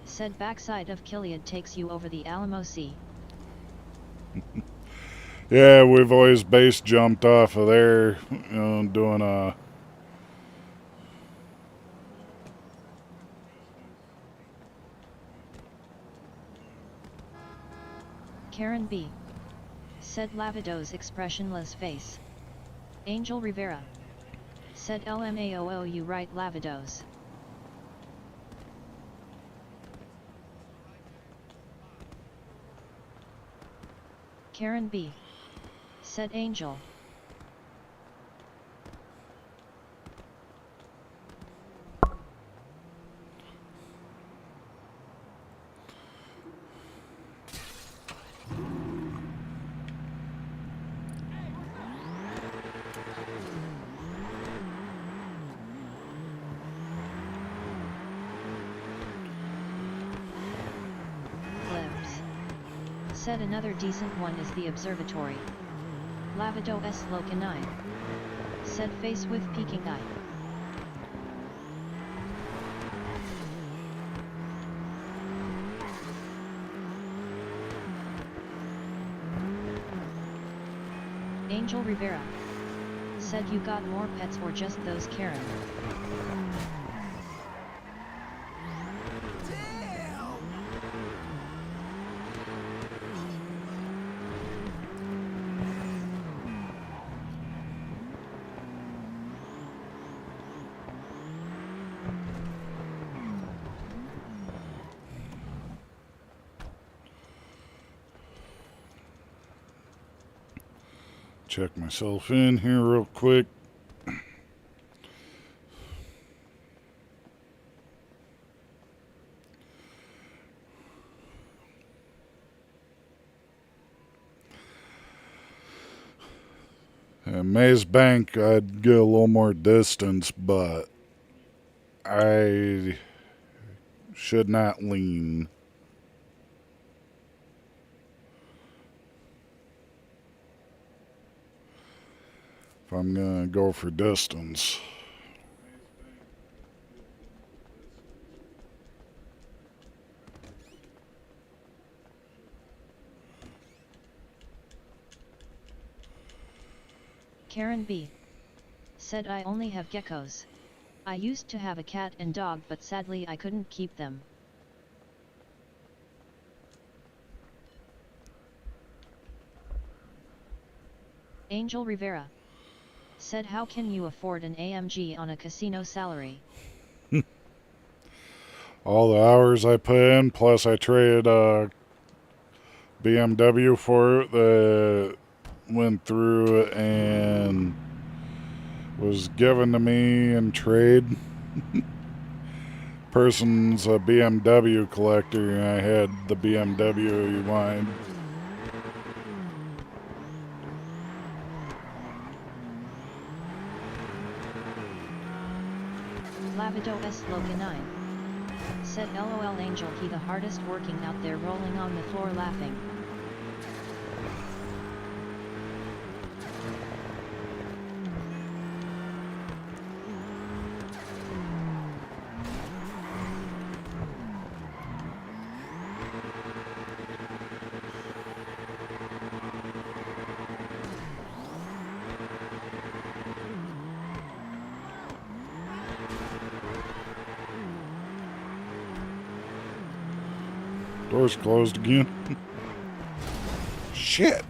said, backside of Killiad takes you over the Alamo Sea. Yeah, we've always base jumped off of there, doing a. Karen B. said, Lavido's expressionless face. Angel Rivera said, LMAOO, you right, Lavidos. Karen B. said, Angel. Clips said, another decent one is the observatory. Lavido S. Locanine said, face with peeking eye. Angel Rivera said, you got more pets or just those, Karen? Check myself in here real quick. Maze Bank, I'd get a little more distance, but I should not lean. If I'm gonna go for distance. Karen B. Said I only have geckos. I used to have a cat and dog, but sadly I couldn't keep them. Angel Rivera. Said how can you afford an AMG on a casino salary? All the hours I put in, plus I traded a BMW for it that went through and was given to me in trade. Person's a BMW collector, and I had the BMW he wanted. Lavido S. Loca 9. Said LOL Angel, he the hardest working out there, rolling on the floor laughing. Door's closed again. Shit.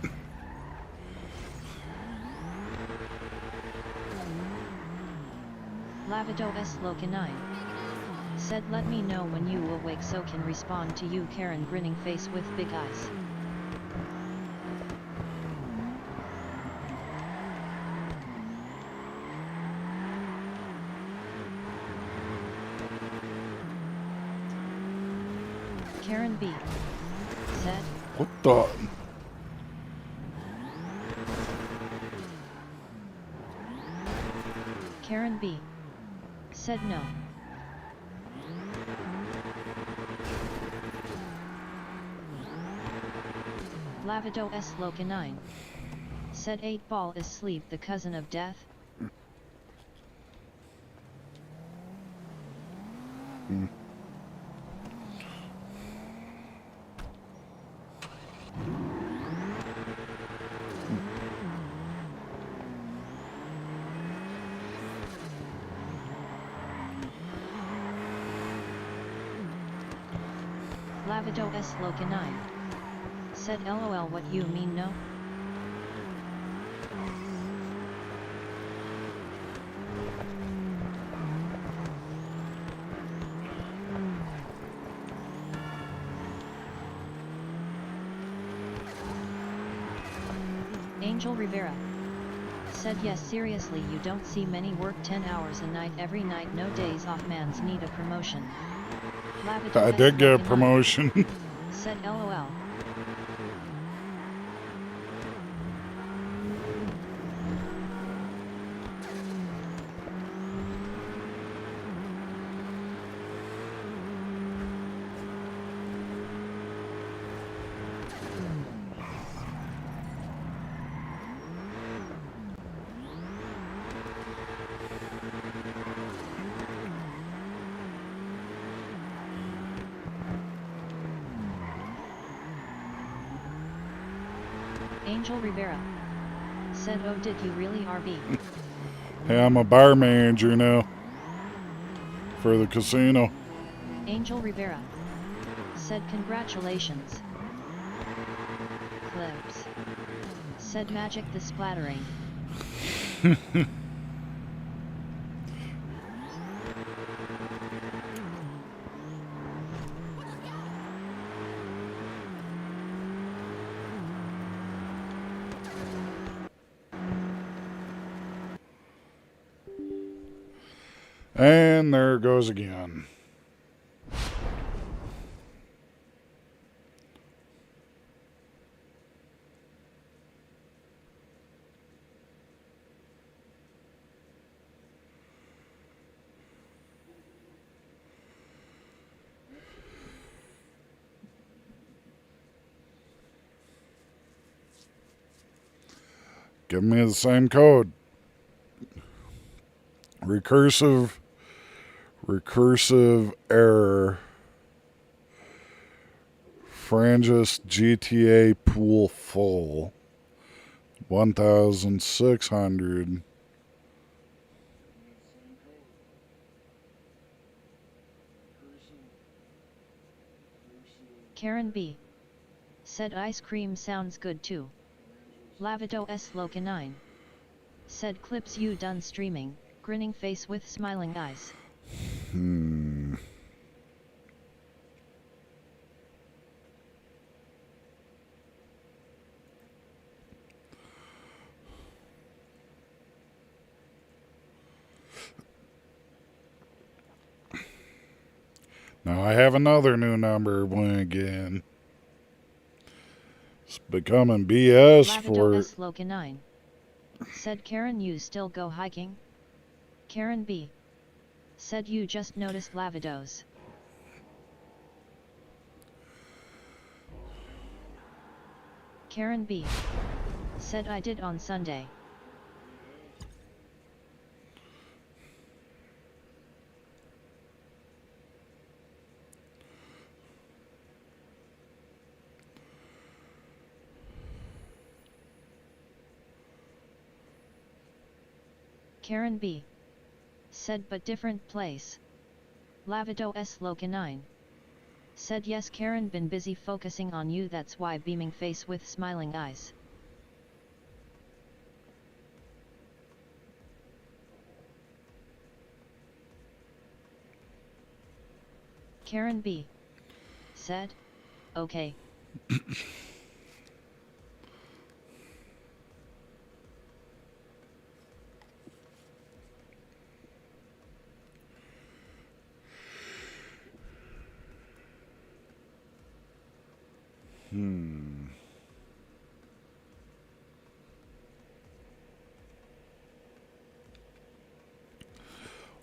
Lavido S. Loca 9. Said let me know when you awake so can respond to you, Karen grinning face with big eyes. Karen B. Said, What the? Karen B. Said no. Lavido S. Loca 9. Said 8 Ball is sleep, the cousin of death. Lavido S. Loca 9. Said LOL what you mean no? Angel Rivera. Said yes seriously, you don't see many work 10 hours a night every night, no days off, mans need a promotion. Lavido I S. did get a Loca 9. promotion. Said LOL. Angel Rivera. Said oh did you really RB? Hey, I'm a bar manager now for the casino. Angel Rivera. Said congratulations. Clips. Said magic the splattering. And there it goes again. Give me the same code. Recursive error. Frangis GTA pool full. 1,600. Karen B. said ice cream sounds good too. Lavido S Loca 9 said clips you done streaming, grinning face with smiling eyes. Now I have another new number one again. It's becoming BS Lavido for... S Loca 9 said Karen you still go hiking? Karen B. said you just noticed Lavidos. Karen B. said I did on Sunday. Karen B. said but different place. Lavido S Loca 9 said yes Karen been busy focusing on you that's why beaming face with smiling eyes. Karen B. said, okay.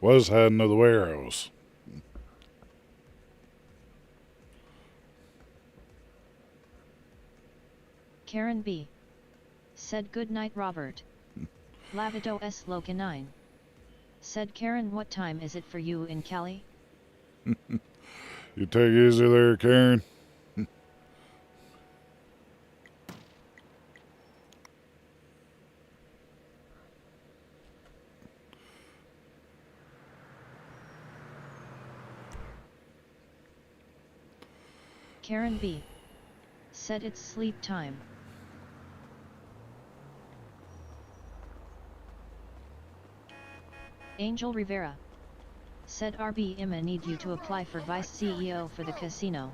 Was heading to the warehouse. Karen B. said good night Robert. Lavido S Loca 9 said Karen what time is it for you in Cali? You take it easy there, Karen. Karen B. said it's sleep time. Angel Rivera said RB Ima need you to apply for vice CEO for the casino.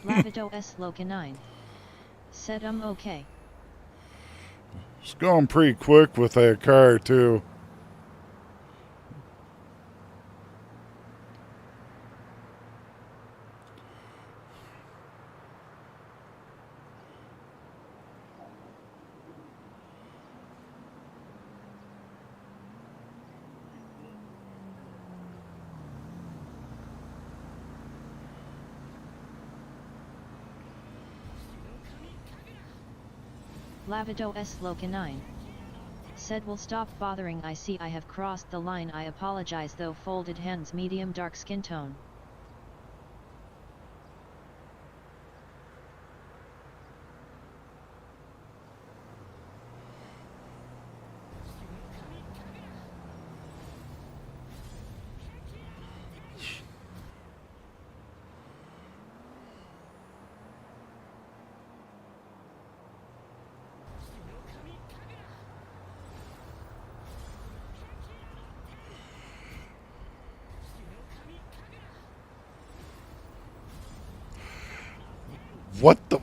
Lavido S Loca 9 said okay. It's going pretty quick with that car too. Lavido S Loca 9 said will stop bothering I see I have crossed the line I apologize though folded hands medium dark skin tone. What the...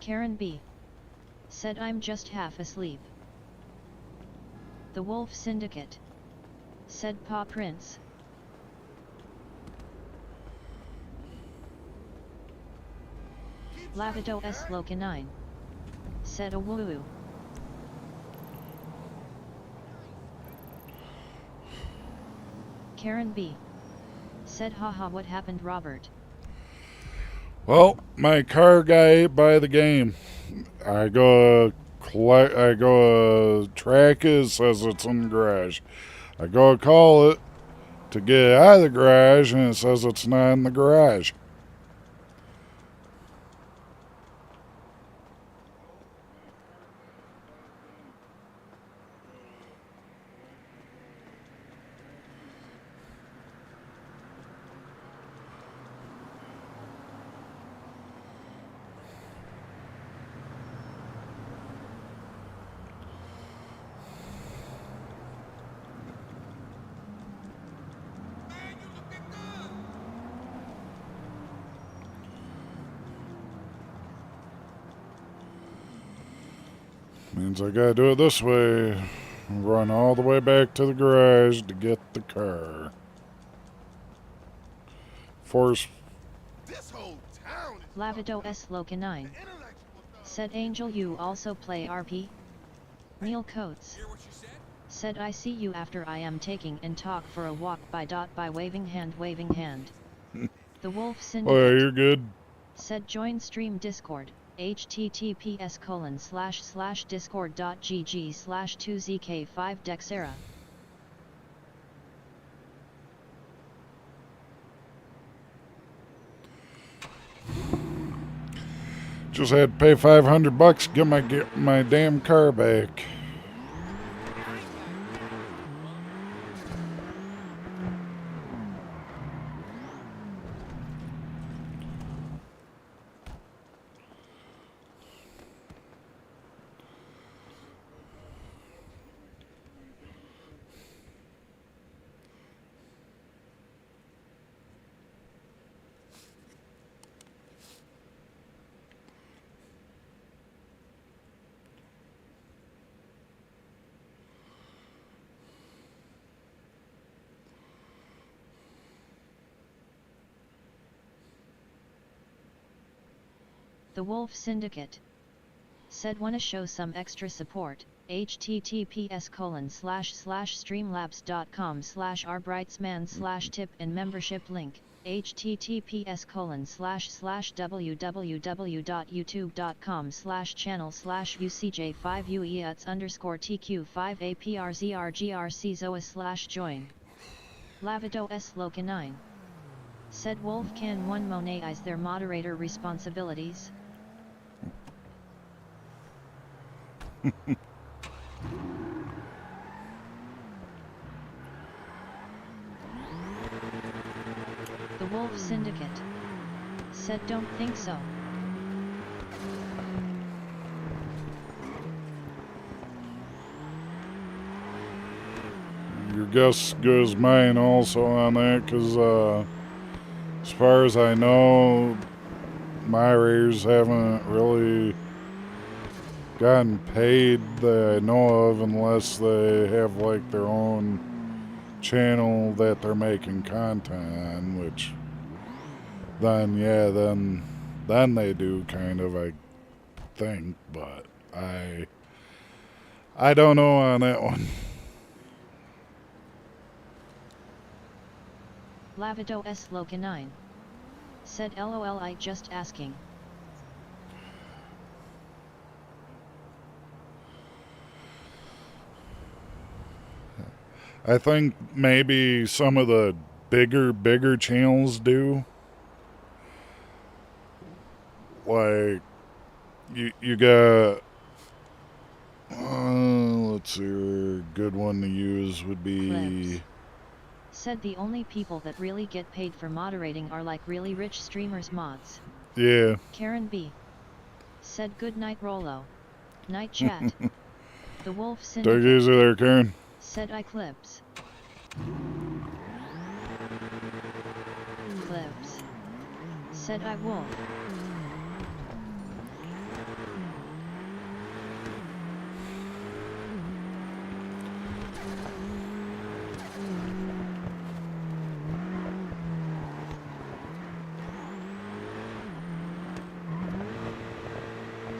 Karen B. said I'm just half asleep. The Wolf Syndicate said Paw Prince. Lavido S Loca 9 said a woo. Karen B. said haha what happened Robert? Well, my car got ate by the game. I go track it, says it's in the garage. I go to call it to get out of the garage, and it says it's not in the garage. Man, you looking good. Means I gotta do it this way. Run all the way back to the garage to get the car. Force. This whole town is Lavido S. Locanine. intellectual stuff. Said Angel, you also play RP? Neil Coates. Hear what you said? Said I see you after I am taking and talk for a walk by waving hand. The Wolf Oh, yeah, Syndicate. you're good. Said join stream Discord. https://discord.gg/2zk5dexera. Just had to pay $500 to get my damn car back. The Wolf Syndicate. Said wanna show some extra support. https://streamlabs.com/rbrightsman/tip and membership link. https://www.youtube.com/channel/ucj5ueats_tq5aprrzrgrc/join. Lavido S. Said Wolf, can one monetize their moderator responsibilities? The Wolf Syndicate. Said don't think so. Your guess goes mine also on that, because as far as I know, moderators haven't really gotten paid that I know of, unless they have like their own channel that they're making content on, which then yeah, then they do kind of, I think, but I don't know on that one. Lavido S. Locanine. Said LOL, I just asking. I think maybe some of the bigger channels do. Like, you got, let's see, a good one to use would be... Clips. Said the only people that really get paid for moderating are like really rich streamers mods. Yeah. Karen B. Said good night Rollo. Night chat. The Wolf Take Syndicate. it easy there, Karen. Said I clips. Clips. Said I wolf.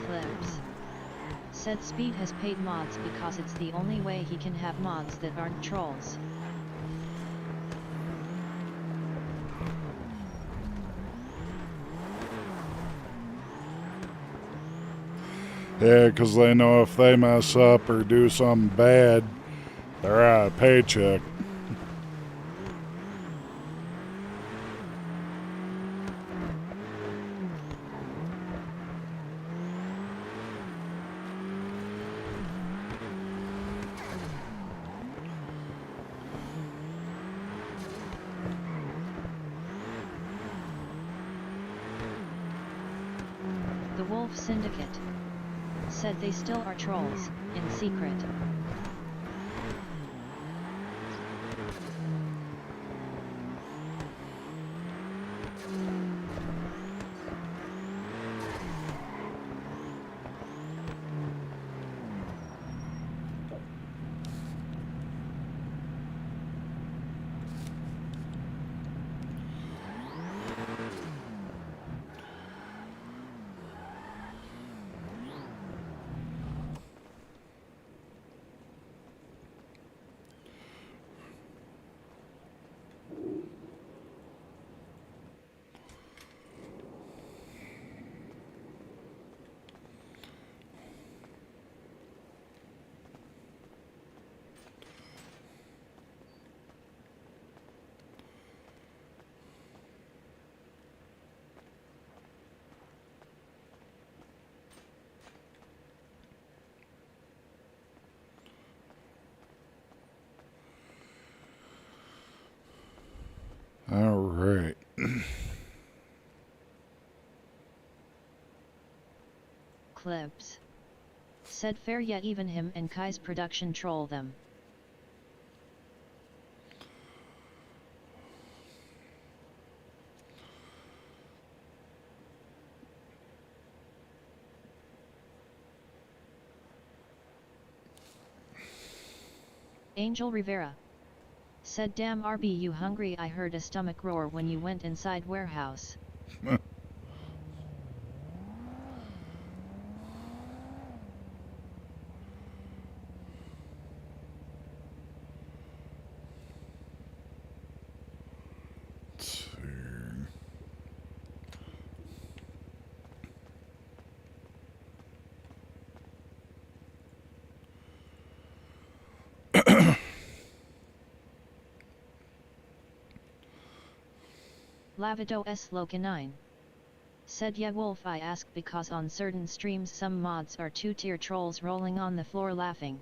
Clips. Said Speed has paid mods because it's the only way he can have mods that aren't trolls. Yeah, because they know if they mess up or do something bad, They're out of paycheck. The Wolf Syndicate said they still are trolls, in secret. All right. Clips said fair, yet even him and Kai's production troll them. Angel Rivera said, damn RB, you hungry? I heard a stomach roar when you went inside warehouse. Let's see. Lavido S. Locanine said, yeah Wolf, I ask because on certain streams some mods are two-tier trolls rolling on the floor laughing.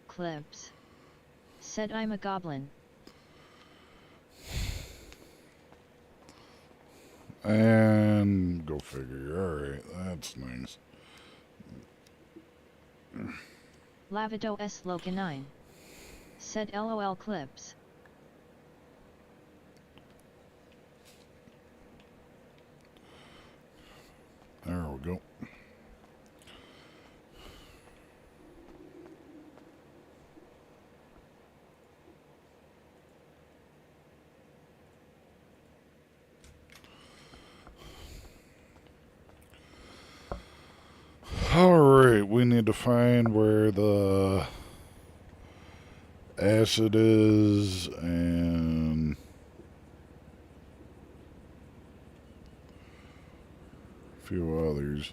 Clips said, I'm a goblin. And go figure. Alright, that's nice. Lavido S. Locanine said, LOL Clips. There we go. Alright, we need to find where the acid is and a few others.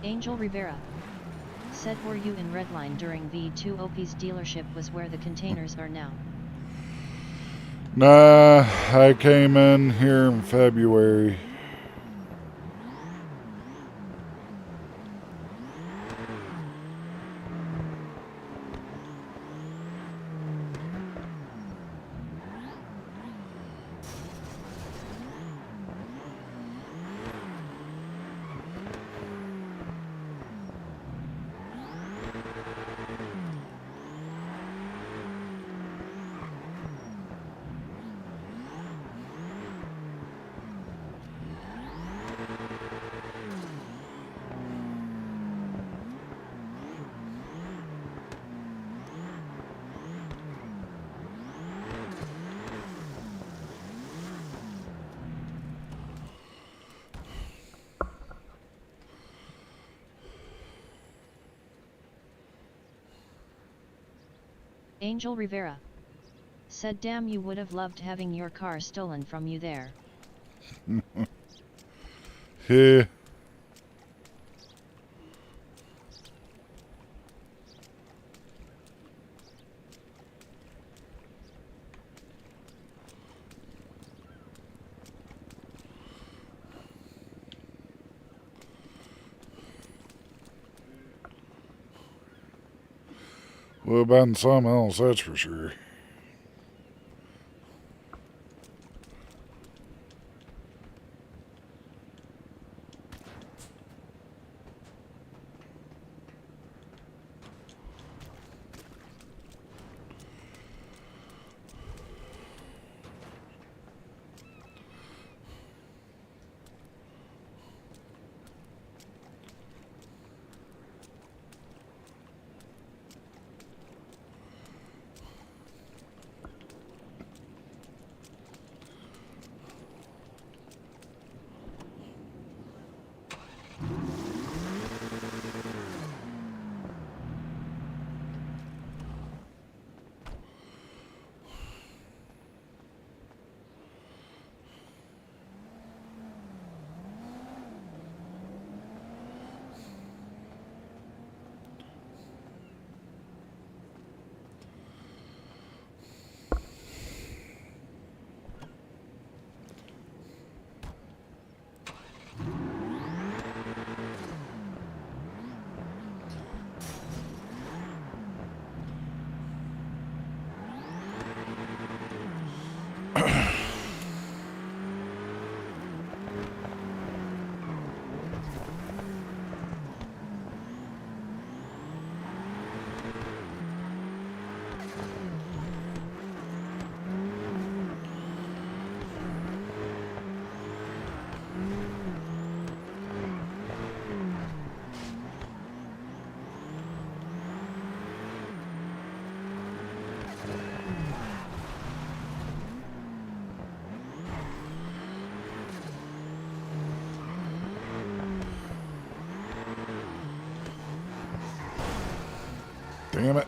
Angel Rivera said, were you in Redline during V2OP's dealership was where the containers are now? Nah, I came in here in February. Angel Rivera said, damn, you would have loved having your car stolen from you there. Yeah. Would have been something else, that's for sure. Damn it.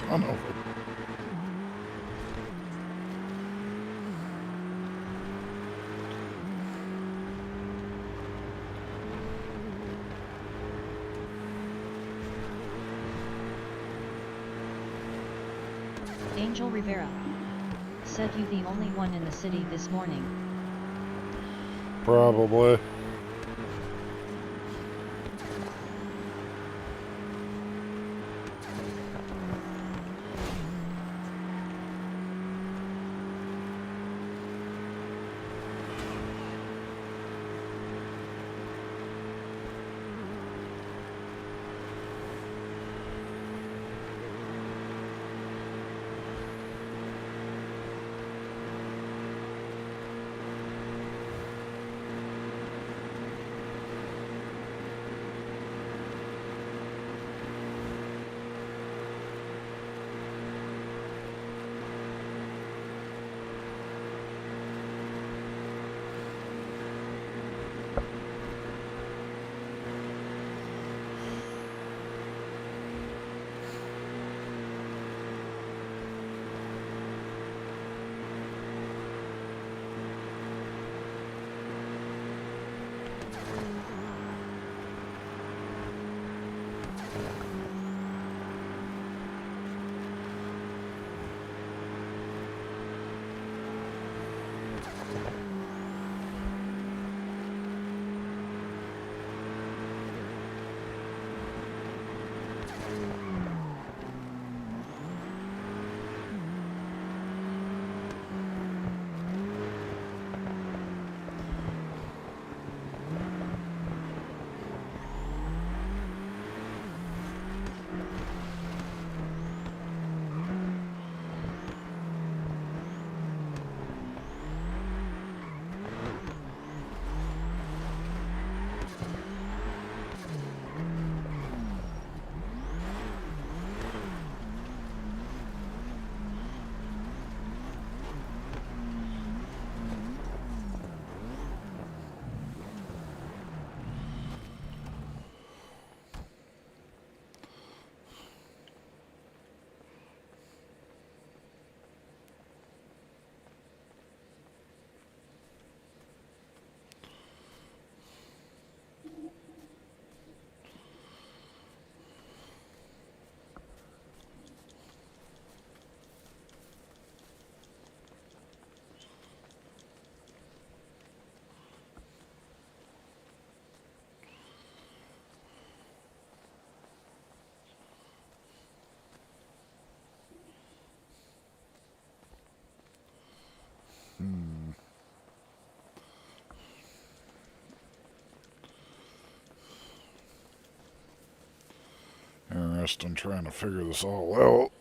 Son of a... Angel Rivera. Said you the only one in the city this morning. Probably. Interesting, trying to figure this all out.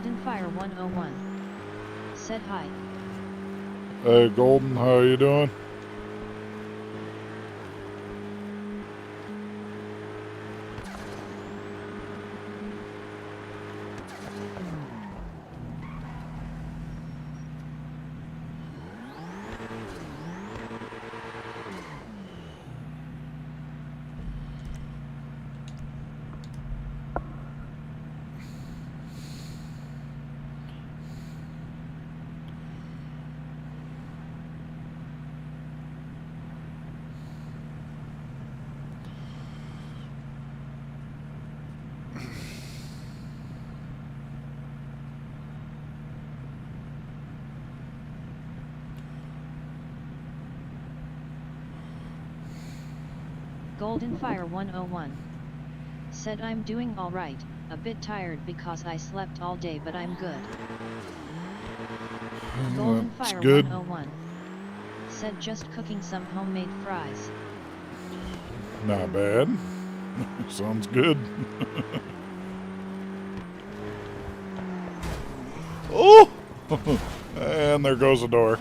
Golden Fire 101 said hi. Hey Golden, how you doing? Golden Fire 101 said I'm doing alright, a bit tired because I slept all day but I'm good. Golden That's Fire good. 101 said just cooking some homemade fries. Not bad. Sounds good. Oh! And there goes the door.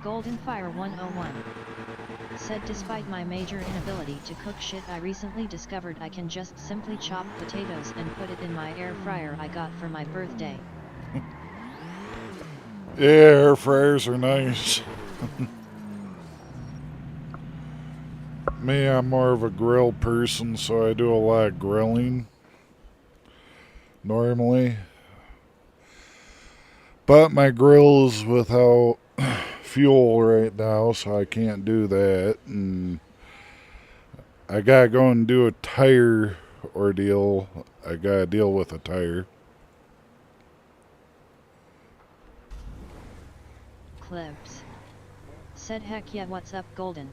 Golden Fire 101 said despite my major inability to cook shit, I recently discovered I can just simply chop potatoes and put it in my air fryer I got for my birthday. Yeah, air fryers are nice. Me, I'm more of a grill person, so I do a lot of grilling normally. But my grill is without fuel right now, so I can't do that. And I gotta go and do a tire ordeal. I gotta deal with a tire. Clips said heck yeah, what's up Golden?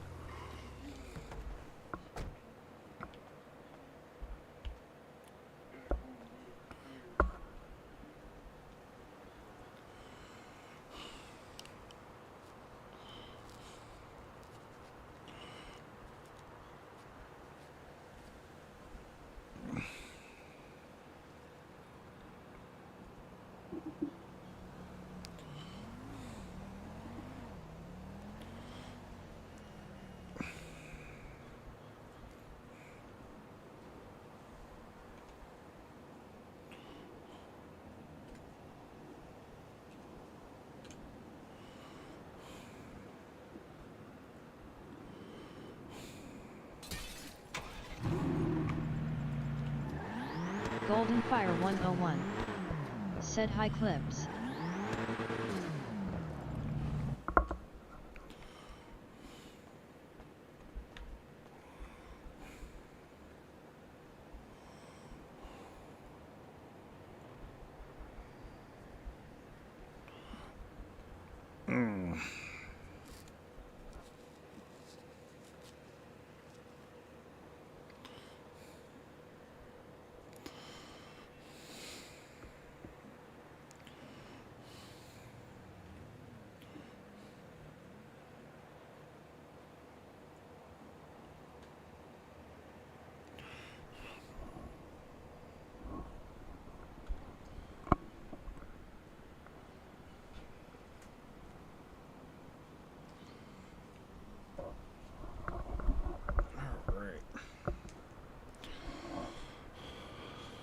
Golden Fire 101 said hi Clips.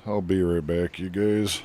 I'll be right back, you guys.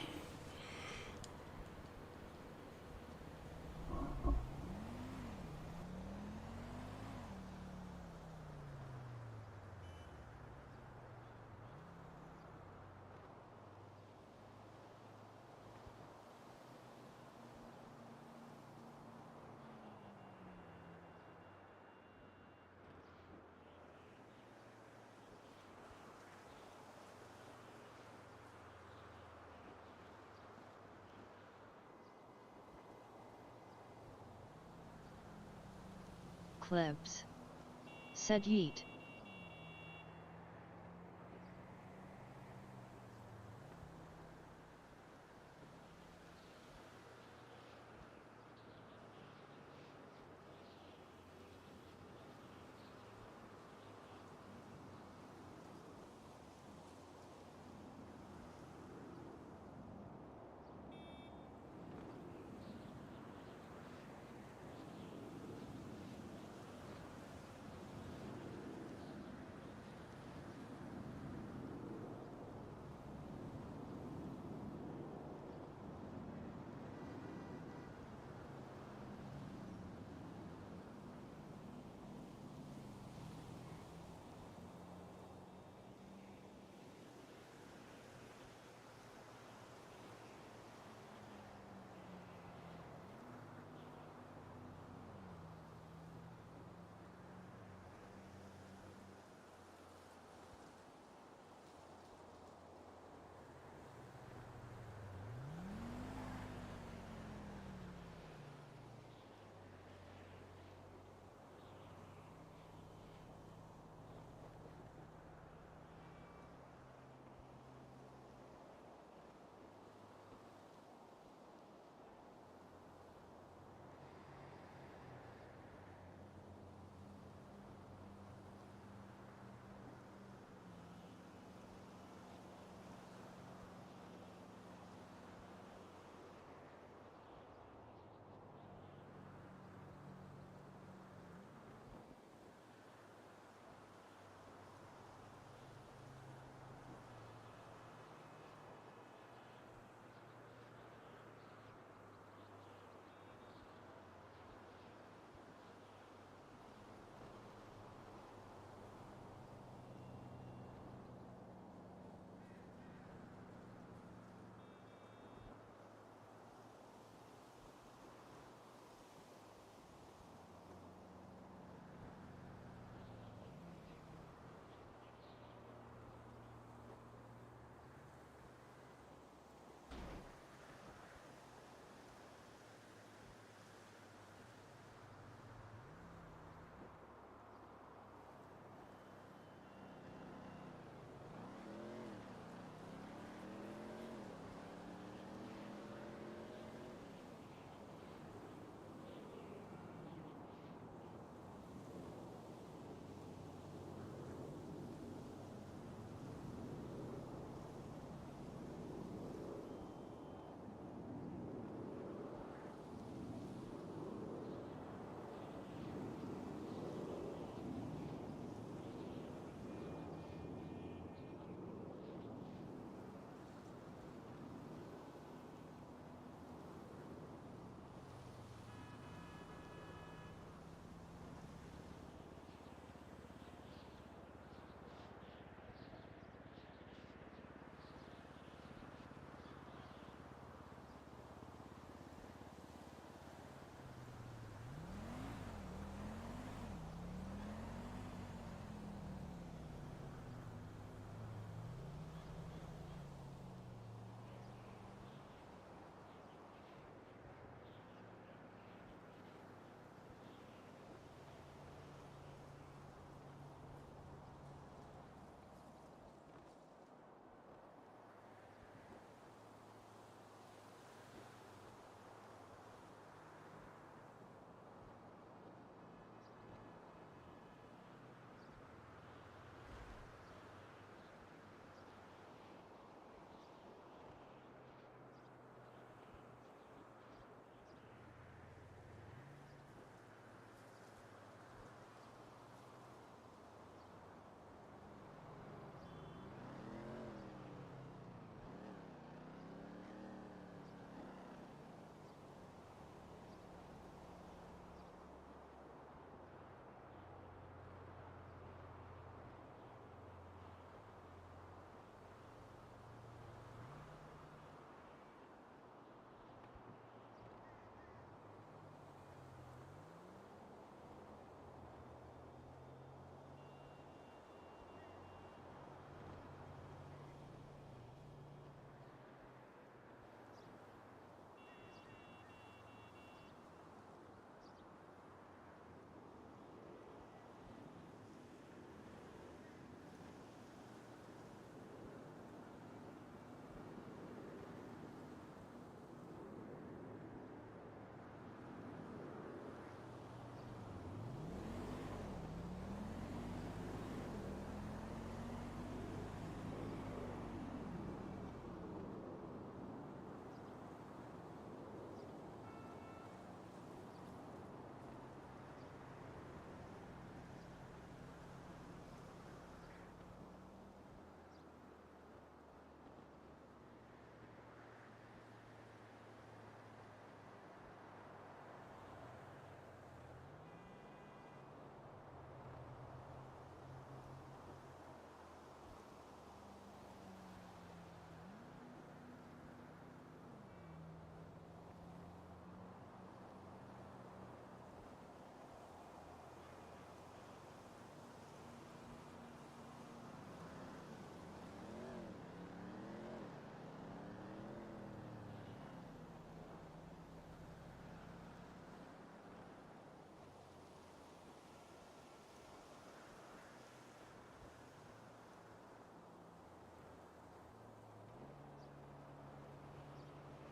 Klebs. Said Yeet.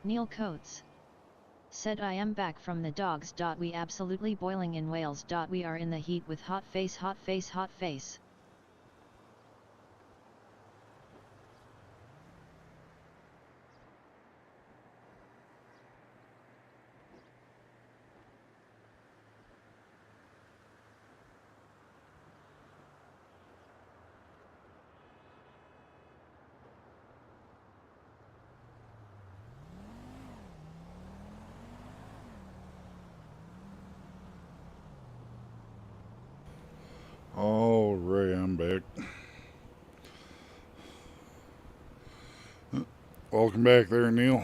Neil Coates said, I am back from the dogs. We absolutely boiling in Wales. We are in the heat with hot face, hot face, hot face. Alright, I'm back. Welcome back there, Neil.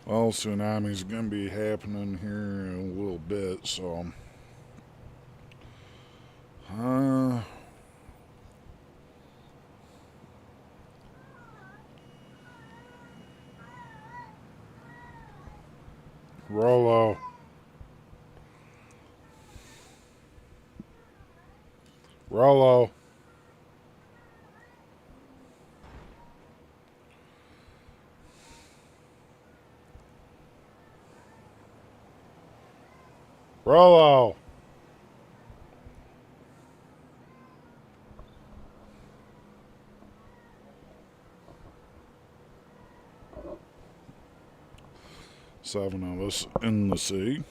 Well, tsunami's gonna be happening here in a little bit, so Rollo. Rollo. Rollo. Seven of us in the sea.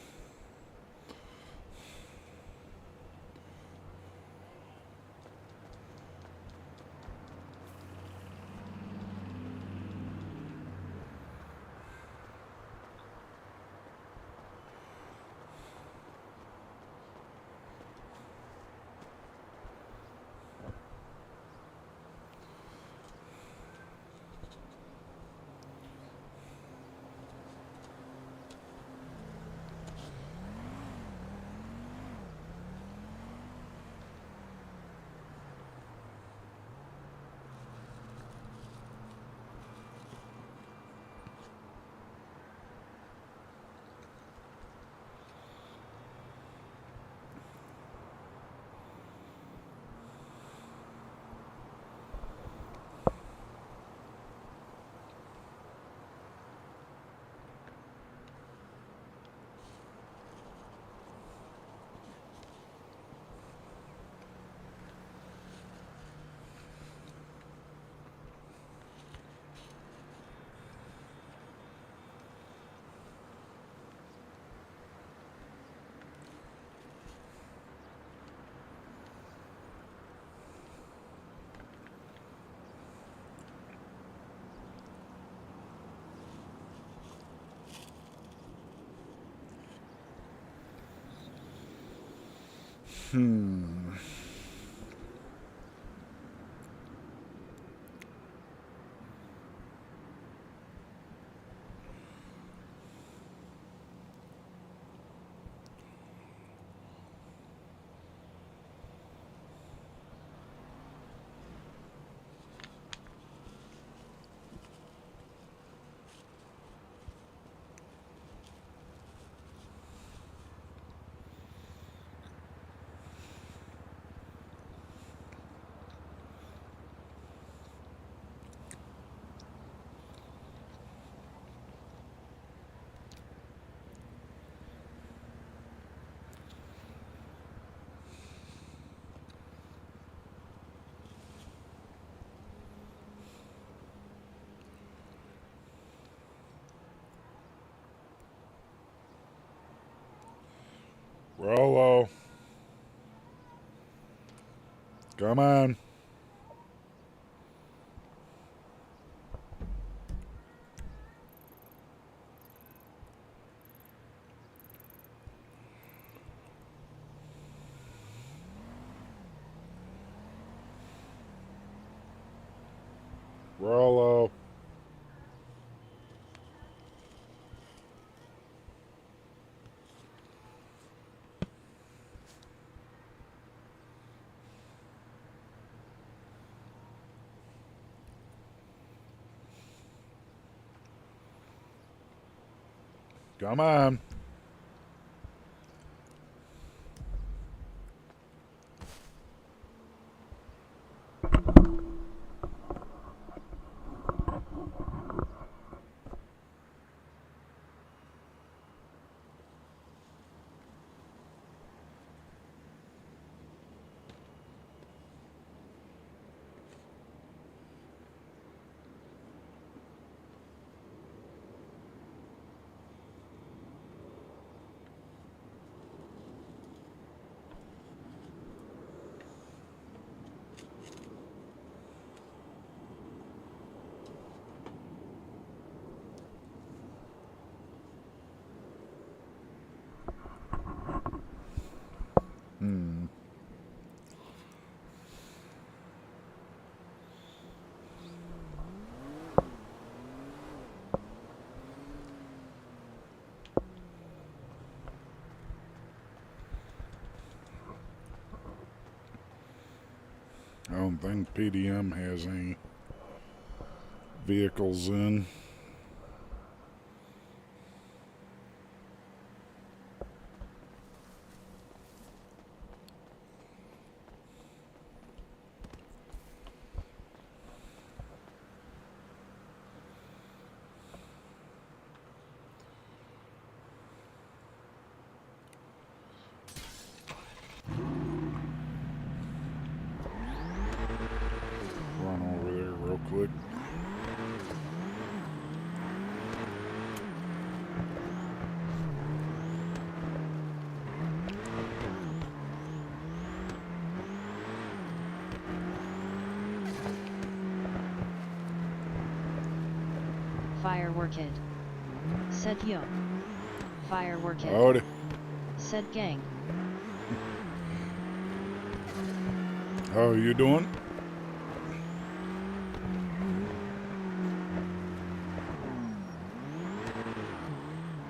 Rollo. Come on. Rollo. Come on. I don't think PDM has any vehicles in. Run over there real quick. Firework it. Said yo. Firework it. Howdy. Said gang. How you doing?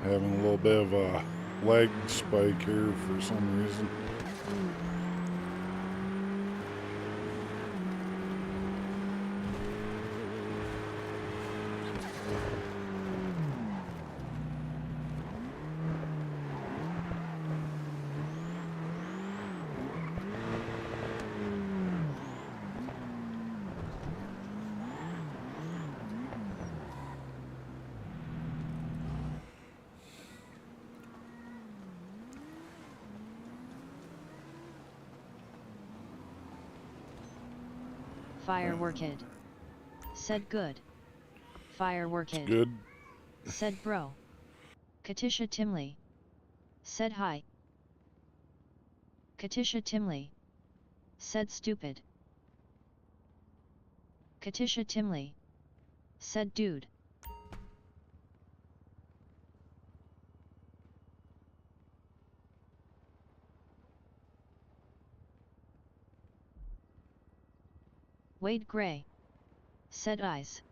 Having a little bit of a lag spike here for some reason. Firework it. Said good. Firework it. Good. Said bro. Katisha Timley. Said hi. Katisha Timley. Said stupid. Katisha Timley. Said dude. Wade Gray. Said eyes.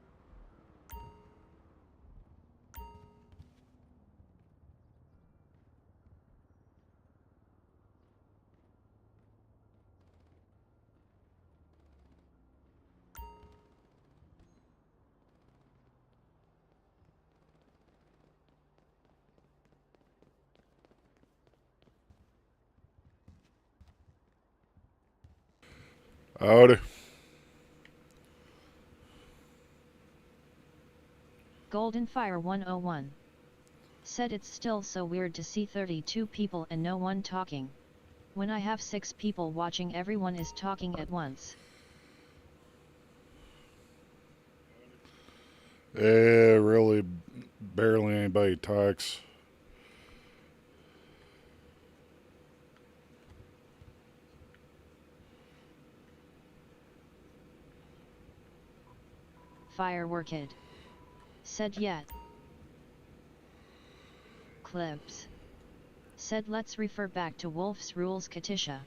Howdy. Golden Fire 101. Said it's still so weird to see 32 people and no one talking. When I have 6 people watching, everyone is talking at once. Really barely anybody talks. Firework it. Said yet. Clips. Said let's refer back to Wolf's rules. Katisha.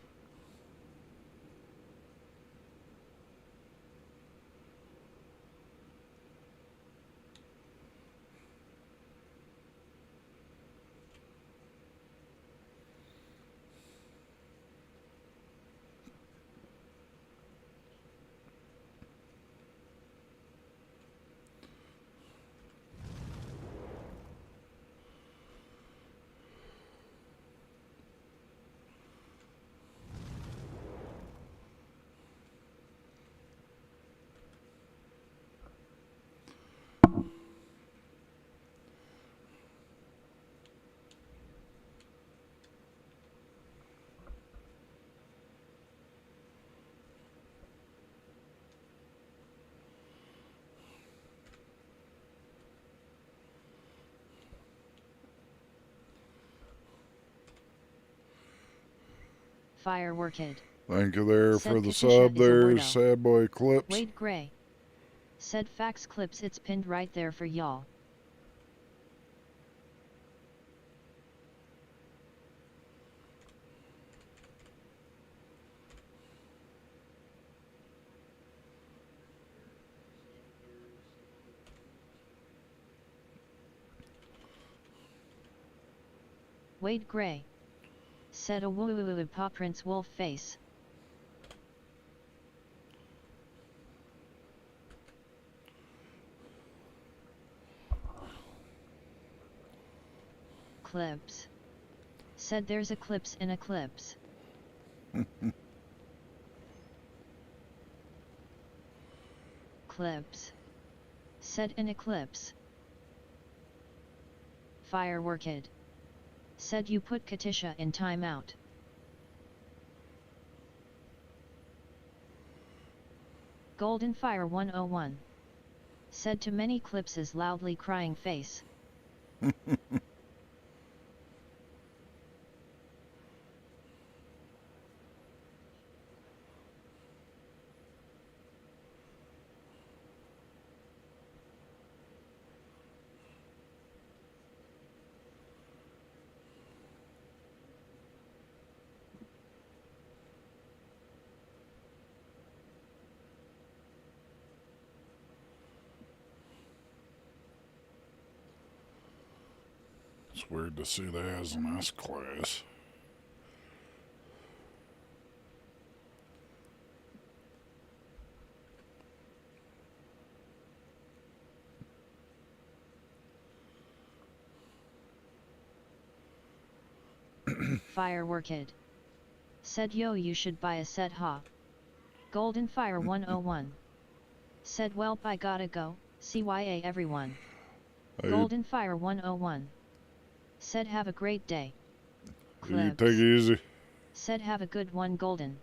Fire Worked. Thank you there Said for the Katisha sub is a there, weirdo. Sad Boy Clips. Wade Gray. Said fax clips, it's pinned right there for y'all. Wade Gray. Said a woo paw prince wolf face. Clips. Said there's eclipse in eclipse. Clips. Said an eclipse. Fire Worked. Said you put Katisha in timeout. Golden Fire 101. Said to many clipses loudly crying face. It's weird to see that as an S class. Fire Worked. Said yo you should buy a set ha. Golden Fire 101. Said welp I gotta go, CYA everyone. Golden Fire 101. Said have a great day. You Clips. take it easy. Said have a good one Golden.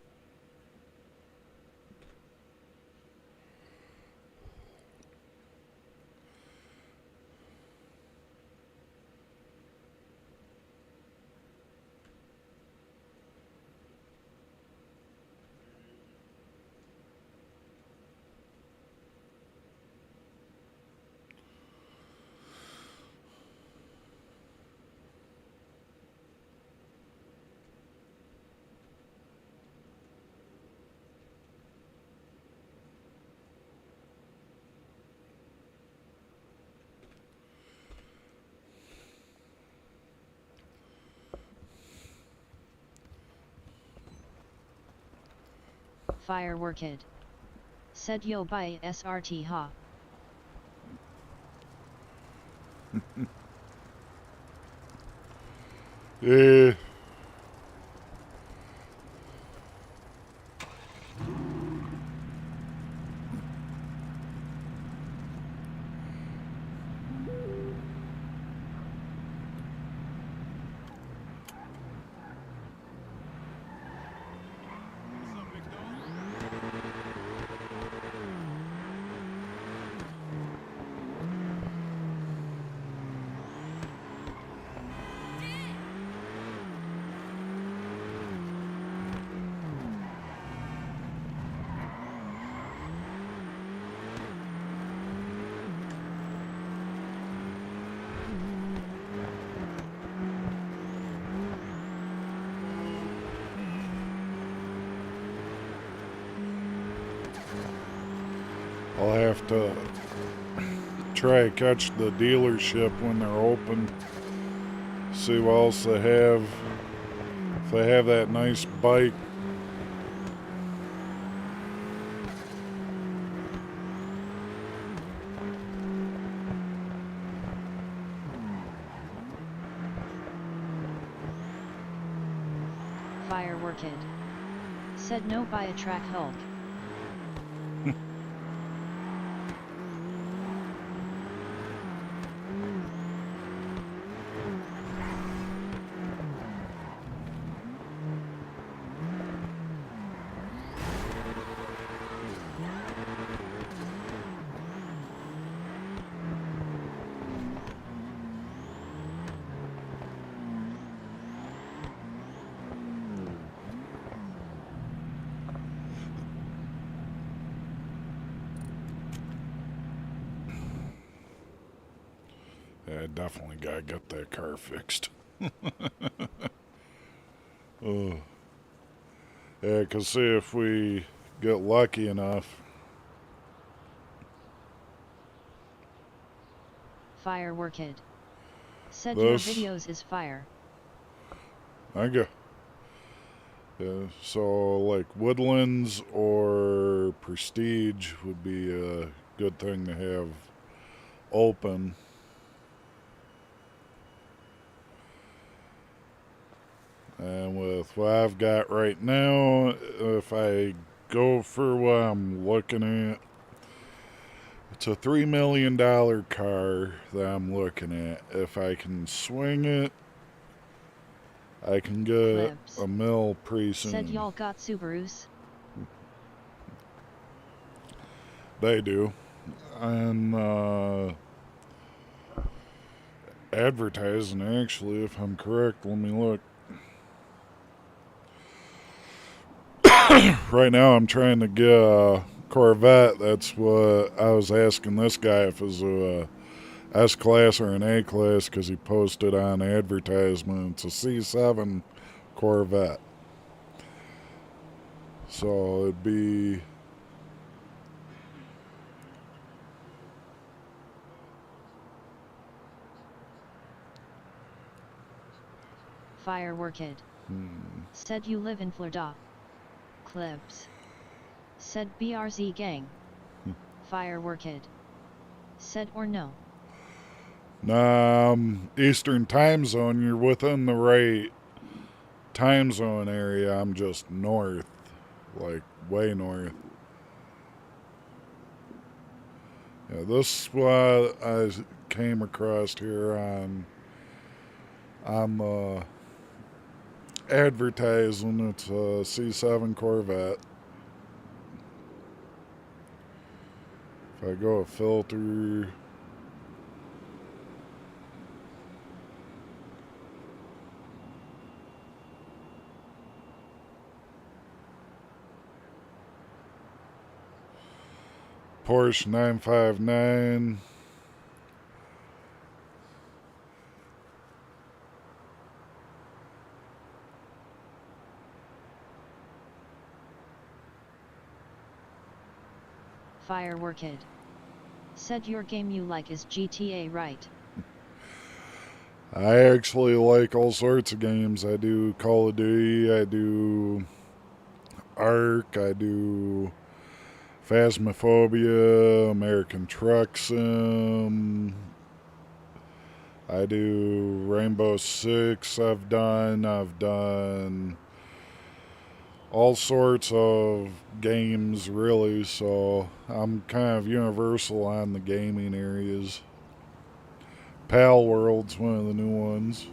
Fire Worked. Said yo buy a SRT ha. Yeah. I'll have to try to catch the dealership when they're open. See what else they have. If they have that nice bike. Fire Worked. Said no buy a track Hulk. Yeah, I definitely gotta get that car fixed. Oh. Yeah, 'cause see if we get lucky enough. Fireworked. Said your This, videos is fire. I go. Yeah, so like woodlands or prestige would be a good thing to have open. And with what I've got right now, if I go for what I'm looking at, it's a $3 million car that I'm looking at. If I can swing it, I can get Clips. a mill pretty Said soon. y'all got Subarus. They do. And advertising, actually, if I'm correct. Let me look. Right now, I'm trying to get a Corvette. That's what I was asking this guy if it was a S-Class or an A-Class, because he posted on advertisement. It's a C7 Corvette. So it'd be... Fireworked. Said you live in Florida. Clips. Said BRZ gang. Fireworked. Said or no. Eastern time zone, you're within the right time zone area. I'm just north, like way north. Yeah, this is what I came across here on the advertising. It's a C7 Corvette. If I go a filter, Porsche 959. Fireworked. Said your game you like is GTA, right? I actually like all sorts of games. I do Call of Duty, I do Ark, I do Phasmophobia, American Truck Sim. I do Rainbow Six. I've done all sorts of games, really. So I'm kind of universal on the gaming areas. Pal World's one of the new ones.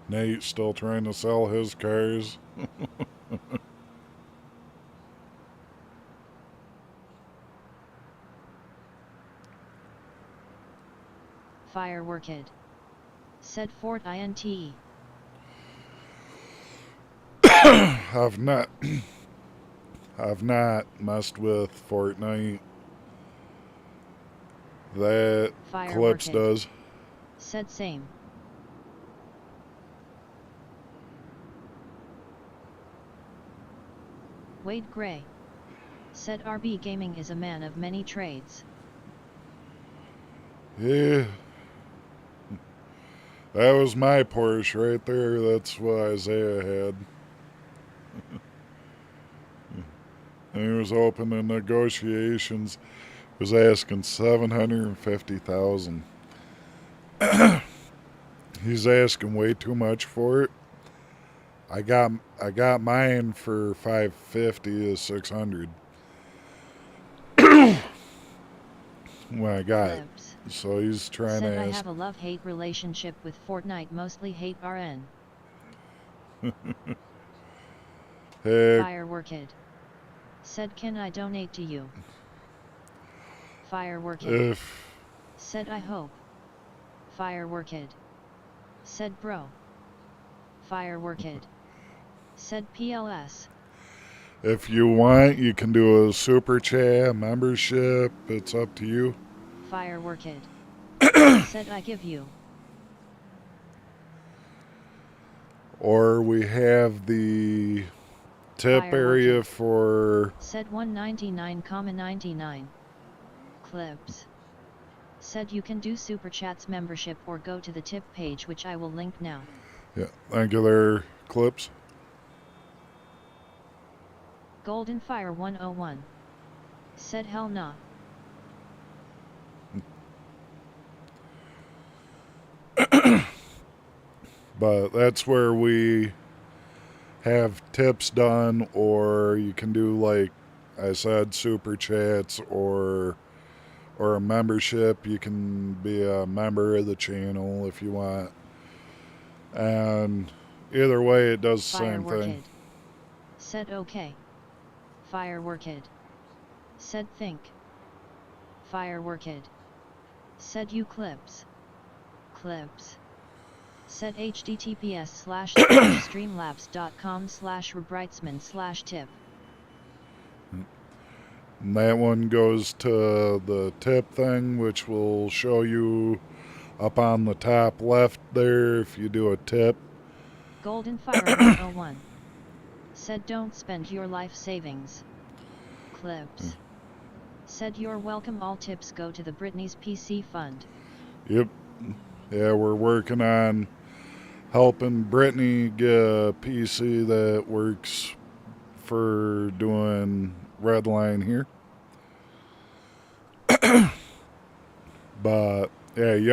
Nate's still trying to sell his cars. Fireworked. Said Fort INTE. I've not messed with Fortnite. That Clips Fireworked. does. Said same. Wade Gray. Said RB Gaming is a man of many trades. Yeah. That was my Porsche right there. That's what Isaiah had. And he was open to negotiations. He was asking $750,000. He's asking way too much for it. I got mine for 550 to 600 when I got it. Clips. So he's trying Said to I ask. have a love-hate relationship with Fortnite, mostly hate RN. Heck, Fireworked. Said can I donate to you? Fireworked. if Said I hope. Fireworked. Said bro. Fireworked. Said PLS. If you want, you can do a super chat, membership. It's up to you. Fireworked. Said I give you. Or we have the tip area Fireworked. for... Said 199,99. Clips. Said you can do Super Chats membership or go to the tip page, which I will link now. Yeah, thank you there, Clips. Golden Fire 101. Said hell nah. But that's where we have tips done, or you can do, like I said, super chats or a membership. You can be a member of the channel if you want. And either way, it does the same thing. Fireworked. Said okay. Fireworked. Said think. Fireworked. Said you clips. Clips. Said https://streamlabs.com/rebreitzman/tip. And that one goes to the tip thing, which will show you up on the top left there if you do a tip. Golden Fire 101. Said don't spend your life savings. Clips. Said you're welcome, all tips go to the Britney's PC fund. Yep. Yeah, we're working on helping Brittany get a PC that works for doing Redline here. But yeah, you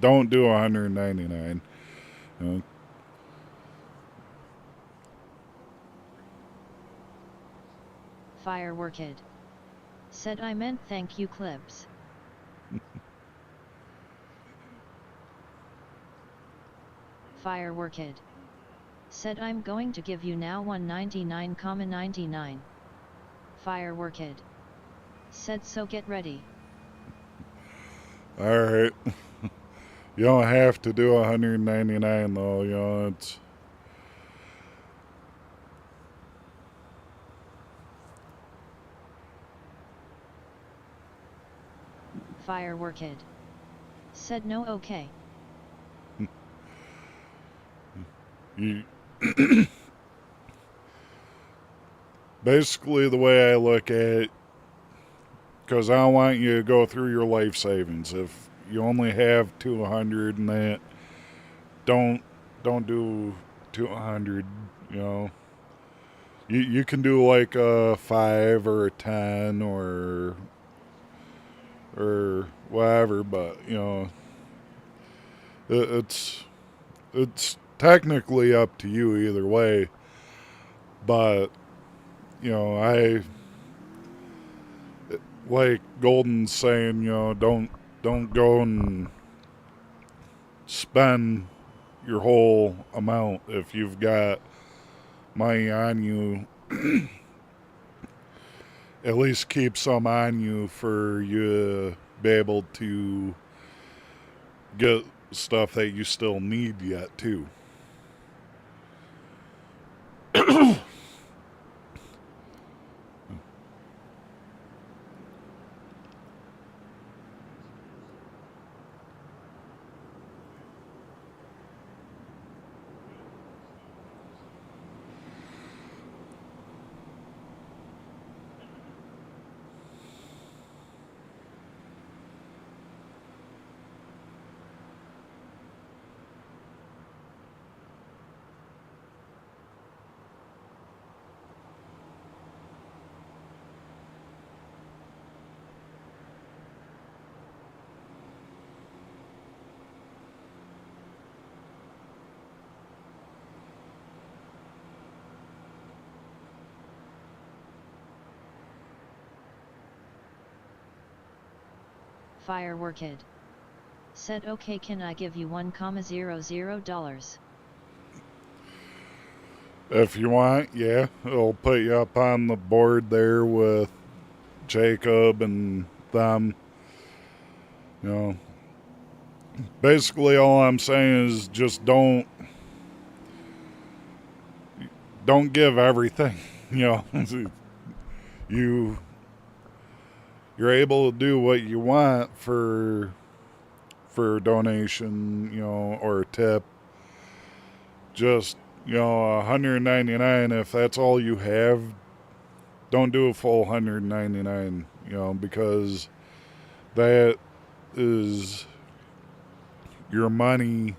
don't do 199. You know. Fireworked. Said I meant thank you, clips. Fireworked. Said I'm going to give you now 199,99. Fireworked. Said so get ready. Alright. You don't have to do 199 though, you know, it's... Fireworked. Said no okay. You basically, the way I look at it, because I don't want you to go through your life savings. If you only have 200 and that, don't do 200. You know, you can do like a 5 or a 10 or whatever, but you know, it's technically up to you either way. But you know, like Golden's saying, you know, don't go and spend your whole amount. If you've got money on you, at least keep some on you for you to be able to get stuff that you still need yet too. Fireworked. Said okay, can I give you $1,00? If you want, yeah, it'll put you up on the board there with Jacob and them. You know, basically all I'm saying is just don't give everything. you know, you you're able to do what you want for a donation, or a tip. Just, 199. If that's all you have, don't do a full 199, because that is your money.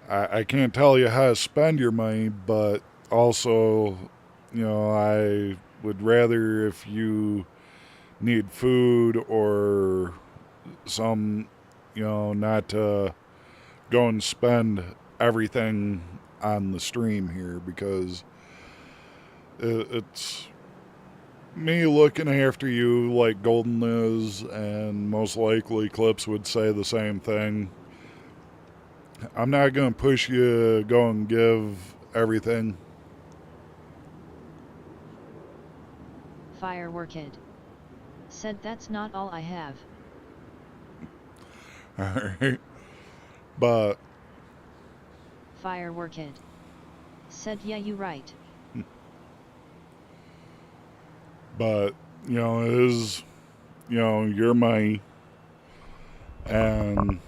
I can't tell you how to spend your money, but also, I would rather, if you need food or some, not to go and spend everything on the stream here, because it's me looking after you like Golden is, and most likely Clips would say the same thing. I'm not going to push you to go and give everything. Fireworked. Said that's not all I have. Alright. But Fireworked. Said yeah you right. But, it is, your money. And,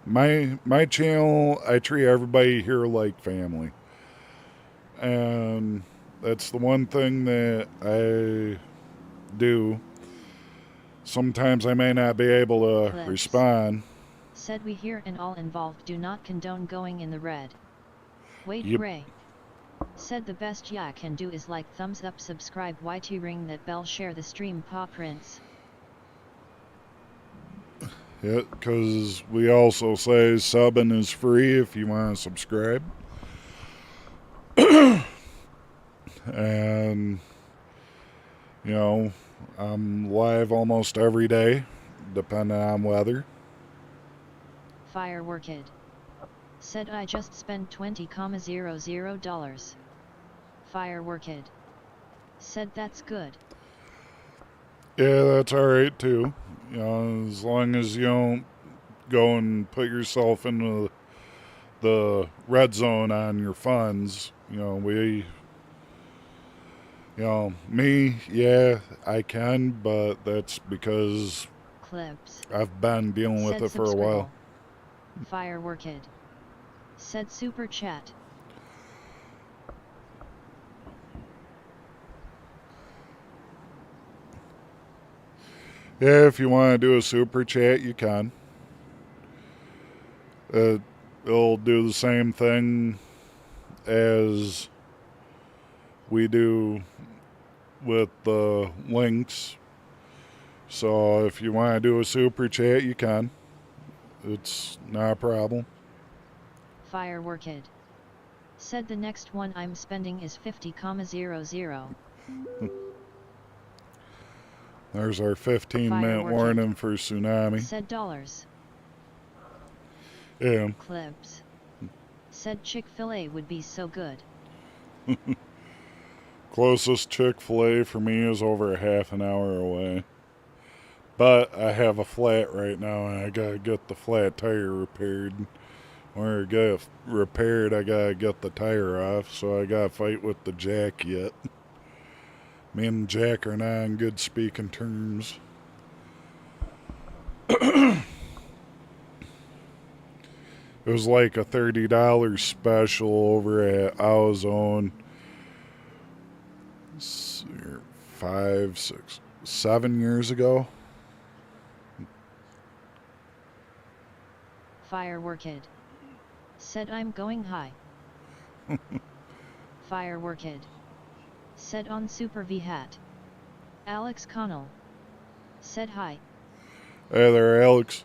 my channel, I treat everybody here like family. And that's the one thing that I do. Sometimes I may not be able to Clips. respond. Said we here and all involved do not condone going in the red. Wait Yep. Gray. Said the best ya can do is like thumbs up, subscribe, YT, ring that bell, share the stream, Paw Prince. Yeah, because we also say subbing is free if you want to subscribe. And, I'm live almost every day, depending on weather. Fireworked. Said I just spent $20,00. Fireworked. Said that's good. Yeah, that's alright too. As long as you don't go and put yourself into the red zone on your funds. Me, yeah, I can, but that's because Clips. I've been dealing with Said it for a while. Fireworked. Said super chat. Yeah, if you want to do a super chat, you can. It'll do the same thing as we do with the links. So if you want to do a super chat, you can. It's not a problem. Fireworked. Said the next one I'm spending is 50,00. There's our 15-minute warning for tsunami. Said dollars. Yeah. Clips. Said Chick-fil-A would be so good. Closest Chick-fil-A for me is over a half an hour away. But I have a flat right now, and I gotta get the flat tire repaired. When I get it repaired, I gotta get the tire off, so I gotta fight with the jack yet. Me and Jack are not on good speaking terms. It was like a $30 special over at Ozone 5, 6, 7 years ago. Fireworked. Said I'm going high. Fireworked. Said on Super V hat. Alex Connell. Said hi. Hey there, Alex.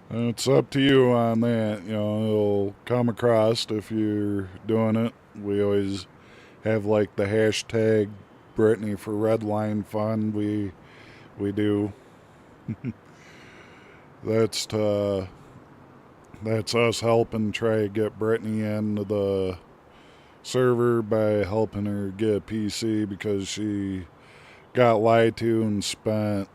It's up to you on that. It'll come across if you're doing it. We always have like the hashtag Brittany for Redline Fund. We do. That's us helping try to get Brittany into the server by helping her get a PC because she got lied to and spent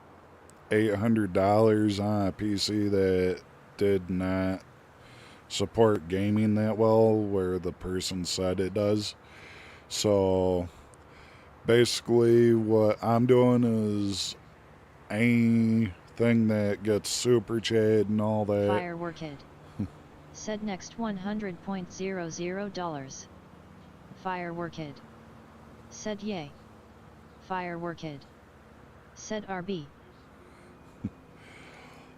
$800 on a PC that did not support gaming that well, where the person said it does. So basically, what I'm doing is anything that gets super chat and all that. Fireworked. Said next $100.00. Fireworked. Said yay. Fireworked. Said RB.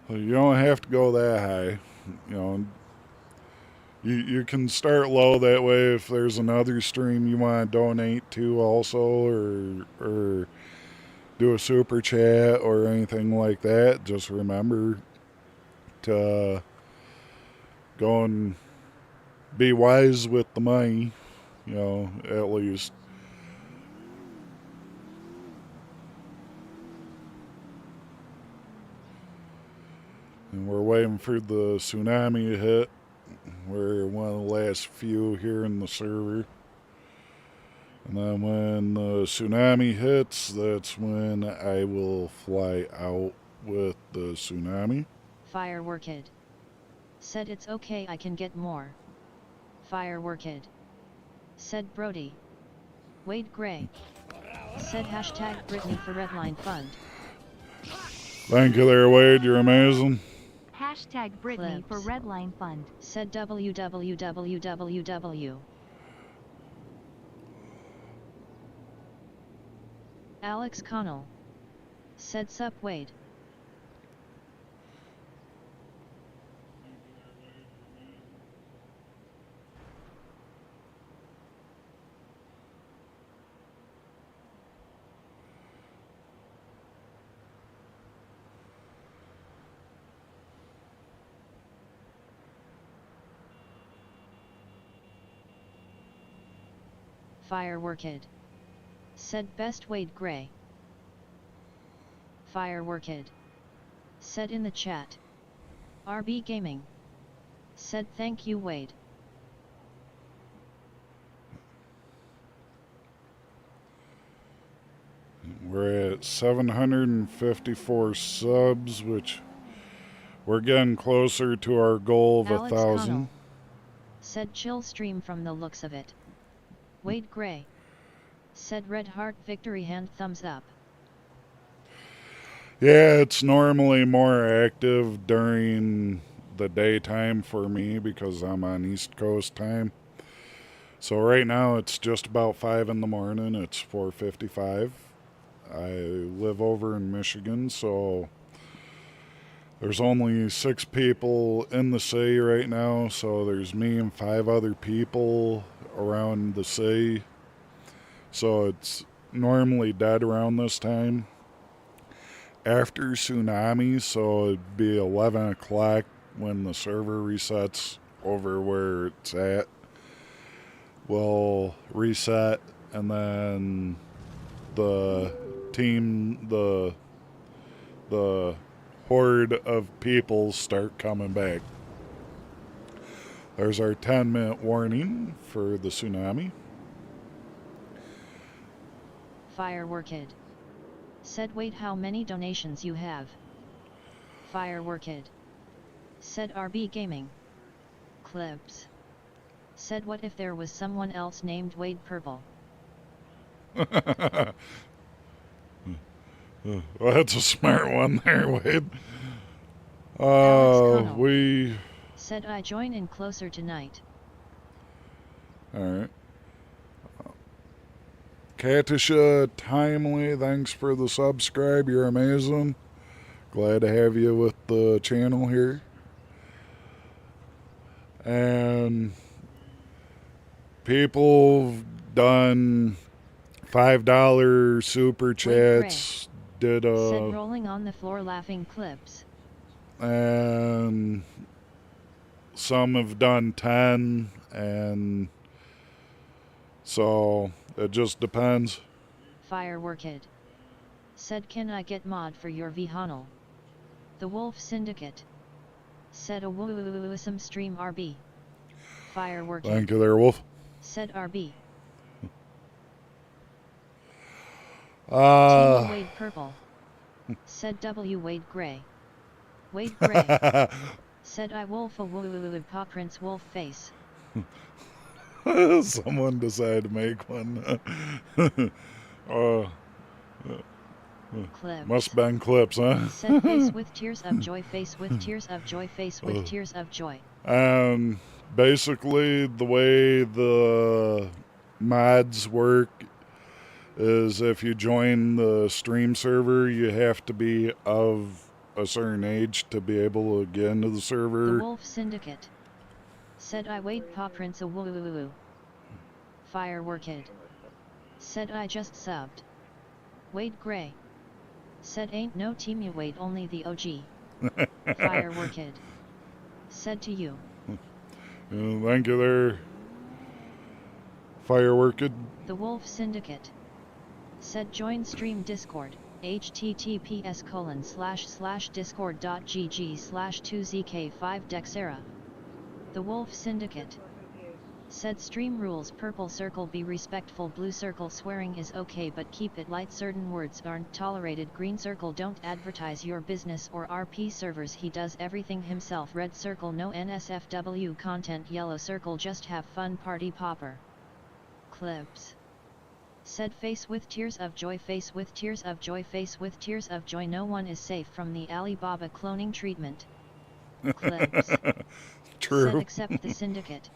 You don't have to go that high. You know, you can start low, that way if there's another stream you want to donate to also, or do a super chat or anything like that, just remember to go and be wise with the money, you know, at least. And we're waiting for the tsunami to hit. We're one of the last few here in the server. And then when the tsunami hits, that's when I will fly out with the tsunami. Fireworked. Said it's okay, I can get more. Fireworked. Said Brody. Wade Gray. Said hashtag Brittany for Redline Fund. Thank you there, Wade. You're amazing. Hashtag Brittany for Clips. Redline Fund. Said www. Alex Connell. Said sup Wade. Fireworked. Said best Wade Gray. Fireworked. Said in the chat. RB Gaming. Said thank you Wade. We're at 754 subs, which we're getting closer to our goal of Alex 1,000. Connell. Said chill stream from the looks of it. Wade Gray. Said red heart victory hand thumbs up. Yeah, it's normally more active during the daytime for me because I'm on East Coast time. So right now it's just about 5 in the morning. It's 4:55. I live over in Michigan, so there's only 6 people in the city right now. So there's me and 5 other people around the city. So it's normally dead around this time. After tsunami, so it'd be 11 o'clock when the server resets over where it's at. We'll reset, and then the team, the horde of people start coming back. There's our 10-minute warning for the tsunami. Fireworked. Said wait how many donations you have. Fireworked. Said RB Gaming. Clips. Said what if there was someone else named Wade Purple. Well, that's a smart one there, Wade. Alex Connell. We... Said I join in closer tonight. Alright. Katisha Timely, thanks for the subscribe. You're amazing. Glad to have you with the channel here. And people have done $5 super chats. Did Said rolling on the floor laughing clips. And some have done 10, and so it just depends. Fireworked. Said can I get mod for your Vhanel? The Wolf Syndicate. Said a woo-some stream RB. Fireworked. Thank you there, Wolf. Said RB. Uh, Team Wade Purple. Said W Wade Gray. Wade Gray. Said I wolf a woo paw prince wolf face. Someone decided to make one. uh, Clips. Must have been clips, huh? Said face with tears of joy, face with tears of joy, face with tears of joy. Basically, the way the mods work is if you join the stream server, you have to be of a certain age to be able to get into the server. The Wolf Syndicate. Said I Wade paw prince a woo. Fireworked. Said I just subbed. Wade Gray. Said ain't no team you Wade, only the OG. Fireworked. Said to you. Thank you there, Fireworked. The Wolf Syndicate. Said join stream Discord. https://discord.gg/2zk5dexera. The Wolf Syndicate. Said stream rules: purple circle be respectful, blue circle swearing is okay but keep it light, certain words aren't tolerated, green circle don't advertise your business or RP servers, he does everything himself, red circle no NSFW content, yellow circle just have fun, party popper. Clips. Said face with tears of joy, face with tears of joy, face with tears of joy, no one is safe from the Alibaba cloning treatment. Clips. True. Said accept the syndicate.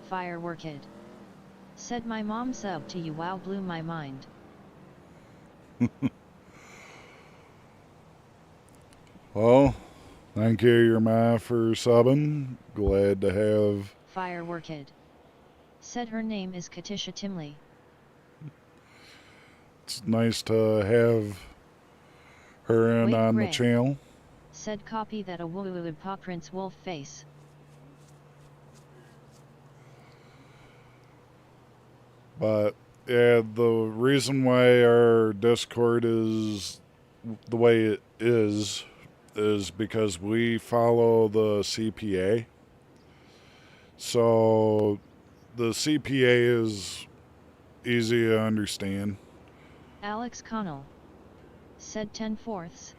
Fireworked. Said my mom subbed to you, wow, blew my mind. Well, thank you, your ma, for subbing. Glad to have. Fireworked. Said her name is Katisha Timley. It's nice to have her in Wade on Gray. the channel. Said copy that a woo paw prince wolf face. But yeah, the reason why our Discord is the way it is because we follow the CPA. So the CPA is easy to understand. Alex Connell. Said 10/4.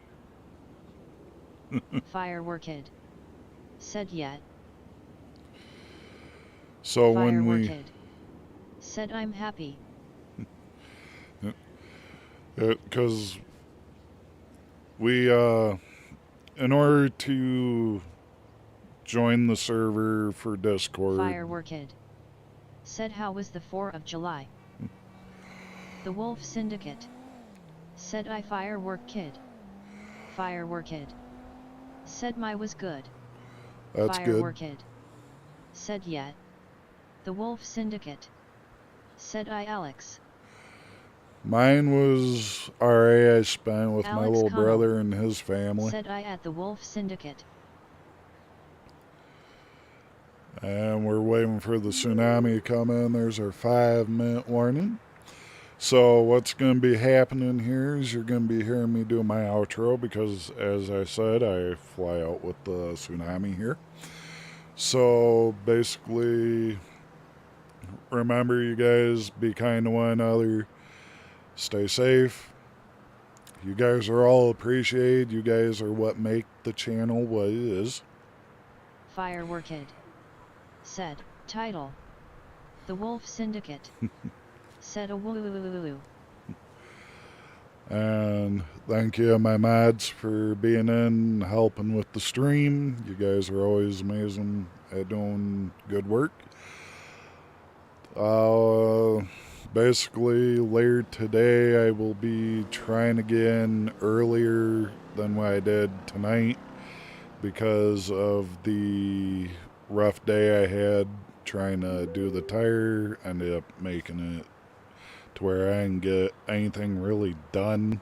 Fireworked. Said yet. So when we Fireworked. Said I'm happy. because we in order to join the server for Discord. Fireworked. Said how was the 4th of July? The Wolf Syndicate. Said I firework kid. Fireworked. Said my was good. That's Fireworked. good. Said yet. The Wolf Syndicate. Said I Alex. Mine was alright. I spent with my Alex little Connell. brother and his family. Said I at the Wolf Syndicate. And we're waiting for the tsunami to come in. There's our 5-minute warning. So what's going to be happening here is you're going to be hearing me do my outro because, as I said, I fly out with the tsunami here. So basically, remember, you guys, be kind to one another. Stay safe. You guys are all appreciated. You guys are what make the channel what it is. Fireworked. Said, title. The Wolf Syndicate. Said a woo. And thank you, my mods, for being in and helping with the stream. You guys are always amazing at doing good work. Basically, later today, I will be trying to get in earlier than what I did tonight because of the rough day I had trying to do the tire. Ended up making it to where I didn't get anything really done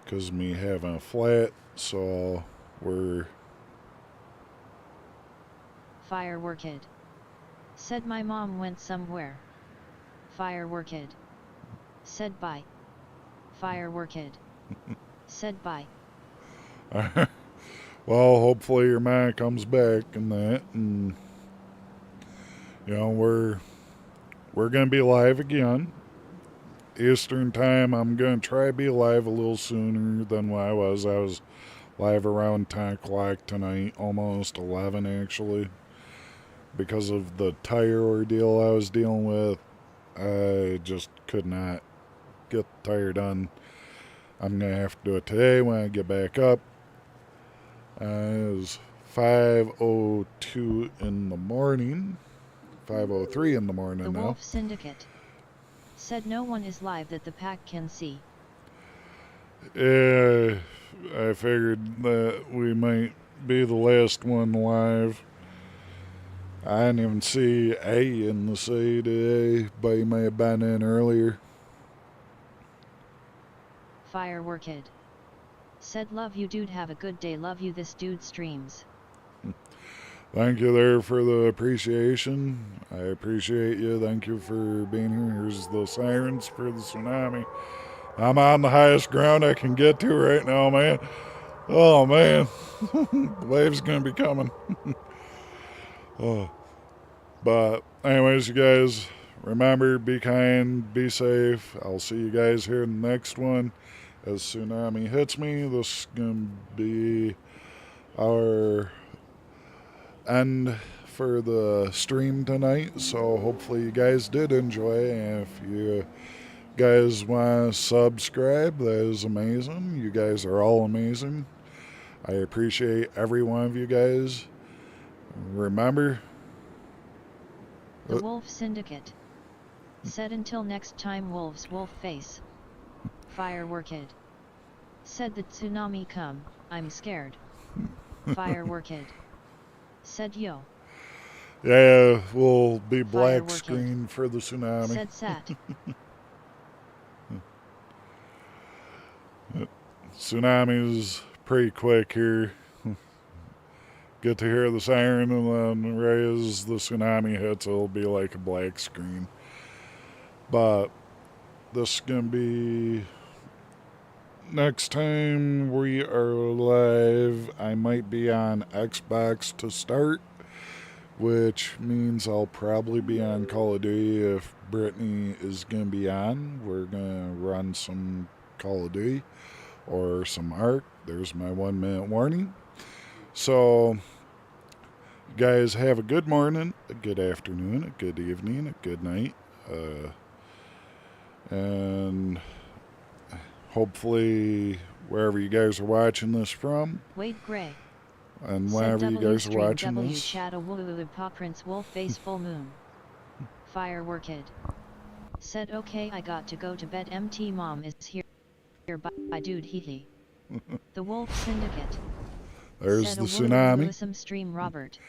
because of me having a flat. So we're Fireworked. Said my mom went somewhere. Fireworked. Said bye. Fireworked. Said bye. well, hopefully your man comes back and that, and you know we're gonna be live again, Eastern time. I'm going to try to be live a little sooner than what I was. I was live around 10 o'clock tonight, almost 11 actually. Because of the tire ordeal I was dealing with, I just could not get the tire done. I'm going to have to do it today when I get back up. It's 5:02 in the morning. 5:03 in the morning The now. Wolf Syndicate said no one is live that the pack can see. Yeah, I figured that we might be the last one live. I didn't even see A in the city today, but he may have been in earlier. Firework Kid said love you dude, have a good day, love you, this dude streams. Thank you there for the appreciation. I appreciate you. Thank you for being here. Here's the sirens for the tsunami. I'm on the highest ground I can get to right now, man. Oh, man. The wave's going to be coming. Oh. But anyways, you guys, remember, be kind, be safe. I'll see you guys here in the next one. As tsunami hits me, this is going to be our end for the stream tonight. So hopefully you guys did enjoy. And if you guys want to subscribe, that is amazing. You guys are all amazing. I appreciate every one of you guys. Remember, The Wolf Syndicate said until next time, wolves wolf face. Firework Kid said the tsunami come, I'm scared. Firework Kid said yo. yeah, we'll be black Firework screen for the tsunami. Said sat. Tsunami's pretty quick here. Get to hear the siren, and then right as the tsunami hits, it'll be like a black screen. But this is going to be next time we are live. I might be on Xbox to start, which means I'll probably be on Call of Duty if Brittany is going to be on. We're going to run some Call of Duty or some Ark. There's my 1 minute warning. So, you guys have a good morning, a good afternoon, a good evening, a good night. And hopefully, wherever you guys are watching this from, Wade Gray and said whenever you W guys are stream watching W this, chat a woo paw prince wolf face full moon. Firework Kid said okay, I got to go to bed, MT mom is here by dude hee hee. The Wolf Syndicate there's said the a tsunami. Willisum stream Robert.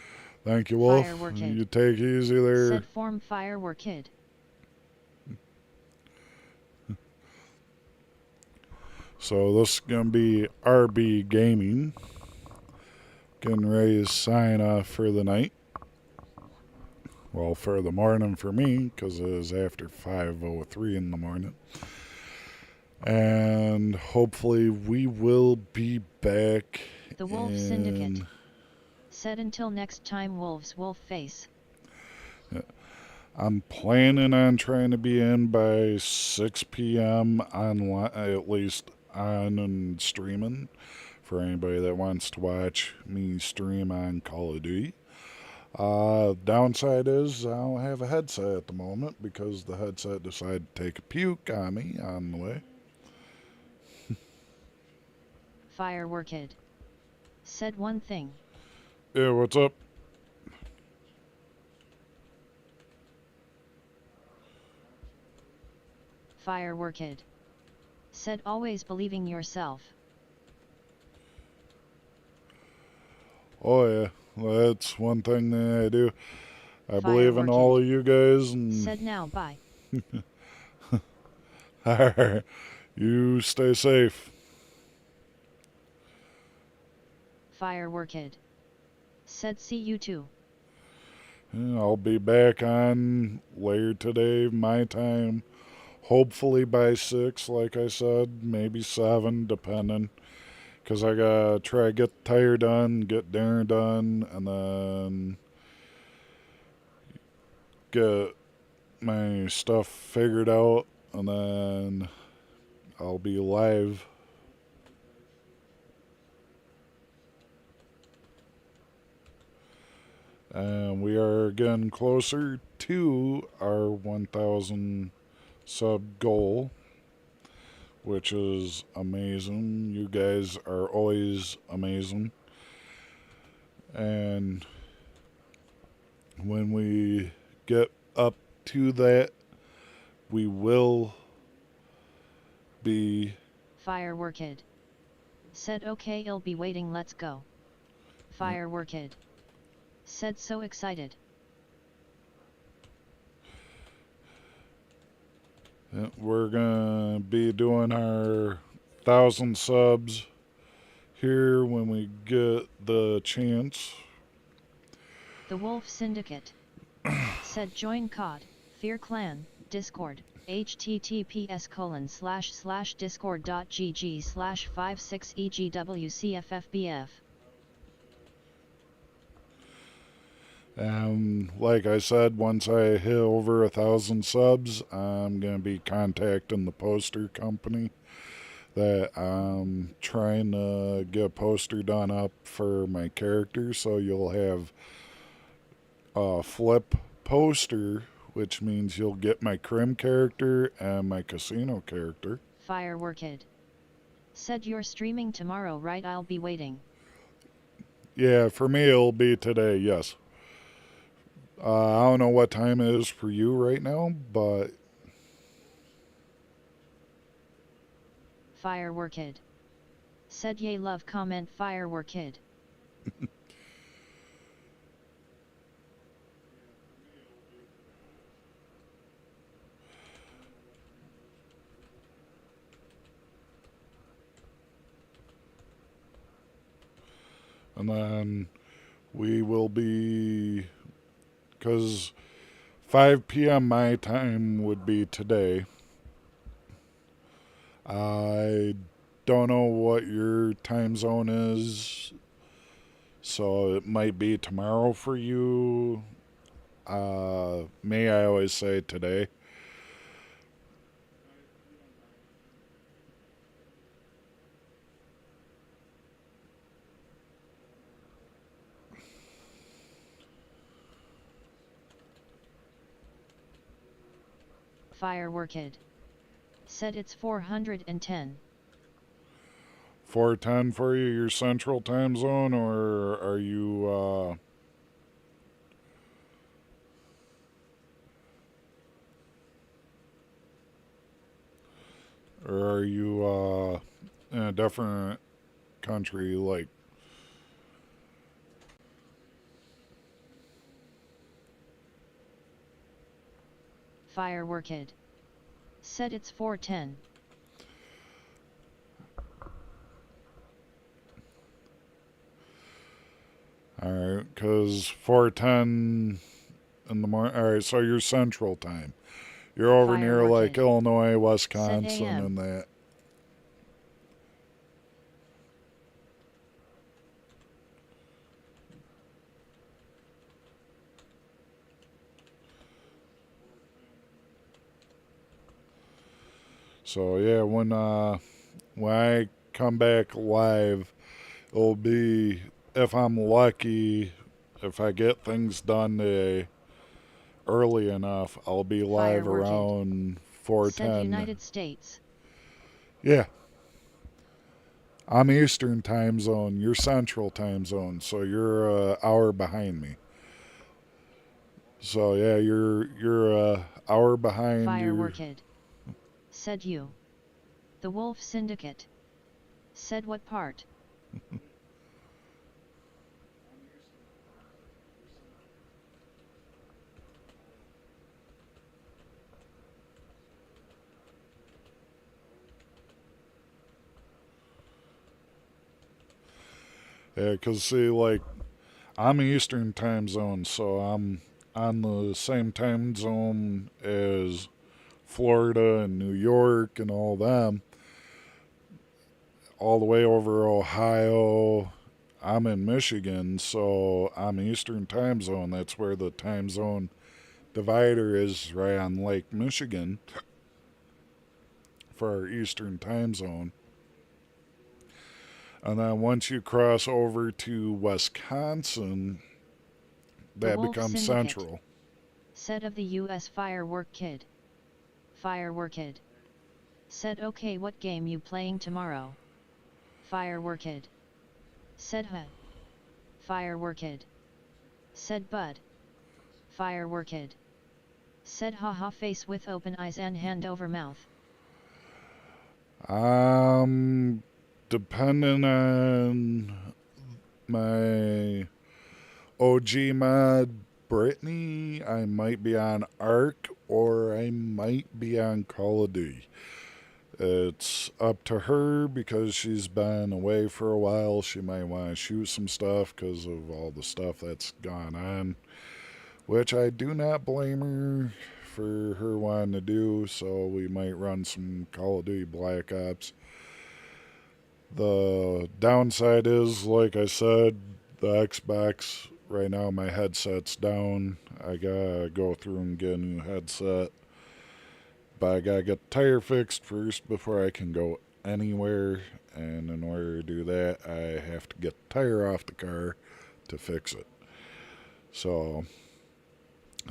Thank you, Wolf. Firework Kid You take it easy there. said form Firework Kid. So this is going to be RB Gaming. Getting ready to sign off for the night. Well, for the morning for me, because it is after 5:03 in the morning. And hopefully we will be back. The Wolf Syndicate said until next time, wolves wolf face. I'm planning on trying to be in by 6 p.m. online, at least on and streaming, for anybody that wants to watch me stream on Call of Duty. Downside is I don't have a headset at the moment because the headset decided to take a puke on me on the way. Firework Kid said one thing. Yeah, what's up? Firework Kid said always believing yourself. Oh yeah, that's one thing that I do. I believe in all of you guys. And said now bye. alright, you stay safe. Firework Kid said see you too. Yeah, I'll be back on later today, my time. Hopefully by 6, like I said, maybe 7, depending. Because I gotta try to get the tire done, get dinner done, and then get my stuff figured out and then I'll be live. And we are getting closer to our 1,000 sub goal, which is amazing. You guys are always amazing. And when we get up to that, we will be... Fireworked. Said okay, I'll be waiting, let's go. Fireworked. Said so excited. We're gonna be doing our 1,000 subs here when we get the chance. The Wolf Syndicate. Said join COD, Fear Clan, Discord, https://discord.gg/56egwcffbf. And like I said, once I hit over 1,000 subs, I'm gonna be contacting the poster company that I'm trying to get a poster done up for my character, so you'll have a flip poster, which means you'll get my crim character and my casino character. Fireworked. Said you're streaming tomorrow, right? I'll be waiting. Yeah, for me it'll be today, yes. I don't know what time it is for you right now, but... Fireworked. Said yay, love comment fireworked. And then we will be... because 5 p.m. my time would be today. I don't know what your time zone is, so it might be tomorrow for you. Me, I always say today. Fireworked. Said it's 410. 4:10 for you, your central time zone, or are you in a different country, like... Fireworked. Said it's 410. Alright, because 4:10 in the morning. Alright, so you're central time. You're over near like Fireworked. Illinois, Said Wisconsin, AM. and that. So yeah, when I come back live, it'll be, if I'm lucky, if I get things done today early enough, I'll be live Fireworked. around Said 4:10. United States. Yeah. I'm Eastern time zone. You're Central time zone, so you're an hour behind me. So yeah, you're an hour behind. Fireworked. Said you. The Wolf Syndicate. Said what part? Yeah, because see, like, I'm Eastern time zone, so I'm on the same time zone as Florida and New York and all them. All the way over Ohio. I'm in Michigan, so I'm Eastern time zone. That's where the time zone divider is, right on Lake Michigan. for our Eastern time zone. And then once you cross over to Wisconsin, The that Wolf becomes Syndicate. Central. Said of the US Firework Kid. Firework Kid. Said okay, what game you playing tomorrow? Firework Kid. Said huh. Firework Kid. Said bud. Firework Kid. Said haha, face with open eyes and hand over mouth. Depending on my OG mod Brittany, I might be on Ark or I might be on Call of Duty. It's up to her because she's been away for a while. She might want to shoot some stuff because of all the stuff that's gone on, which I do not blame her for her wanting to do, so we might run some Call of Duty Black Ops. The downside is, like I said, the Xbox, right now my headset's down. I gotta go through and get a new headset. But I gotta get the tire fixed first before I can go anywhere. And in order to do that, I have to get the tire off the car to fix it. So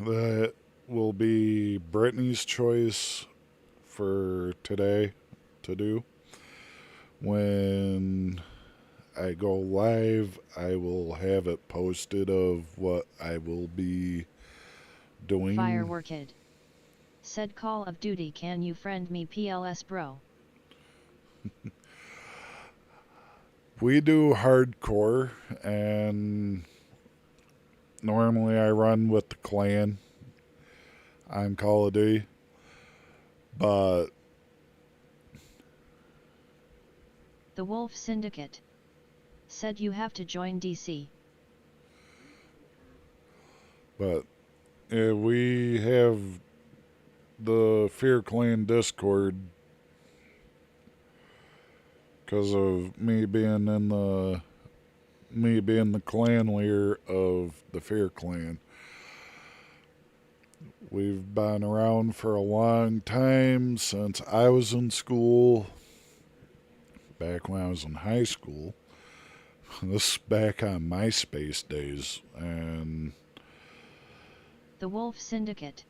that will be Brittany's choice for today to do. When I go live, I will have it posted of what I will be doing. Firework Kid. Said Call of Duty, can you friend me PLS bro? We do hardcore, and normally I run with the clan on Call of Duty, but The Wolf Syndicate. Said you have to join DC. we have the Fear Clan Discord because of me being the clan leader of the Fear Clan. We've been around for a long time, since I was in school, back when I was in high school. This is back on MySpace days, and The Wolf Syndicate.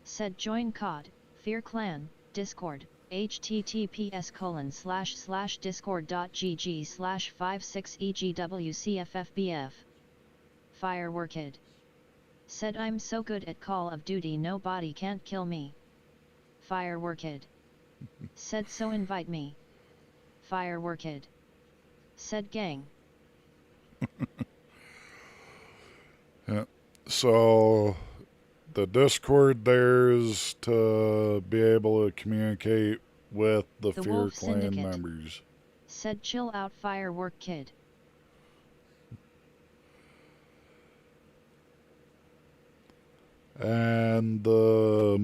Said join COD, Fear Clan, Discord, https://discord.gg/56egwcffbf. Firework Kid. Said I'm so good at Call of Duty nobody can't kill me. Firework Kid. Said so invite me. Firework Kid. Said gang. yeah. So the Discord there is to be able to communicate with the The Fear Wolf Clan Syndicate. members. Said chill out Firework Kid. And the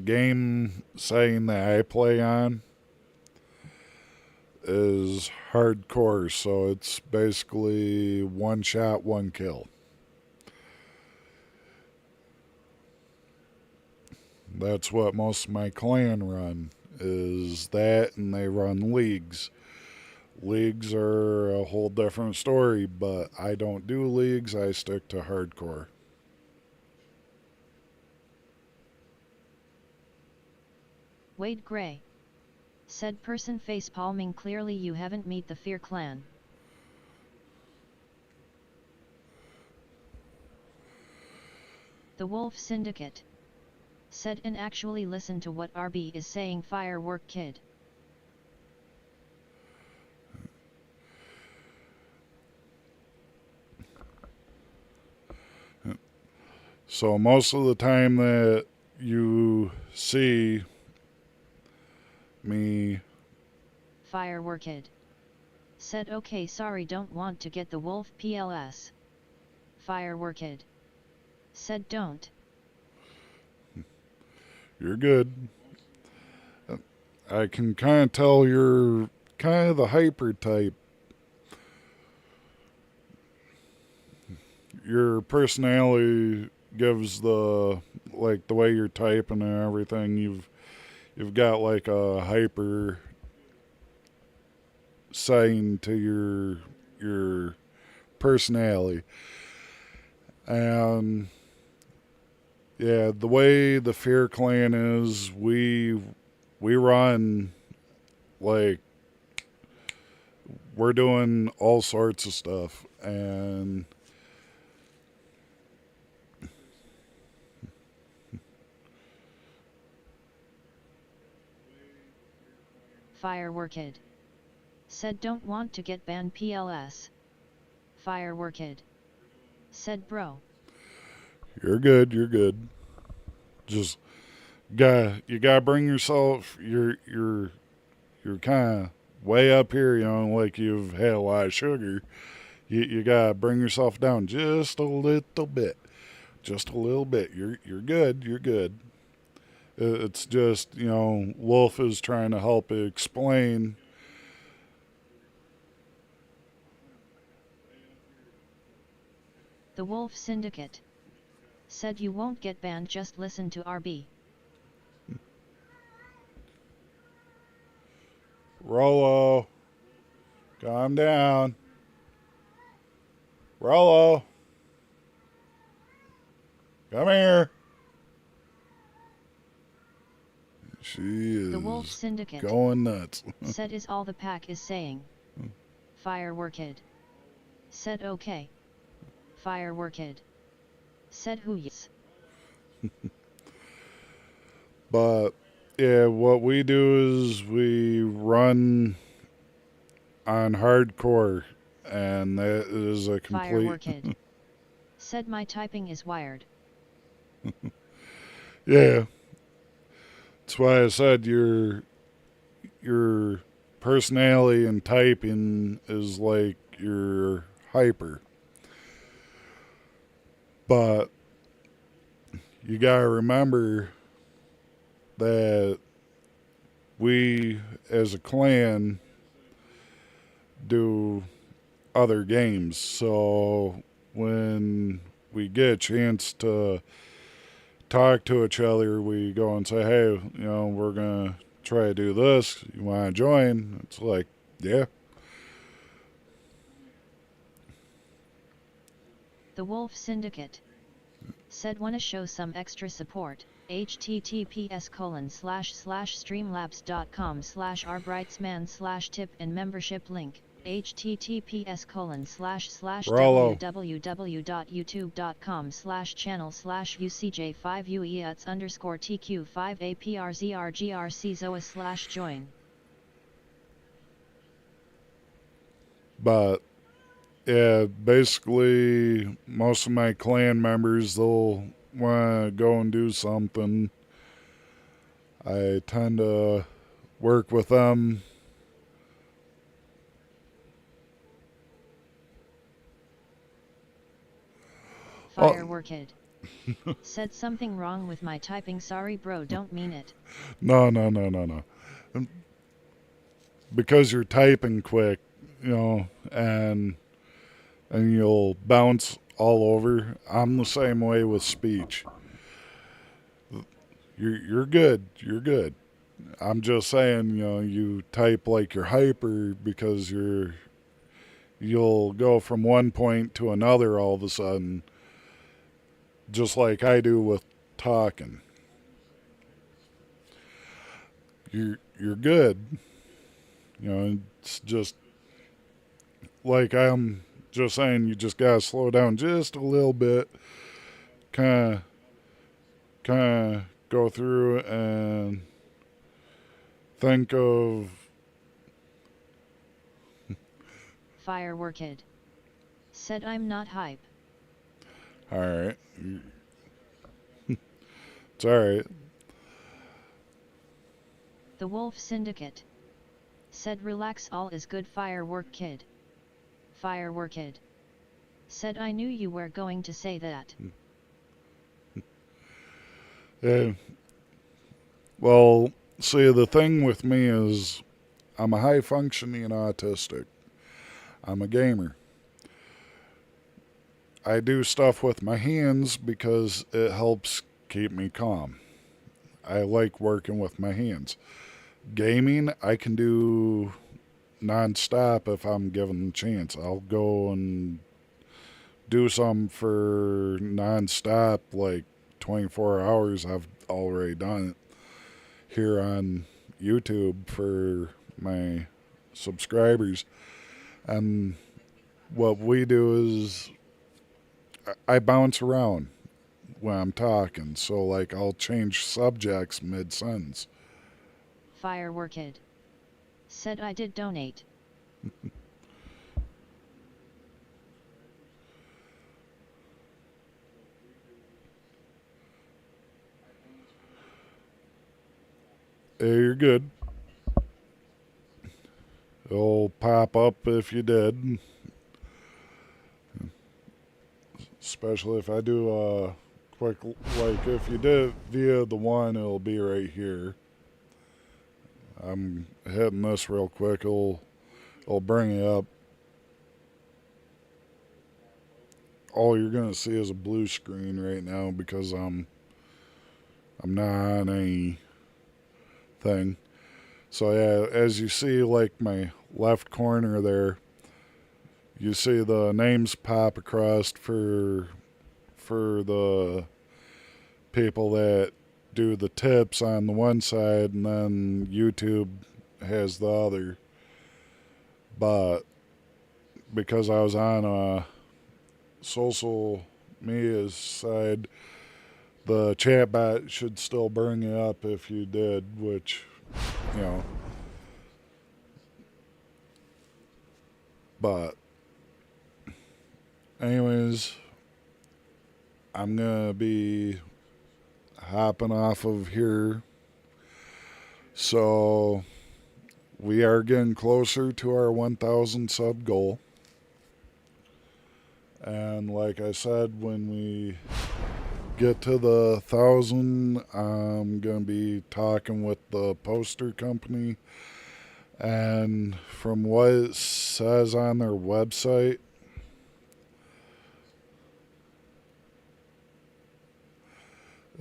game setting that I play on is hardcore, so it's basically one shot, one kill. That's what most of my clan run, is that, and they run leagues. Leagues are a whole different story, but I don't do leagues, I stick to hardcore. Wade Gray. Said person face palming, clearly you haven't meet the Fear Clan. The Wolf Syndicate. Said and actually listen to what RB is saying. Firework Kid. So most of the time that you see me... Firework Kid. Said okay, sorry, don't want to get the Wolf PLS. Firework Kid. Said don't. You're good. I can kind of tell you're kind of the hyper type. Your personality gives the like the way you're typing and everything, you've got like a hyper saying to your personality. And yeah, the way the Fear Clan is, we run like we're doing all sorts of stuff, and Fireworked. Said don't want to get banned PLS. Fireworked. Said bro. you're good. You're good. Just you gotta bring yourself. You're kind of way up here, you know, like you've had a lot of sugar. You gotta bring yourself down just a little bit, just a little bit. You're good. You're good. It's just, you know, Wolf is trying to help explain. The Wolf Syndicate. Said you won't get banned, just listen to RB. Rollo, calm down. Rollo, come here. She is The Wolf Syndicate. going nuts. Said is all the pack is saying. Fireworked. Said okay. Fireworked. Said who yes. But yeah, what we do is we run on hardcore, and that is a complete. Fireworked. Said my typing is wired. Yeah, that's why I said your personality and typing is like your hyper. But you gotta remember that we, as a clan, do other games. So when we get a chance to talk to each other, we go and say, hey, you know, we're going to try to do this. You want to join? It's like, yeah. The Wolf Syndicate. Said wanna show some extra support. https://streamlabs.com/rbrightsman/tip and membership link. Rollo. https://utuj.com/channel/ucj5uets_tq5aprzrgzc/join. But yeah, basically, most of my clan members, they'll want to go and do something. I tend to work with them. Fireworked. Said something wrong with my typing, sorry bro, don't mean it. No. Because you're typing quick, you know, and you'll bounce all over. I'm the same way with speech. You're good. You're good. I'm just saying, you know, you type like you're hyper because you'll go from one point to another all of a sudden, just like I do with talking. You're good. You know, it's just like I'm just saying, you just gotta slow down just a little bit, kind of go through and think of. Fireworked. Said I'm not hype. All right, it's all right. The Wolf Syndicate. Said relax, all is good. Firework kid. Fireworked. Said I knew you were going to say that. Yeah. Well, see, the thing with me is I'm a high functioning autistic. I'm a gamer. I do stuff with my hands because it helps keep me calm. I like working with my hands. Gaming, I can do non-stop if I'm given the chance. I'll go and do something for non-stop, like 24 hours. I've already done it here on YouTube for my subscribers. And what we do is I bounce around when I'm talking. So, like, I'll change subjects mid-sentence. Fireworked. Said I did donate. Hey, you're good. It'll pop up if you did. Especially if I do a quick, like if you did it via the one, it'll be right here. I'm hitting this real quick. It'll bring it up. All you're gonna see is a blue screen right now because I'm not on any thing. So yeah, as you see, like my left corner there, you see the names pop across for the people that do the tips on the one side, and then YouTube has the other. But because I was on a social media side, the chat bot should still bring it up if you did, which, you know. But anyways, I'm gonna be hopping off of here. So we are getting closer to our 1,000 sub goal. And like I said, when we get to the 1,000, I'm going to be talking with the poster company. And from what it says on their website,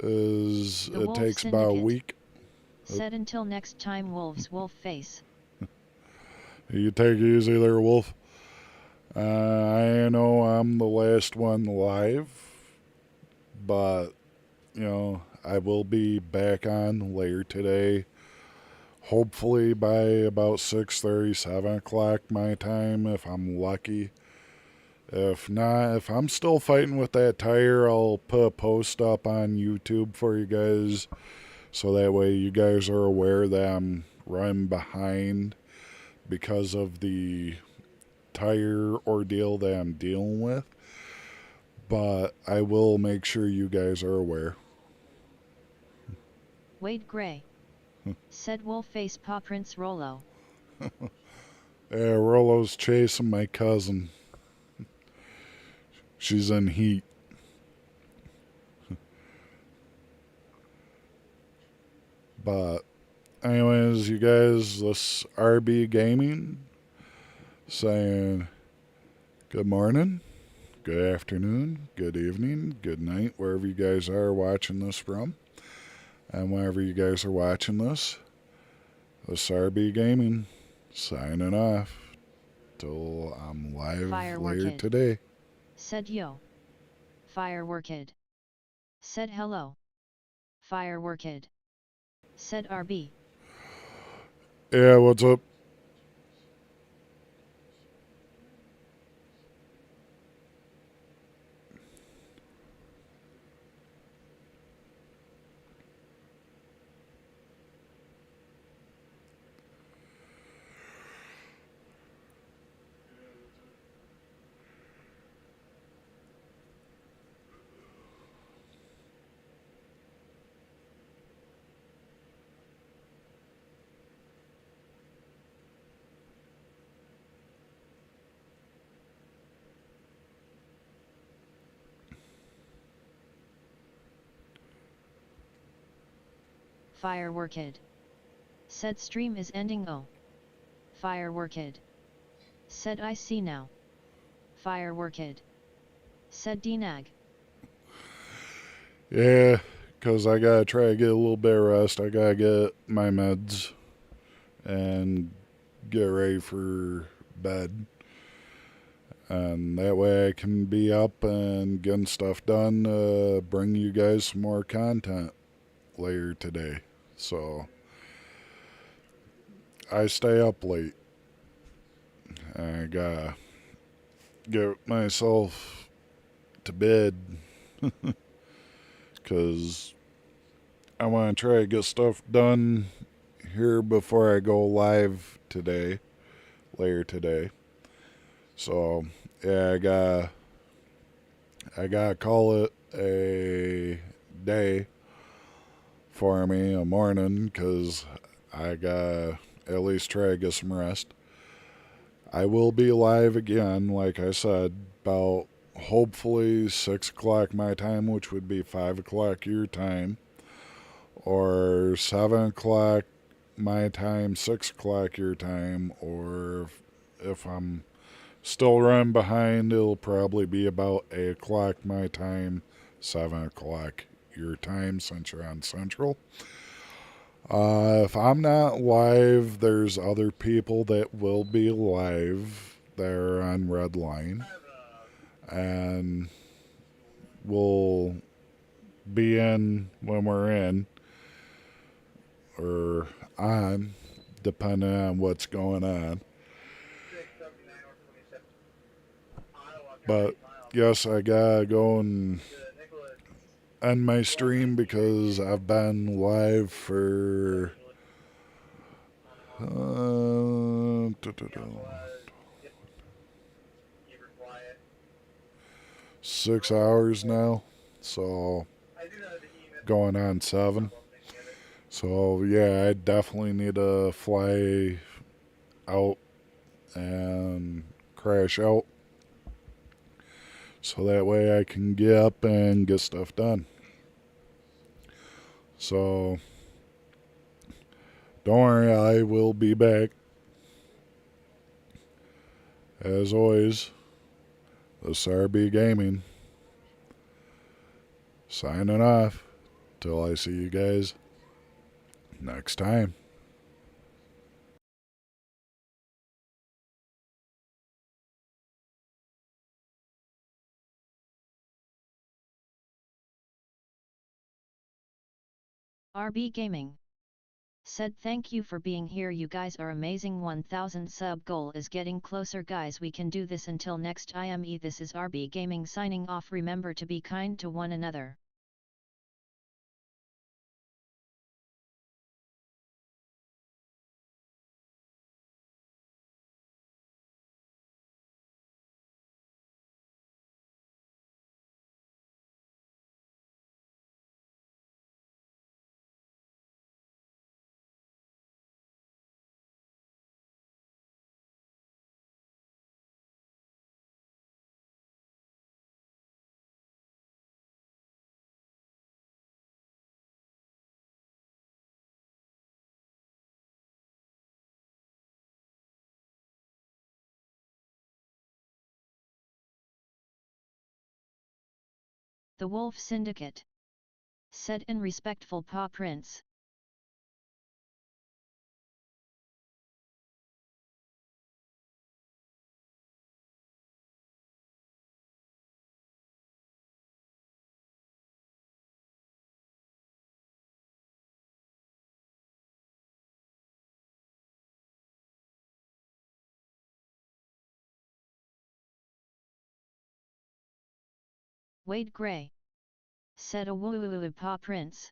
is The it Wolf takes about a Syndicate. week. Said until next time, wolves, wolf face. You take it easy there, Wolf. I know I'm the last one live, but, you know, I will be back on later today. Hopefully by about 6:30, 7 o'clock my time, if I'm lucky. If not, if I'm still fighting with that tire, I'll put a post up on YouTube for you guys, so that way you guys are aware that I'm running behind because of the tire ordeal that I'm dealing with. But I will make sure you guys are aware. Wade Gray. Said wolf face paw prints Rollo. Yeah, Rollo's chasing my cousin. She's in heat. But anyways, you guys, this RB Gaming saying good morning, good afternoon, good evening, good night, wherever you guys are watching this from. And whenever you guys are watching this RB Gaming signing off till I'm live later Fireworked. today. Said yo. Fireworked. Said hello. Fireworked. Said RB. Yeah, what's up? Fireworked. Said stream is ending. Oh. Fireworked. Said I see now. Fireworked. Said Dnag. Yeah, because I gotta try to get a little bit of rest. I gotta get my meds and get ready for bed. And that way I can be up and getting stuff done, bring you guys some more content later today. So I stay up late. I gotta get myself to bed because I want to try to get stuff done here before I go live today, later today. So yeah, I gotta call it a day for me, a morning, because I gotta at least try to get some rest. I will be live again, like I said, about hopefully 6 o'clock my time, which would be 5 o'clock your time, or 7 o'clock my time, 6 o'clock your time, or if I'm still running behind, it'll probably be about 8 o'clock my time, 7 o'clock your time since you're on Central. If I'm not live, there's other people that will be live there on Redline, and we'll be in when we're in, or on, depending on what's going on. But yes, I gotta go and end my stream because I've been live for 6 hours now, so going on 7. So yeah, I definitely need to fly out and crash out so that way I can get up and get stuff done. So don't worry, I will be back. As always, this RB Gaming signing off till I see you guys next time. RB Gaming said thank you for being here, you guys are amazing. 1000 sub goal is getting closer, guys, we can do this. Until next time, this is RB Gaming signing off. Remember to be kind to one another. The Wolf Syndicate said in respectful paw prints. Wade Gray said a woo paw prints.